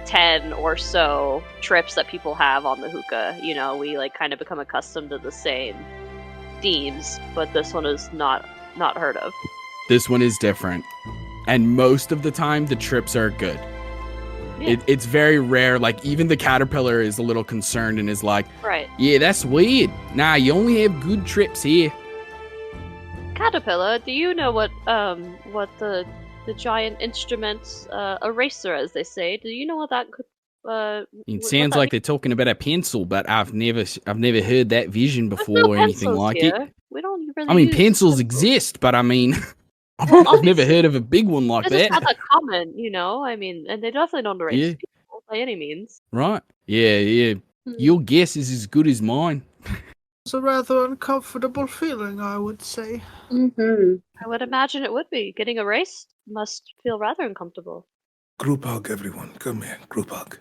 10 or so trips that people have on the Hookah. You know, we like kind of become accustomed to the same themes, but this one is not heard of. This one is different. And most of the time, the trips are good. Yeah. It's very rare. Like, even the caterpillar is a little concerned and is like, Right. yeah, that's weird. Nah, you only have good trips here. Caterpillar, do you know what the giant instrument eraser, as they say? Do you know what that could? It sounds like they're talking about a pencil, but I've never heard that vision before or anything like it. We don't really. I mean, use pencils exist, but I mean, I've never heard of a big one like This is not that. that common, you know. I mean, and they definitely don't erase Yeah. people by any means. Right? Yeah. Your guess is as good as mine. It's a rather uncomfortable feeling, I would say. Mm-hmm. I would imagine it would be. Getting erased must feel rather uncomfortable. Group hug, everyone. Come here. Group hug.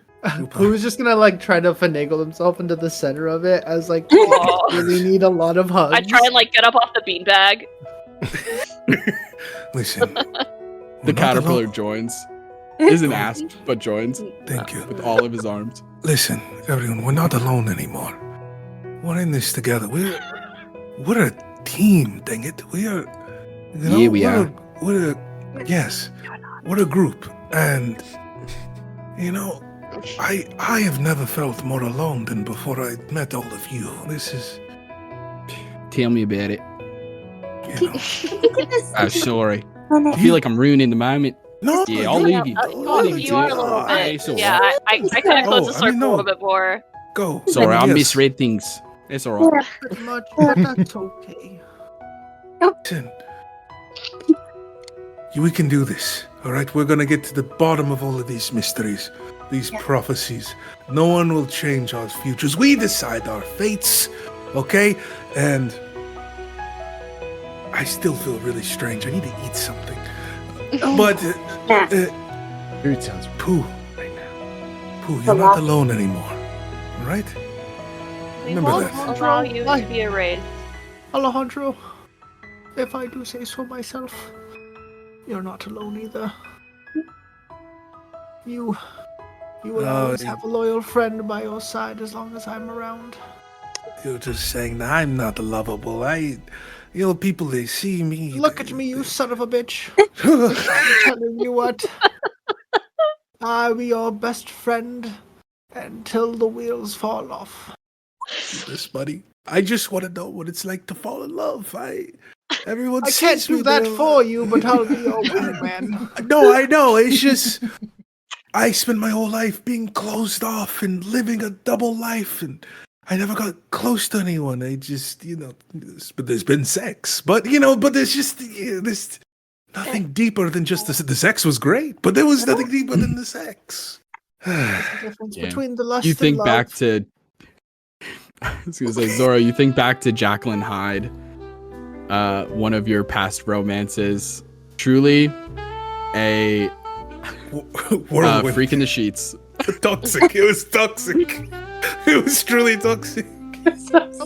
Who's just gonna like try to finagle himself into the center of it as like Aw. really need a lot of hugs. I try and like get up off the beanbag. Listen. The caterpillar joins. Isn't asked, but joins Thank you. with all of his arms. Listen, everyone. We're not alone anymore. We're in this together. We're a team. Dang it. We are. You know, Yeah, we are. Yes. We're a group, and you know, I have never felt more alone than before I met all of you. This is, Tell me about it. you know. I'm sorry. I feel like I'm ruining the moment. No. Yeah, I'll leave you. Oh, leave you are a to it. little Alright, bit. it's all Yeah, right. I kind of close the Oh, I circle mean, no. a little bit more. Go. Sorry, I Yes. misread things. It's alright. Pretty much, but that's okay. Listen. We can do this. All right, we're gonna get to the bottom of all of these mysteries, these prophecies. No one will change our futures. We decide our fates, okay? And I still feel really strange. I need to eat something. But Food sounds Pooh, right now. Pooh, you're not alone anymore. All right? We Remember won't that. allow you to be erased. Alejandro, if I do say so myself, you're not alone either. You will always have a loyal friend by your side as long as I'm around. You're just saying that I'm not lovable. People, they see me. Look at me, you son of a bitch. I'm telling you what. I'll be your best friend until the wheels fall off. This, buddy. I just want to know what it's like to fall in love. Everyone I can't sees me do that there. for you, but I'll be your wingman. No, I know. It's just I spent my whole life being closed off and living a double life, and I never got close to anyone. I just, but there's been sex, but there's just there's nothing deeper than just the sex was great, but there was nothing deeper than the sex. There's a difference Yeah. between the lust You and think love. back to I was gonna say, Zorro, you think back to Jacqueline Hyde, one of your past romances. Truly a Whirlwind. freak in the sheets. Toxic. It was toxic. It was truly toxic.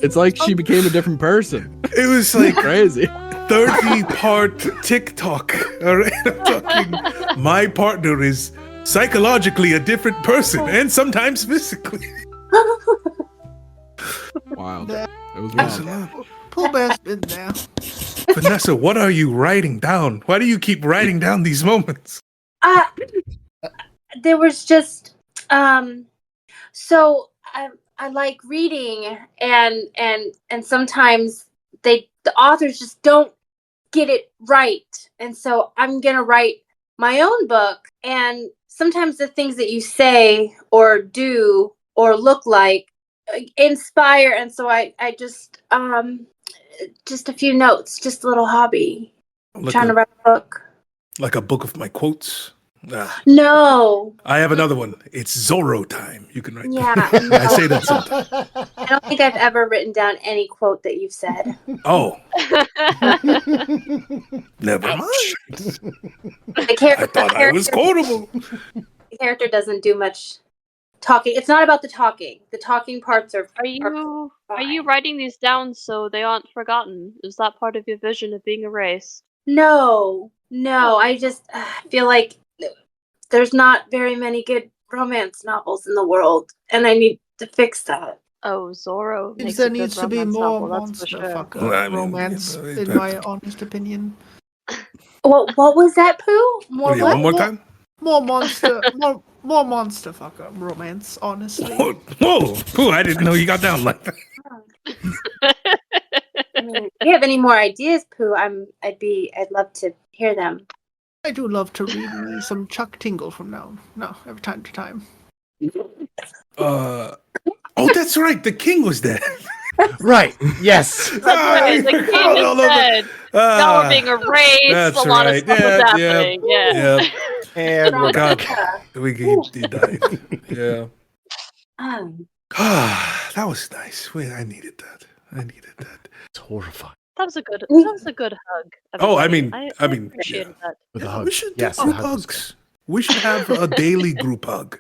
It's like she became a different person. It was like Crazy. 30-part TikTok. All right, I'm talking. My partner is psychologically a different person, and sometimes physically. Wow. Yeah. It was That's a wild. lot. Pooh Bear's been there. Vanessa, what are you writing down? Why do you keep writing down these moments? There was just so I like reading and sometimes the authors just don't get it right, and so I'm gonna write my own book, and sometimes the things that you say or do or look like inspire, and so I just a few notes, just a little hobby, trying to write a book. Like a book of my quotes. No. I have another one. It's Zorro time. You can write. Yeah. that. I say that sometimes. I don't think I've ever written down any quote that you've said. Oh, never mind. I thought I was quotable. The character doesn't do much talking. It's not about the talking. The talking parts are. Are you writing these down so they aren't forgotten? Is that part of your vision of being erased? No. I just feel like there's not very many good romance novels in the world, and I need to fix that. Oh, Zorro makes There a good needs to be romance more novel, that's for monster sure. fucker Well, I mean, romance, yeah, in my honest opinion. What was that, Pooh? More Yeah, what? one more time. More monster, more monster fucker romance. Honestly, Whoa, Pooh, I didn't know you got down like that. I mean, if you have any more ideas, Pooh, I'd love to hear them. I do love to read me some Chuck Tingle from now. No, every time to time. Oh, that's right. The king was dead. Right. Yes. Right, the king is dead. Y'all are being erased. That's A lot of right. stuff is happening. Yeah. And we're God, back. he died. Yeah. Um, That was nice. Wait, I needed that. It's horrifying. That was a good hug. Oh, I everybody. mean, I appreciated that. With a Yeah, hug. we should do Yes, the group hug was hugs. We should have a daily group hug.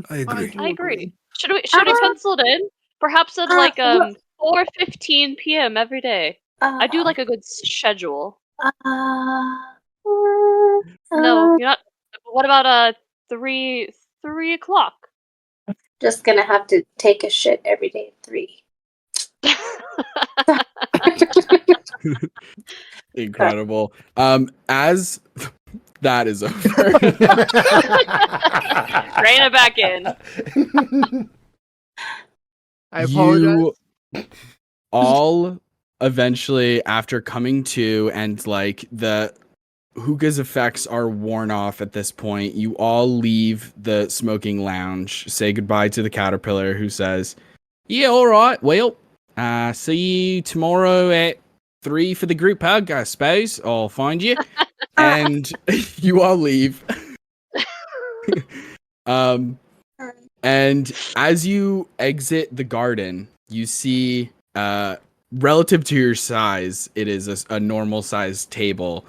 I agree. I agree. Should we pencil it in? Perhaps at like 4:15 p.m. every day. I do like a good schedule. No, you're not. What about 3 o'clock? just gonna have to take a shit every day at 3. Incredible. As that is over. Rein it back in. I apologize. You all eventually, after coming to and like the hookah's effects are worn off at this point, you all leave the smoking lounge, say goodbye to the caterpillar, who says, "Yeah, all right. Well, see you tomorrow at 3 for the group hug, I suppose. I'll find you." And you all leave. And as you exit the garden, you see, relative to your size, it is a normal sized table.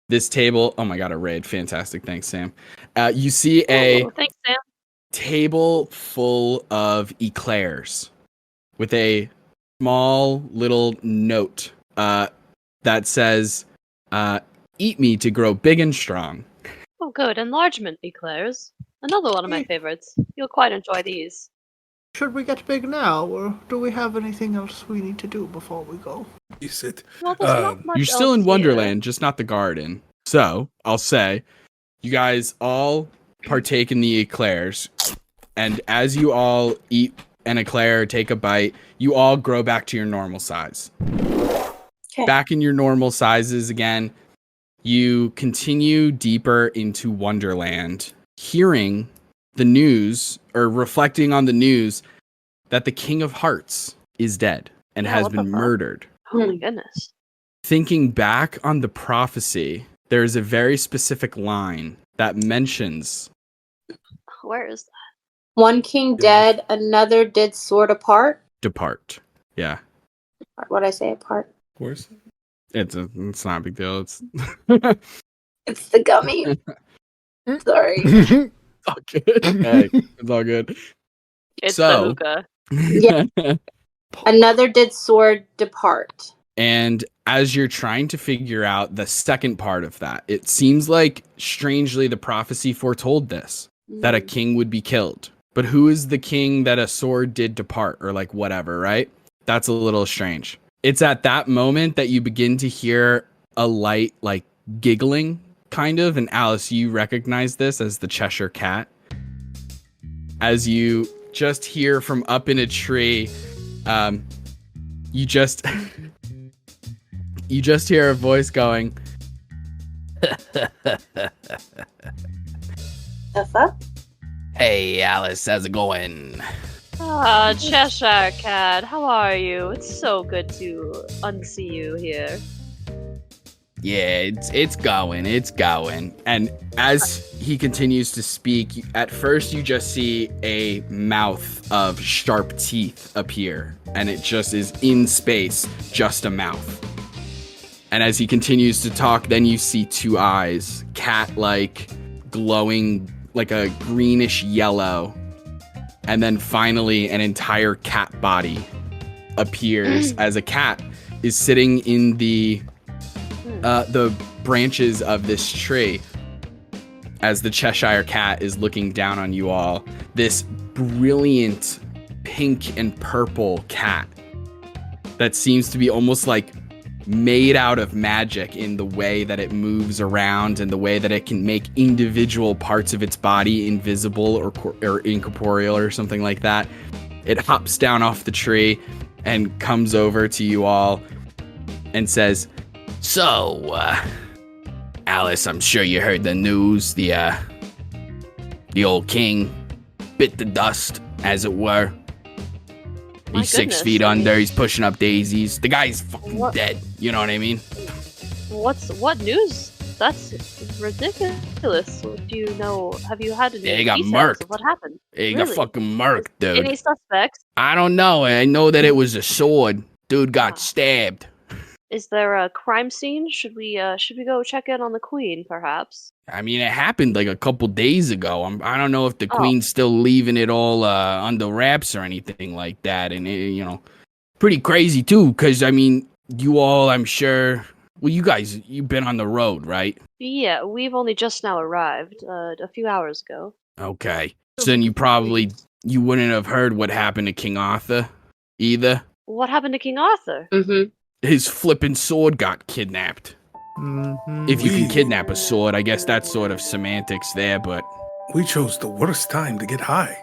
This table, oh my god, a raid, fantastic, thanks, Sam. You see a Thanks, Sam. table full of eclairs with a small little note that says, "Eat me to grow big and strong." Oh, good. Enlargement eclairs. Another one of my favorites. You'll quite enjoy these. Should we get big now, or do we have anything else we need to do before we go? You said, Well, there's not much You're still in else here. Wonderland, just not the garden. So, I'll say, you guys all partake in the eclairs, and as you all eat an eclair, take a bite, you all grow back to your normal size. Okay. Back in your normal sizes again, you continue deeper into Wonderland, hearing the news, or reflecting on the news, that the King of Hearts is dead and Yeah, has what the been fuck? murdered. Oh my goodness. Thinking back on the prophecy, there's a very specific line that mentions Where is that? One king dead, another did sword apart. Depart. Yeah. What'd I say? Apart. Of course. It's not a big deal. It's It's the gummy. Sorry. it's all good. Hey, it's all good. It's So- the hookah. Yeah. Another did sword depart. And as you're trying to figure out the second part of that, it seems like strangely the prophecy foretold this, that a king would be killed. But who is the king that a sword did depart, or like whatever, right? That's a little strange. It's at that moment that you begin to hear a light like giggling kind of, and Alice, you recognize this as the Cheshire Cat. As you just hear from up in a tree, you just hear a voice going, The fuck? Hey, Alice, how's it going? Ah, Cheshire Cat, how are you? It's so good to unsee you here. yeah, it's going. And as he continues to speak, at first you just see a mouth of sharp teeth appear, and it just is in space, just a mouth. And as he continues to talk, then you see two eyes, cat-like, glowing like a greenish yellow. And then finally an entire cat body appears as a cat is sitting in the branches of this tree. As the Cheshire Cat is looking down on you all, this brilliant pink and purple cat that seems to be almost like made out of magic in the way that it moves around and the way that it can make individual parts of its body invisible or incorporeal or something like that. It hops down off the tree and comes over to you all and says, So, Alice, I'm sure you heard the news. The old king bit the dust, as it were. My He's 6 goodness, feet I mean- under. He's pushing up daisies. The guy's fucking What- dead. You know what I mean? What news? That's ridiculous. Do you know? Have you had any Yeah, he got details murked. of what happened? He got Really? fucking murked, dude. Any suspects? I don't know. I know that it was a sword. Dude got stabbed. Is there a crime scene? Should we go check in on the queen, perhaps? I mean, it happened like a couple days ago. I don't know if the Oh. queen's still leaving it all under wraps or anything like that. And, pretty crazy, too, because, I mean, you all, I'm sure... Well, you guys, you've been on the road, right? Yeah, we've only just now arrived, a few hours ago. Okay. So then you wouldn't have heard what happened to King Arthur, either. What happened to King Arthur? Mm-hmm. His flippin' sword got kidnapped. If you can kidnap a sword, I guess that's sort of semantics there, but... We chose the worst time to get high.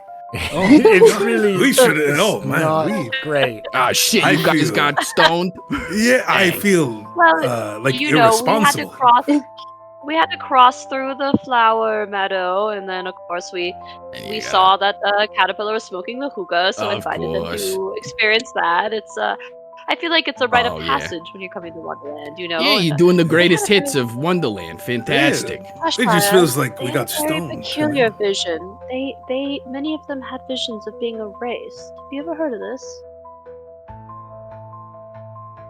Oh, it's really. We should. it's Oh man, not great. Ah, shit, I you guys feel- got stoned? Yeah, I Hey. feel Well, like you know, irresponsible. we had to cross through the flower meadow, and then of course we Yeah. saw that the caterpillar was smoking the hookah, so Of invited course. them to experience that. It's I feel like it's a rite Oh, of yeah. passage when you're coming to Wonderland, you know. Yeah, you're doing the greatest hits of Wonderland. Fantastic. Gosh, It just Maya, feels like we they got had a very stoned. peculiar vision. They many of them had visions of being erased. Have you ever heard of this?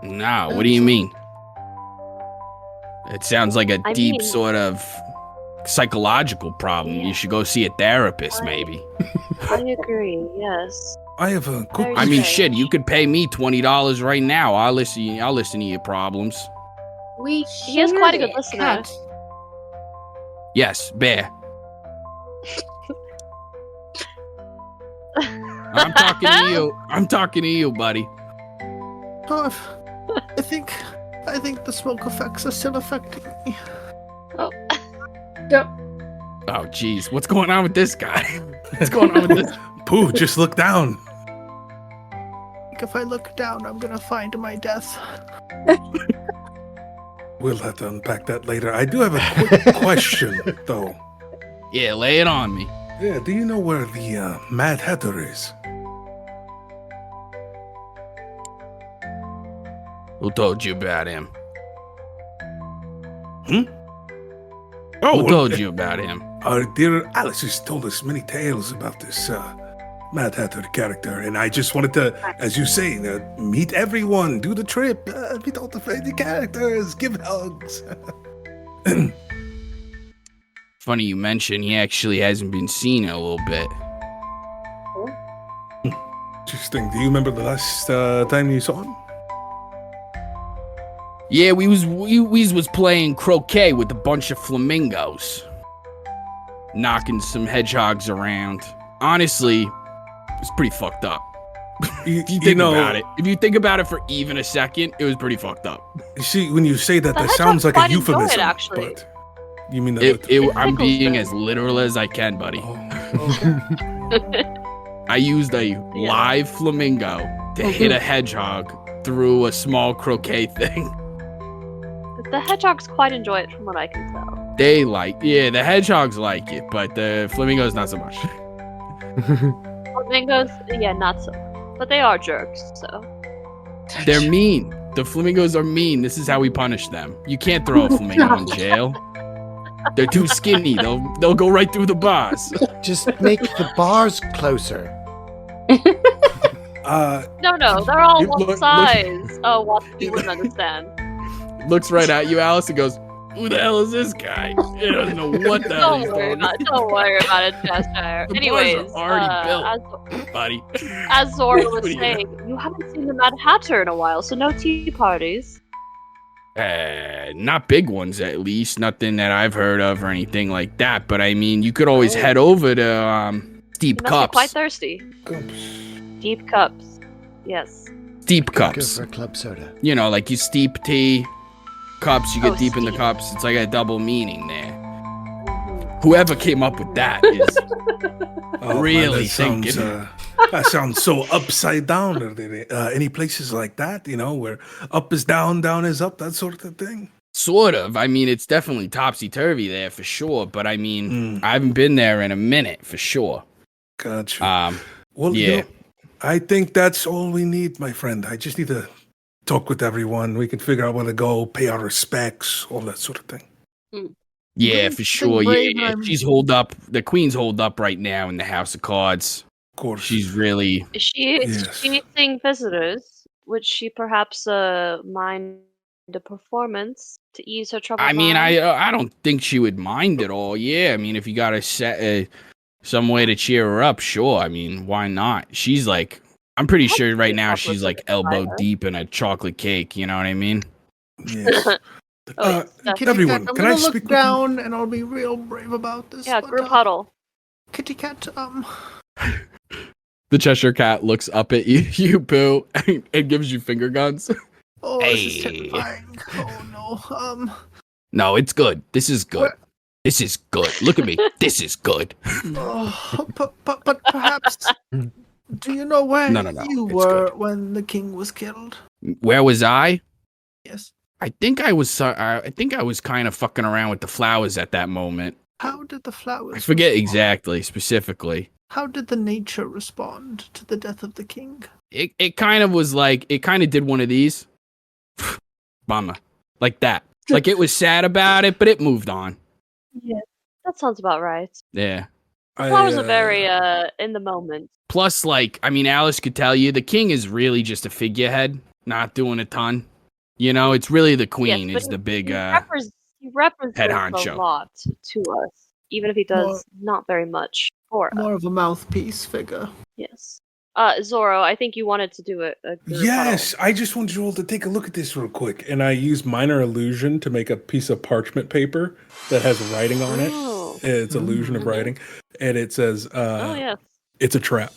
Nah, what do you mean? It sounds like a I deep mean- sort of psychological problem. Yeah. You should go see a therapist, maybe. I agree. Yes. I have a quick. Very I mean, strange. shit, you could pay me $20 right now. I'll listen to your problems. We He is quite a good shared it. listener. Cat. Yes, Bear. I'm talking to you. I'm talking to you, buddy. Oh, I think the smoke effects are still affecting me. Oh, jeez. What's going on with this guy? What's going on with this? Pooh, just look down. Like if I look down, I'm gonna find my death. We'll have to unpack that later. I do have a quick question, though. Yeah, lay it on me. Yeah, do you know where the Mad Hatter is? Who told you about him? Oh, Who told you about him? Our dear Alice has told us many tales about this Mad Hatter character, and I just wanted to, as you say, meet everyone, do the trip, meet all the favorite characters, give hugs. Funny you mention he actually hasn't been seen in a little bit. Interesting. Do you remember the last time you saw him? Yeah, we was playing croquet with a bunch of flamingos, knocking some hedgehogs around. Honestly, it was pretty fucked up. If you think about it, if you think about it for even a second, it was pretty fucked up. You see, when you say that, The that sounds like a hedgehogs quite enjoy it, euphemism. actually. But you mean that? I'm Pickles being them. as literal as I can, buddy. Oh. I used a live flamingo to hit a hedgehog through a small croquet thing. The hedgehogs quite enjoy it, from what I can tell. The hedgehogs like it, but the flamingos not so much. Flamingos, yeah, not so. But they are jerks, so. They're mean. The flamingos are mean. This is how we punish them. You can't throw a flamingo in jail. They're too skinny. They'll go right through the bars. Just make the bars closer. No, they're all You one look- size. Oh, what you wouldn't understand. Looks right at you, Alice, and goes, "Who the hell is this guy? He doesn't know what the hell he's doing." Don't worry about it, Cheshire. The Anyways, bars are already built, buddy. as Zorro What was do you- saying, you haven't seen the Mad Hatter in a while, so no tea parties. Not big ones, at least. Nothing that I've heard of or anything like that. But I mean, you could always head over to Steep You must be quite Cups. thirsty. Deep cups. Yes. Steep Go Cups. for a club soda. You know, like you steep tea cups, you get Oh, deep in the steep. cups. It's like a double meaning there. Whoever came up with that is Oh, really that sounds, thinking. that sounds so upside down. Are there any places like that, where up is down, down is up, that sort of thing? Sort of. I mean, it's definitely topsy-turvy there for sure. But I mean, Mm. I haven't been there in a minute for sure. Gotcha. Well, yeah. I think that's all we need, my friend. I just need to talk with everyone. We can figure out where to go, pay our respects, all that sort of thing. Yeah, Good for thing, sure. Brave, Yeah, I'm- she's holed up. The queen's holed up right now in the House of Cards. Of course. She's really. Is she Yes. seeing visitors? Would she perhaps mind a performance to ease her troubled I mean, mind? I don't think she would mind at all. Yeah, I mean, if you got to set some way to cheer her up, sure. I mean, why not? She's like, I'm pretty sure right now chocolate she's like chip elbow pie, huh? deep in a chocolate cake. You know what I mean? Yes. Oh, yes, Kitty definitely. Everyone, cat, I'm can gonna I look speak with you? down and I'll be real brave about this. Yeah, but, group huddle. Kitty cat, The Cheshire Cat looks up at you, Pooh, and gives you finger guns. oh, this is Hey. terrifying. Oh no. No, it's good. This is good. What? This is good. Look at me. This is good. Oh, but perhaps. Do you know where No, you it's were good. when the king was killed? Where was I? Yes. I think I was kind of fucking around with the flowers at that moment. How did the flowers? I forget respond? exactly, specifically. How did the nature respond to the death of the king? It kind of was like, it kind of did one of these. Mama. Like that. Like it was sad about it, but it moved on. Yeah, that sounds about right. Yeah. Flowers are very in the moment. Plus, like, I mean, Alice could tell you, the king is really just a figurehead, not doing a ton. You know, it's really the queen Yes, is but the big, he represents head a honcho. lot to us, even if he does not very much for us. More of a mouthpiece figure. Yes. Zorro, I think you wanted to do a group Yes, I just want you all to take a look at this real quick. And I use minor illusion to make a piece of parchment paper that has writing on it. Oh. It's illusion of writing. And it says, Oh, yes. it's a trap.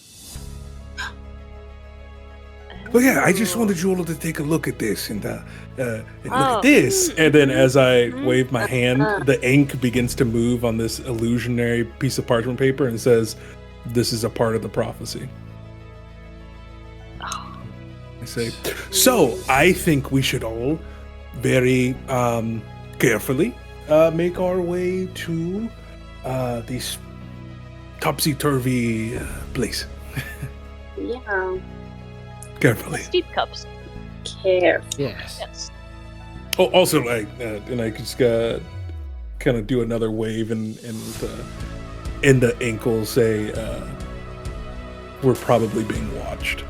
But yeah, I just wanted you all to take a look at this and look at this. And then as I wave my hand, the ink begins to move on this illusionary piece of parchment paper and says, this is a part of the prophecy. I say, so I think we should all very carefully make our way to this topsy-turvy place. Yeah. Carefully. Steep cups. Care. Yes. Yes. Oh, also, and I just got kind of do another wave and in the ankle say, we're probably being watched.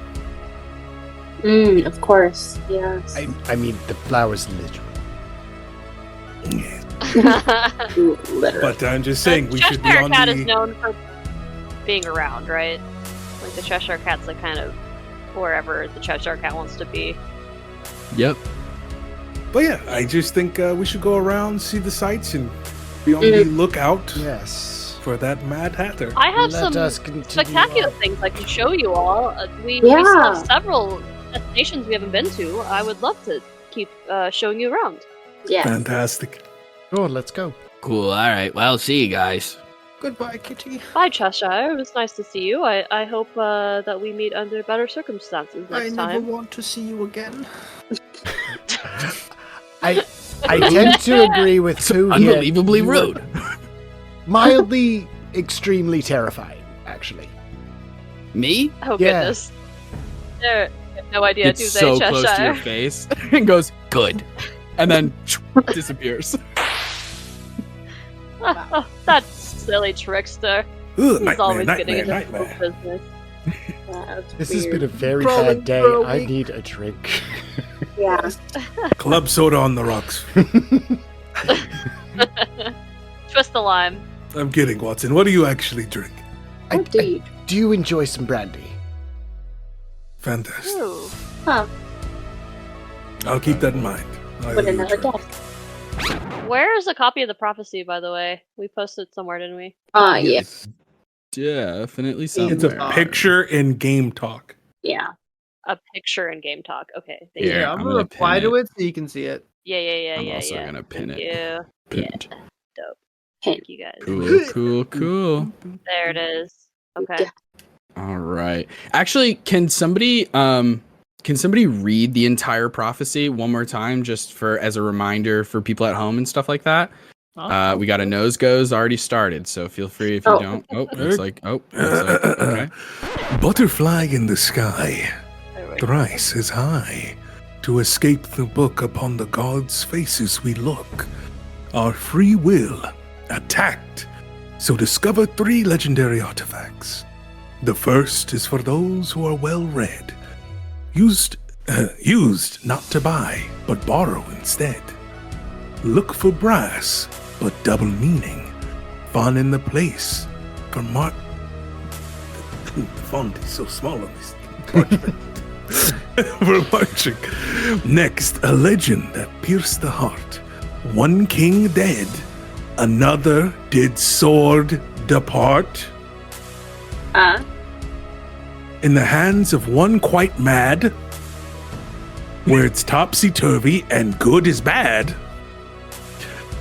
Of course, yes. I mean, the flower's literal. Literally. But I'm just saying, we should be Cheshire on Cat the... is known for being around, right? Like the Cheshire Cat's like kind of wherever the Cheshire Cat wants to be. Yep. But yeah, I just think we should go around, see the sights, and be on the lookout Yes. for that Mad Hatter. I have Let us some continue spectacular on. things I can show you all. We still have several destinations we haven't been to. I would love to keep showing you around. Yes. Fantastic. Cool, let's go. Cool. All right. Well, see you guys. Goodbye, Kitty. Bye, Cheshire. It was nice to see you. I hope that we meet under better circumstances I next never time. want to see you again. I tend to agree with Pooh here. Unbelievably You were rude. Mildly, extremely terrifying, actually. Me? Oh, Yeah. goodness. They have no idea, It's do they, so Cheshire? close to your face and goes, Good. and then disappears. Oh, that silly trickster. Ugh, He's always nightmare, getting into nightmare. business. This has been a very Crawling bad day. for a I week. need a drink. Yeah. Club soda on the rocks. Twist the lime. I'm kidding, Watson. What do you actually drink? Indeed. Do you enjoy some brandy? Fantastic. Ooh. Huh. I'll keep that in mind. I With owe you a another drink. guess. Where's a copy of the prophecy, by the way? We posted it somewhere, didn't we? Yeah. Definitely It's something. a picture in Game Talk. Yeah. A picture in Game Talk. Okay. Thank Here, you. Yeah, I'm I'm gonna gonna reply pin to it so you can see it. Yeah. I'm also gonna pin Thank it. you. Pinned. Dope. Pin. Thank you guys. Cool. There it is. Okay. Yeah. All right. Actually, can somebody read the entire prophecy one more time, just for as a reminder for people at home and stuff like that? We got a nose goes already started, so feel free if you Oh. don't. Okay. Butterfly in the sky, There we go. thrice as high. To escape the book upon the gods' faces we look. Our free will attacked. So discover 3 legendary artifacts. The first is for those who are well read. Used not to buy, but borrow instead. Look for brass, but double meaning. Fun in the place. For the font is so small on this parchment. For marching. Next, a legend that pierced the heart. One king dead, another did sword depart. In the hands of one quite mad, where it's topsy-turvy and good is bad.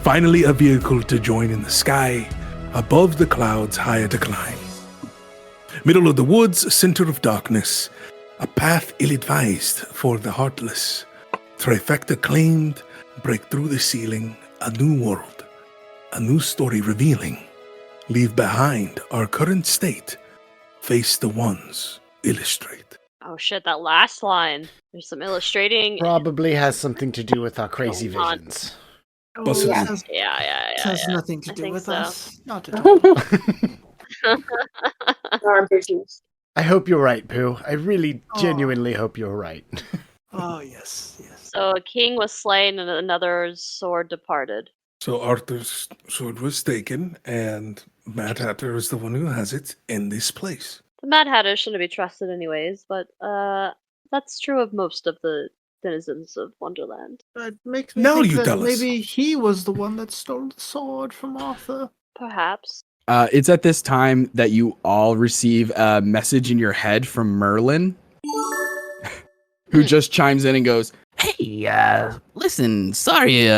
Finally, a vehicle to join in the sky, above the clouds higher to climb. Middle of the woods, center of darkness, a path ill-advised for the heartless. Trifecta claimed, break through the ceiling, a new world, a new story revealing. Leave behind our current state, face the ones, illustrate. Oh shit, that last line. There's some illustrating. Probably has something to do with our crazy Hold on. visions. What's it? yeah. This Yeah. has nothing to I do think with so. us. Not at all. Our business. I hope you're right, Pooh. I really Aw. genuinely hope you're right. Oh, yes. So a king was slain and another's sword departed. So Arthur's sword was taken, and Mad Hatter is the one who has it in this place. The Mad Hatter shouldn't be trusted anyways, but that's true of most of the denizens of Wonderland. That makes me Now think you that tell us. maybe he was the one that stole the sword from Arthur. Perhaps. It's at this time that you all receive a message in your head from Merlin, who just chimes in and goes, Hey, listen, sorry,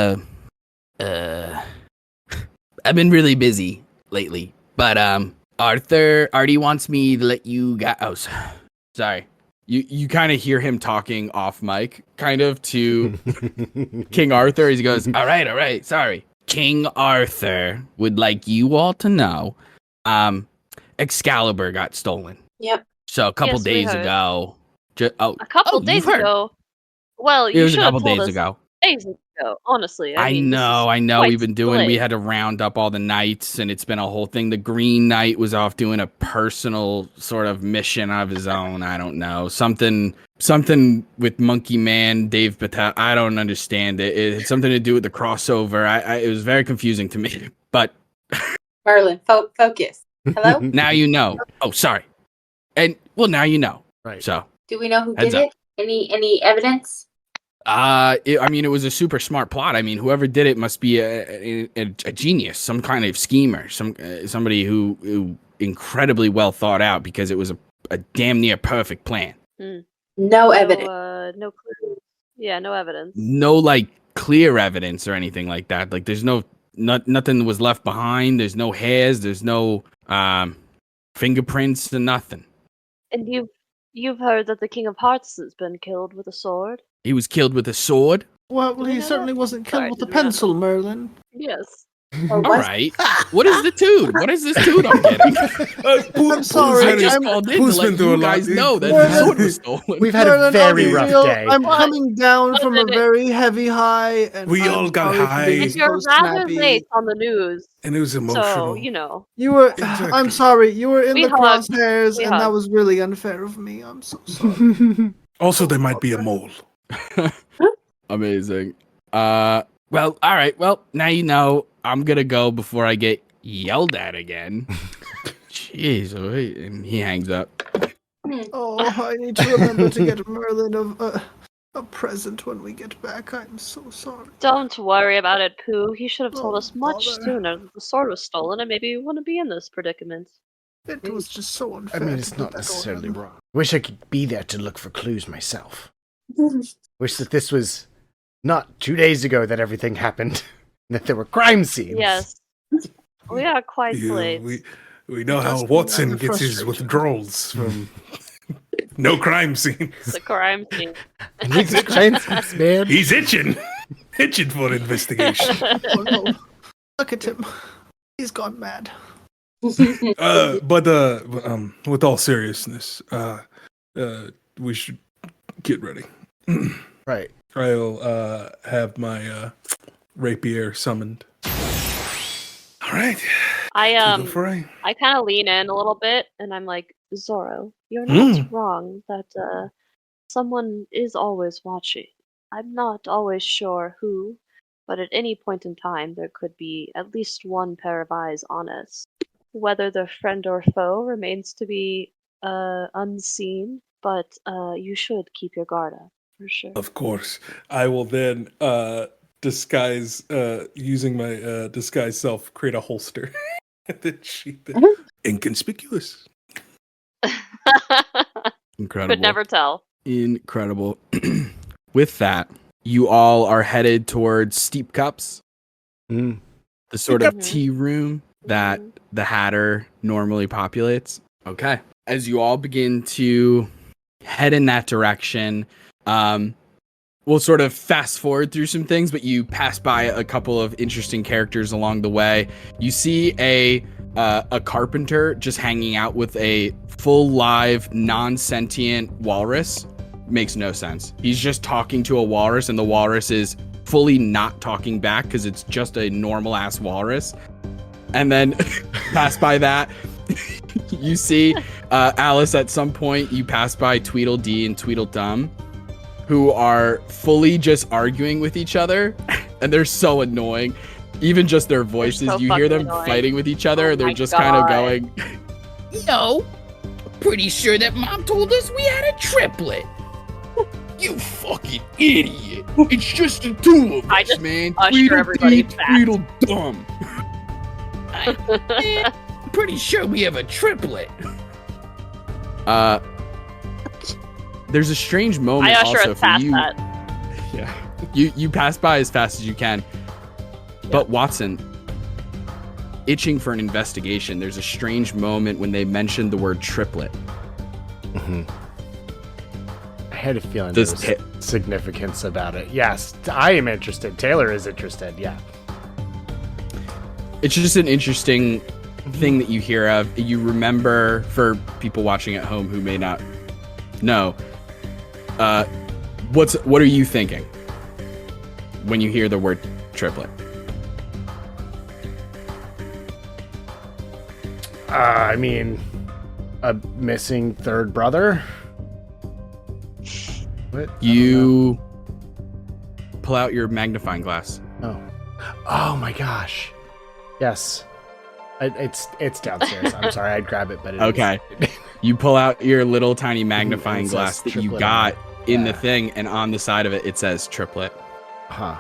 I've been really busy lately, but, Artie wants me to let you guys, sorry. You kind of hear him talking off mic, kind of to King Arthur. He goes, all right, sorry. King Arthur would like you all to know, Excalibur got stolen. Yep. So a couple Yes, we days heard. ago, A couple you've days heard. ago. Well, It you was a should have couple told days us ago. days ago. go. Honestly, I mean, know. quite We delayed. had to round up all the knights, and it's been a whole thing. The Green Knight was off doing a personal sort of mission of his own. I don't know. Something with Monkey Man, Dave Patel. I don't understand it. It had something to do with the crossover. It was very confusing to me. But Merlin, focus. Hello? now you know. Oh, sorry. And well, now you know. Right. So Do we know who Heads did up. it? Any evidence? it was a super smart plot. I mean, whoever did it must be a genius, some kind of schemer, somebody who incredibly well thought out, because it was a damn near perfect plan. No evidence. No clue. Yeah, no evidence. No like clear evidence or anything like that. Like there's nothing was left behind. There's no hairs. There's no fingerprints and nothing. And you've heard that the King of Hearts has been killed with a sword? He was killed with a sword. Well, Did we he know certainly that? wasn't killed Sorry, with a did we not know? pencil, Merlin. Yes. Or All was- right. What is the dude? What is this dude I'm getting? I'm sorry. I just I'm- called in to Pooh's been let through a you lot, guys dude. know that Merlin- the sword was stolen. We've had a Merlin, very I'm rough real- day. I'm What? coming down from a Wasn't it- very heavy high, and We I'm all got sorry for high. being And It's you're so rather snappy. late on the news, And it was emotional. so, you know. You were. Exactly. I'm sorry. You were in We the hugged. crosshairs, We and that hugged. was really unfair of me. I'm so sorry. Also, there might be a mole. Amazing. Well, all right. Well, now you know. I'm gonna go before I get yelled at again. Jeez, wait. And he hangs up. Oh, I need to remember to get Merlin a present when we get back. I'm so sorry. Don't worry about it, Pooh. He should have told Oh, us much bother. sooner that the sword was stolen, and maybe we wouldn't be in this predicament. It was just so I unfair. mean, to it's put not that on necessarily him. wrong. Wish I could be there to look for clues myself. Wish that this was not 2 days ago that everything happened. That there were crime scenes. Yes. We are quite Yeah, late. we know how does be Watson rather gets his frustrating. withdrawals from no crime scene. The crime scene. I need the crime scenes, man. He's itching for investigation. Oh, no. Look at him. He's gone mad. But with all seriousness, we should get ready. Right. I'll have my rapier summoned. All right. To the fray. I kind of lean in a little bit, and I'm like, Zorro, you're not wrong that someone is always watching. I'm not always sure who, but at any point in time, there could be at least one pair of eyes on us. Whether they're friend or foe remains to be unseen, but you should keep your guard up, for sure. Of course. I will then disguise, using my disguise self, create a holster. And then sheath it. Inconspicuous. Incredible. Could never tell. Incredible. With that, you all are headed towards Steep Cups, Mm. the sort of Mhm. tea room that the Hatter normally populates. Okay. As you all begin to head in that direction, we'll sort of fast forward through some things, but you pass by a couple of interesting characters along the way. You see a carpenter just hanging out with a full live non-sentient walrus. Makes no sense. He's just talking to a walrus, and the walrus is fully not talking back because it's just a normal ass walrus. And then pass by that, you see Alice. At some point, you pass by Tweedledee and Tweedledum, who are fully just arguing with each other, and they're so annoying. Even just their voices, so you hear them fucking annoying. fighting with each other. Oh They're my just kind of God. going, No, pretty sure that Mom told us we had a triplet. You fucking idiot. It's just the two of I us, just man. usher everybody Tweedledee, back. Tweedledum. I'm pretty sure we have a triplet. there's a strange moment I usher also us for past you. that. Yeah. You pass by as fast as you can. But Watson, itching for an investigation, there's a strange moment when they mentioned the word triplet. Mm-hmm. I had a feeling Does there was significance about it. Yes, I am interested. Taylor is interested. Yeah. It's just an interesting thing that you hear of. You remember, for people watching at home who may not know, what are you thinking? when you hear the word triplet? I mean, a missing third brother. What? You pull out your magnifying glass. Oh my gosh. Yes. It's downstairs. I'm sorry, I'd grab it, but it Okay. You pull out your little tiny magnifying says glass that you triplet got on in Yeah. the thing, and on the side of it, it says triplet. Huh.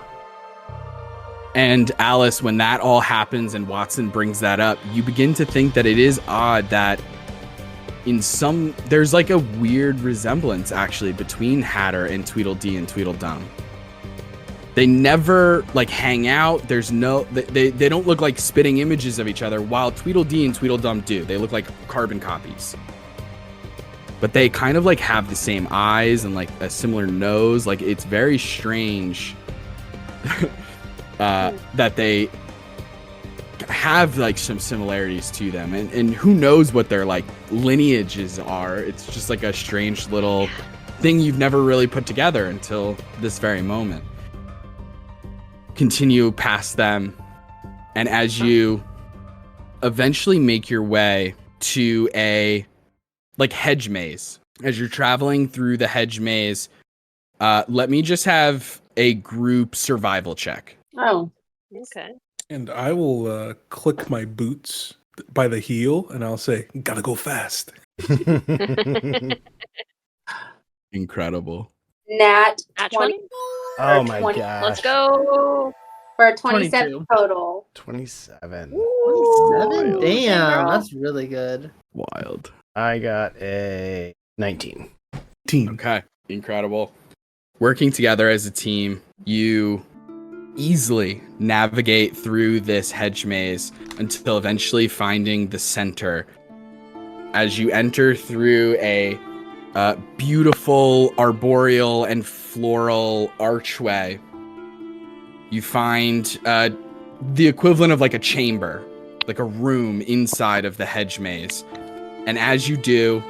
And Alice, when that all happens and Watson brings that up, you begin to think that it is odd that there's like a weird resemblance actually between Hatter and Tweedledee and Tweedledum. They never like hang out. There's no, they don't look like spitting images of each other, while Tweedledee and Tweedledum do. They look like carbon copies. But they kind of like have the same eyes and like a similar nose. Like it's very strange that they have like some similarities to them, and who knows what their like lineages are. It's just like a strange little thing you've never really put together until this very moment. Continue past them, and as you eventually make your way to a like hedge maze, as you're traveling through the hedge maze, let me just have a group survival check. Oh, Okay. And I will click my boots by the heel, and I'll say, "Gotta go fast." Incredible. Nat Nat 20 Oh my 20. gosh. Let's go. for a 27 22. total. 27. 27? Wild. Damn, Girl. that's really good. Wild. I got a 19. Team. Okay. Incredible. Working together as a team, you easily navigate through this hedge maze until eventually finding the center. As you enter through a beautiful arboreal and floral archway, you find the equivalent of like a chamber, like a room inside of the hedge maze. And as you do,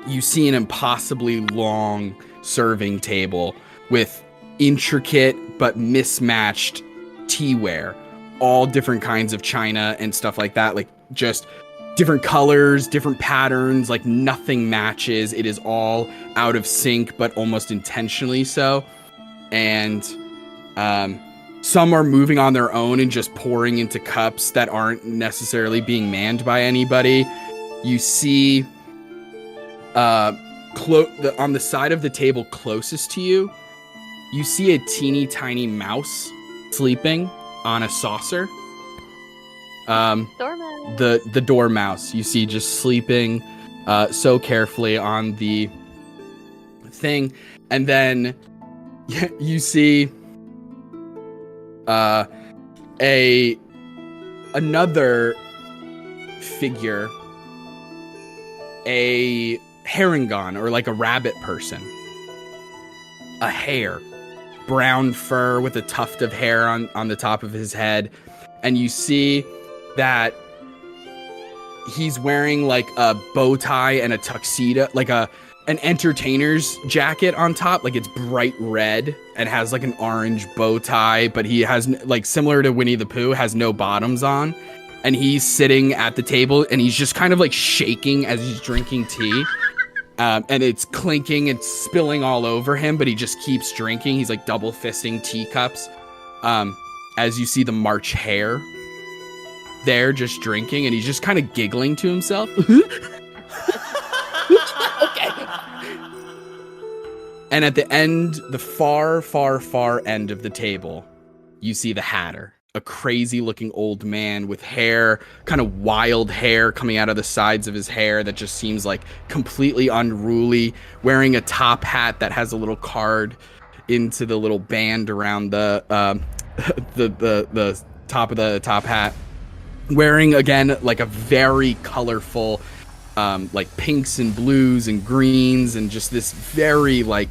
you see an impossibly long serving table with intricate but mismatched teaware, all different kinds of china and stuff like that, like just different colors, different patterns, like nothing matches. It is all out of sync, but almost intentionally so. And some are moving on their own and just pouring into cups that aren't necessarily being manned by anybody. You see on the side of the table closest to you, you see a teeny tiny mouse sleeping on a saucer. Dormouse. The dormouse you see just sleeping so carefully on the thing. And then you see another figure, a herringon, or like a rabbit person, a hare, brown fur with a tuft of hair on the top of his head. And you see that he's wearing like a bow tie and a tuxedo, like an entertainer's jacket on top, like it's bright red and has like an orange bow tie, but he has, like, similar to Winnie the Pooh, has no bottoms on. And he's sitting at the table and he's just kind of like shaking as he's drinking tea. And it's clinking and spilling all over him, but he just keeps drinking. He's like double fisting teacups. As you see the March Hare there just drinking, and he's just kind of giggling to himself. Okay. And at the end, the far, far, far end of the table, you see the Hatter, a crazy looking old man with hair, kind of wild hair coming out of the sides of his hair that just seems like completely unruly, wearing a top hat that has a little card into the little band around the top of the top hat, wearing again like a very colorful like pinks and blues and greens and just this very like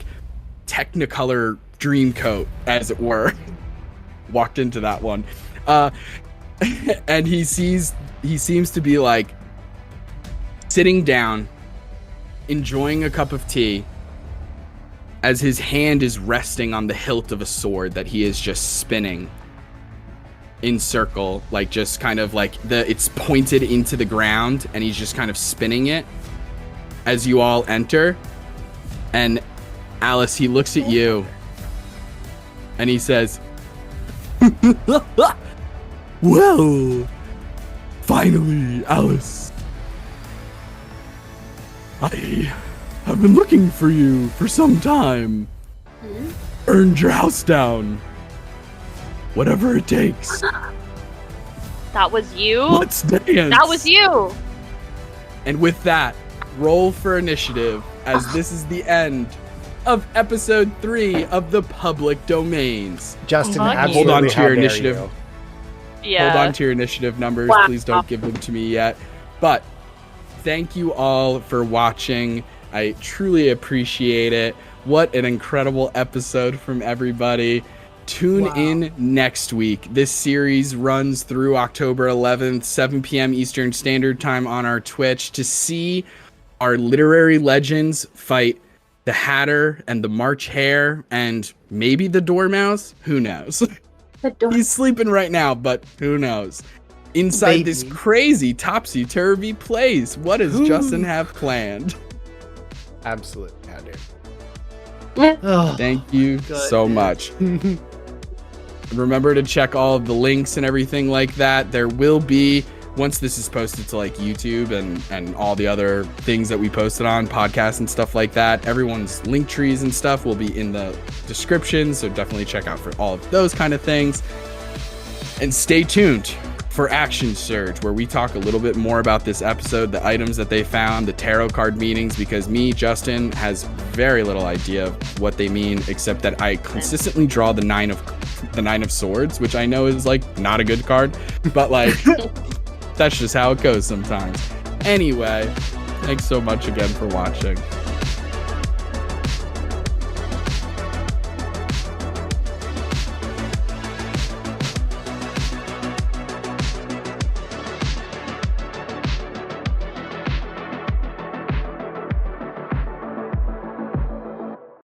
technicolor dream coat, as it were. Walked into that one, and he seems to be like sitting down, enjoying a cup of tea, as his hand is resting on the hilt of a sword that he is just spinning in circle, like just kind of like it's pointed into the ground and he's just kind of spinning it as you all enter. And Alice, he looks at you and he says, well, finally, Alice, I have been looking for you for some time. Burned your house down. Whatever it takes. That was you? Let's dance. That was you! And with that, roll for initiative, as this is the end of episode 3 of the Public Domains. Justin, Hold absolutely. on to how your dare initiative. you. Yeah. Hold on to your initiative numbers. Wow. Please don't give them to me yet. But thank you all for watching. I truly appreciate it. What an incredible episode from everybody. Tune in next week. This series runs through October 11th, 7 p.m. Eastern Standard Time on our Twitch to see our literary legends fight the Hatter and the March Hare and maybe the Dormouse. Who knows? He's sleeping right now, but who knows? Inside this Baby. crazy topsy-turvy place, what does Justin have planned? Absolutely. How dare you. Oh, Thank you so much. Remember to check all of the links and everything like that. There will be, once this is posted to like YouTube and all the other things that we posted on podcasts and stuff like that, everyone's link trees and stuff will be in the description. So definitely check out for all of those kind of things. And stay tuned for Action Surge, where we talk a little bit more about this episode, the items that they found, the tarot card meanings, because Justin, has very little idea of what they mean, except that I consistently draw the nine of swords, which I know is like not a good card, but like that's just how it goes sometimes. Anyway, thanks so much again for watching.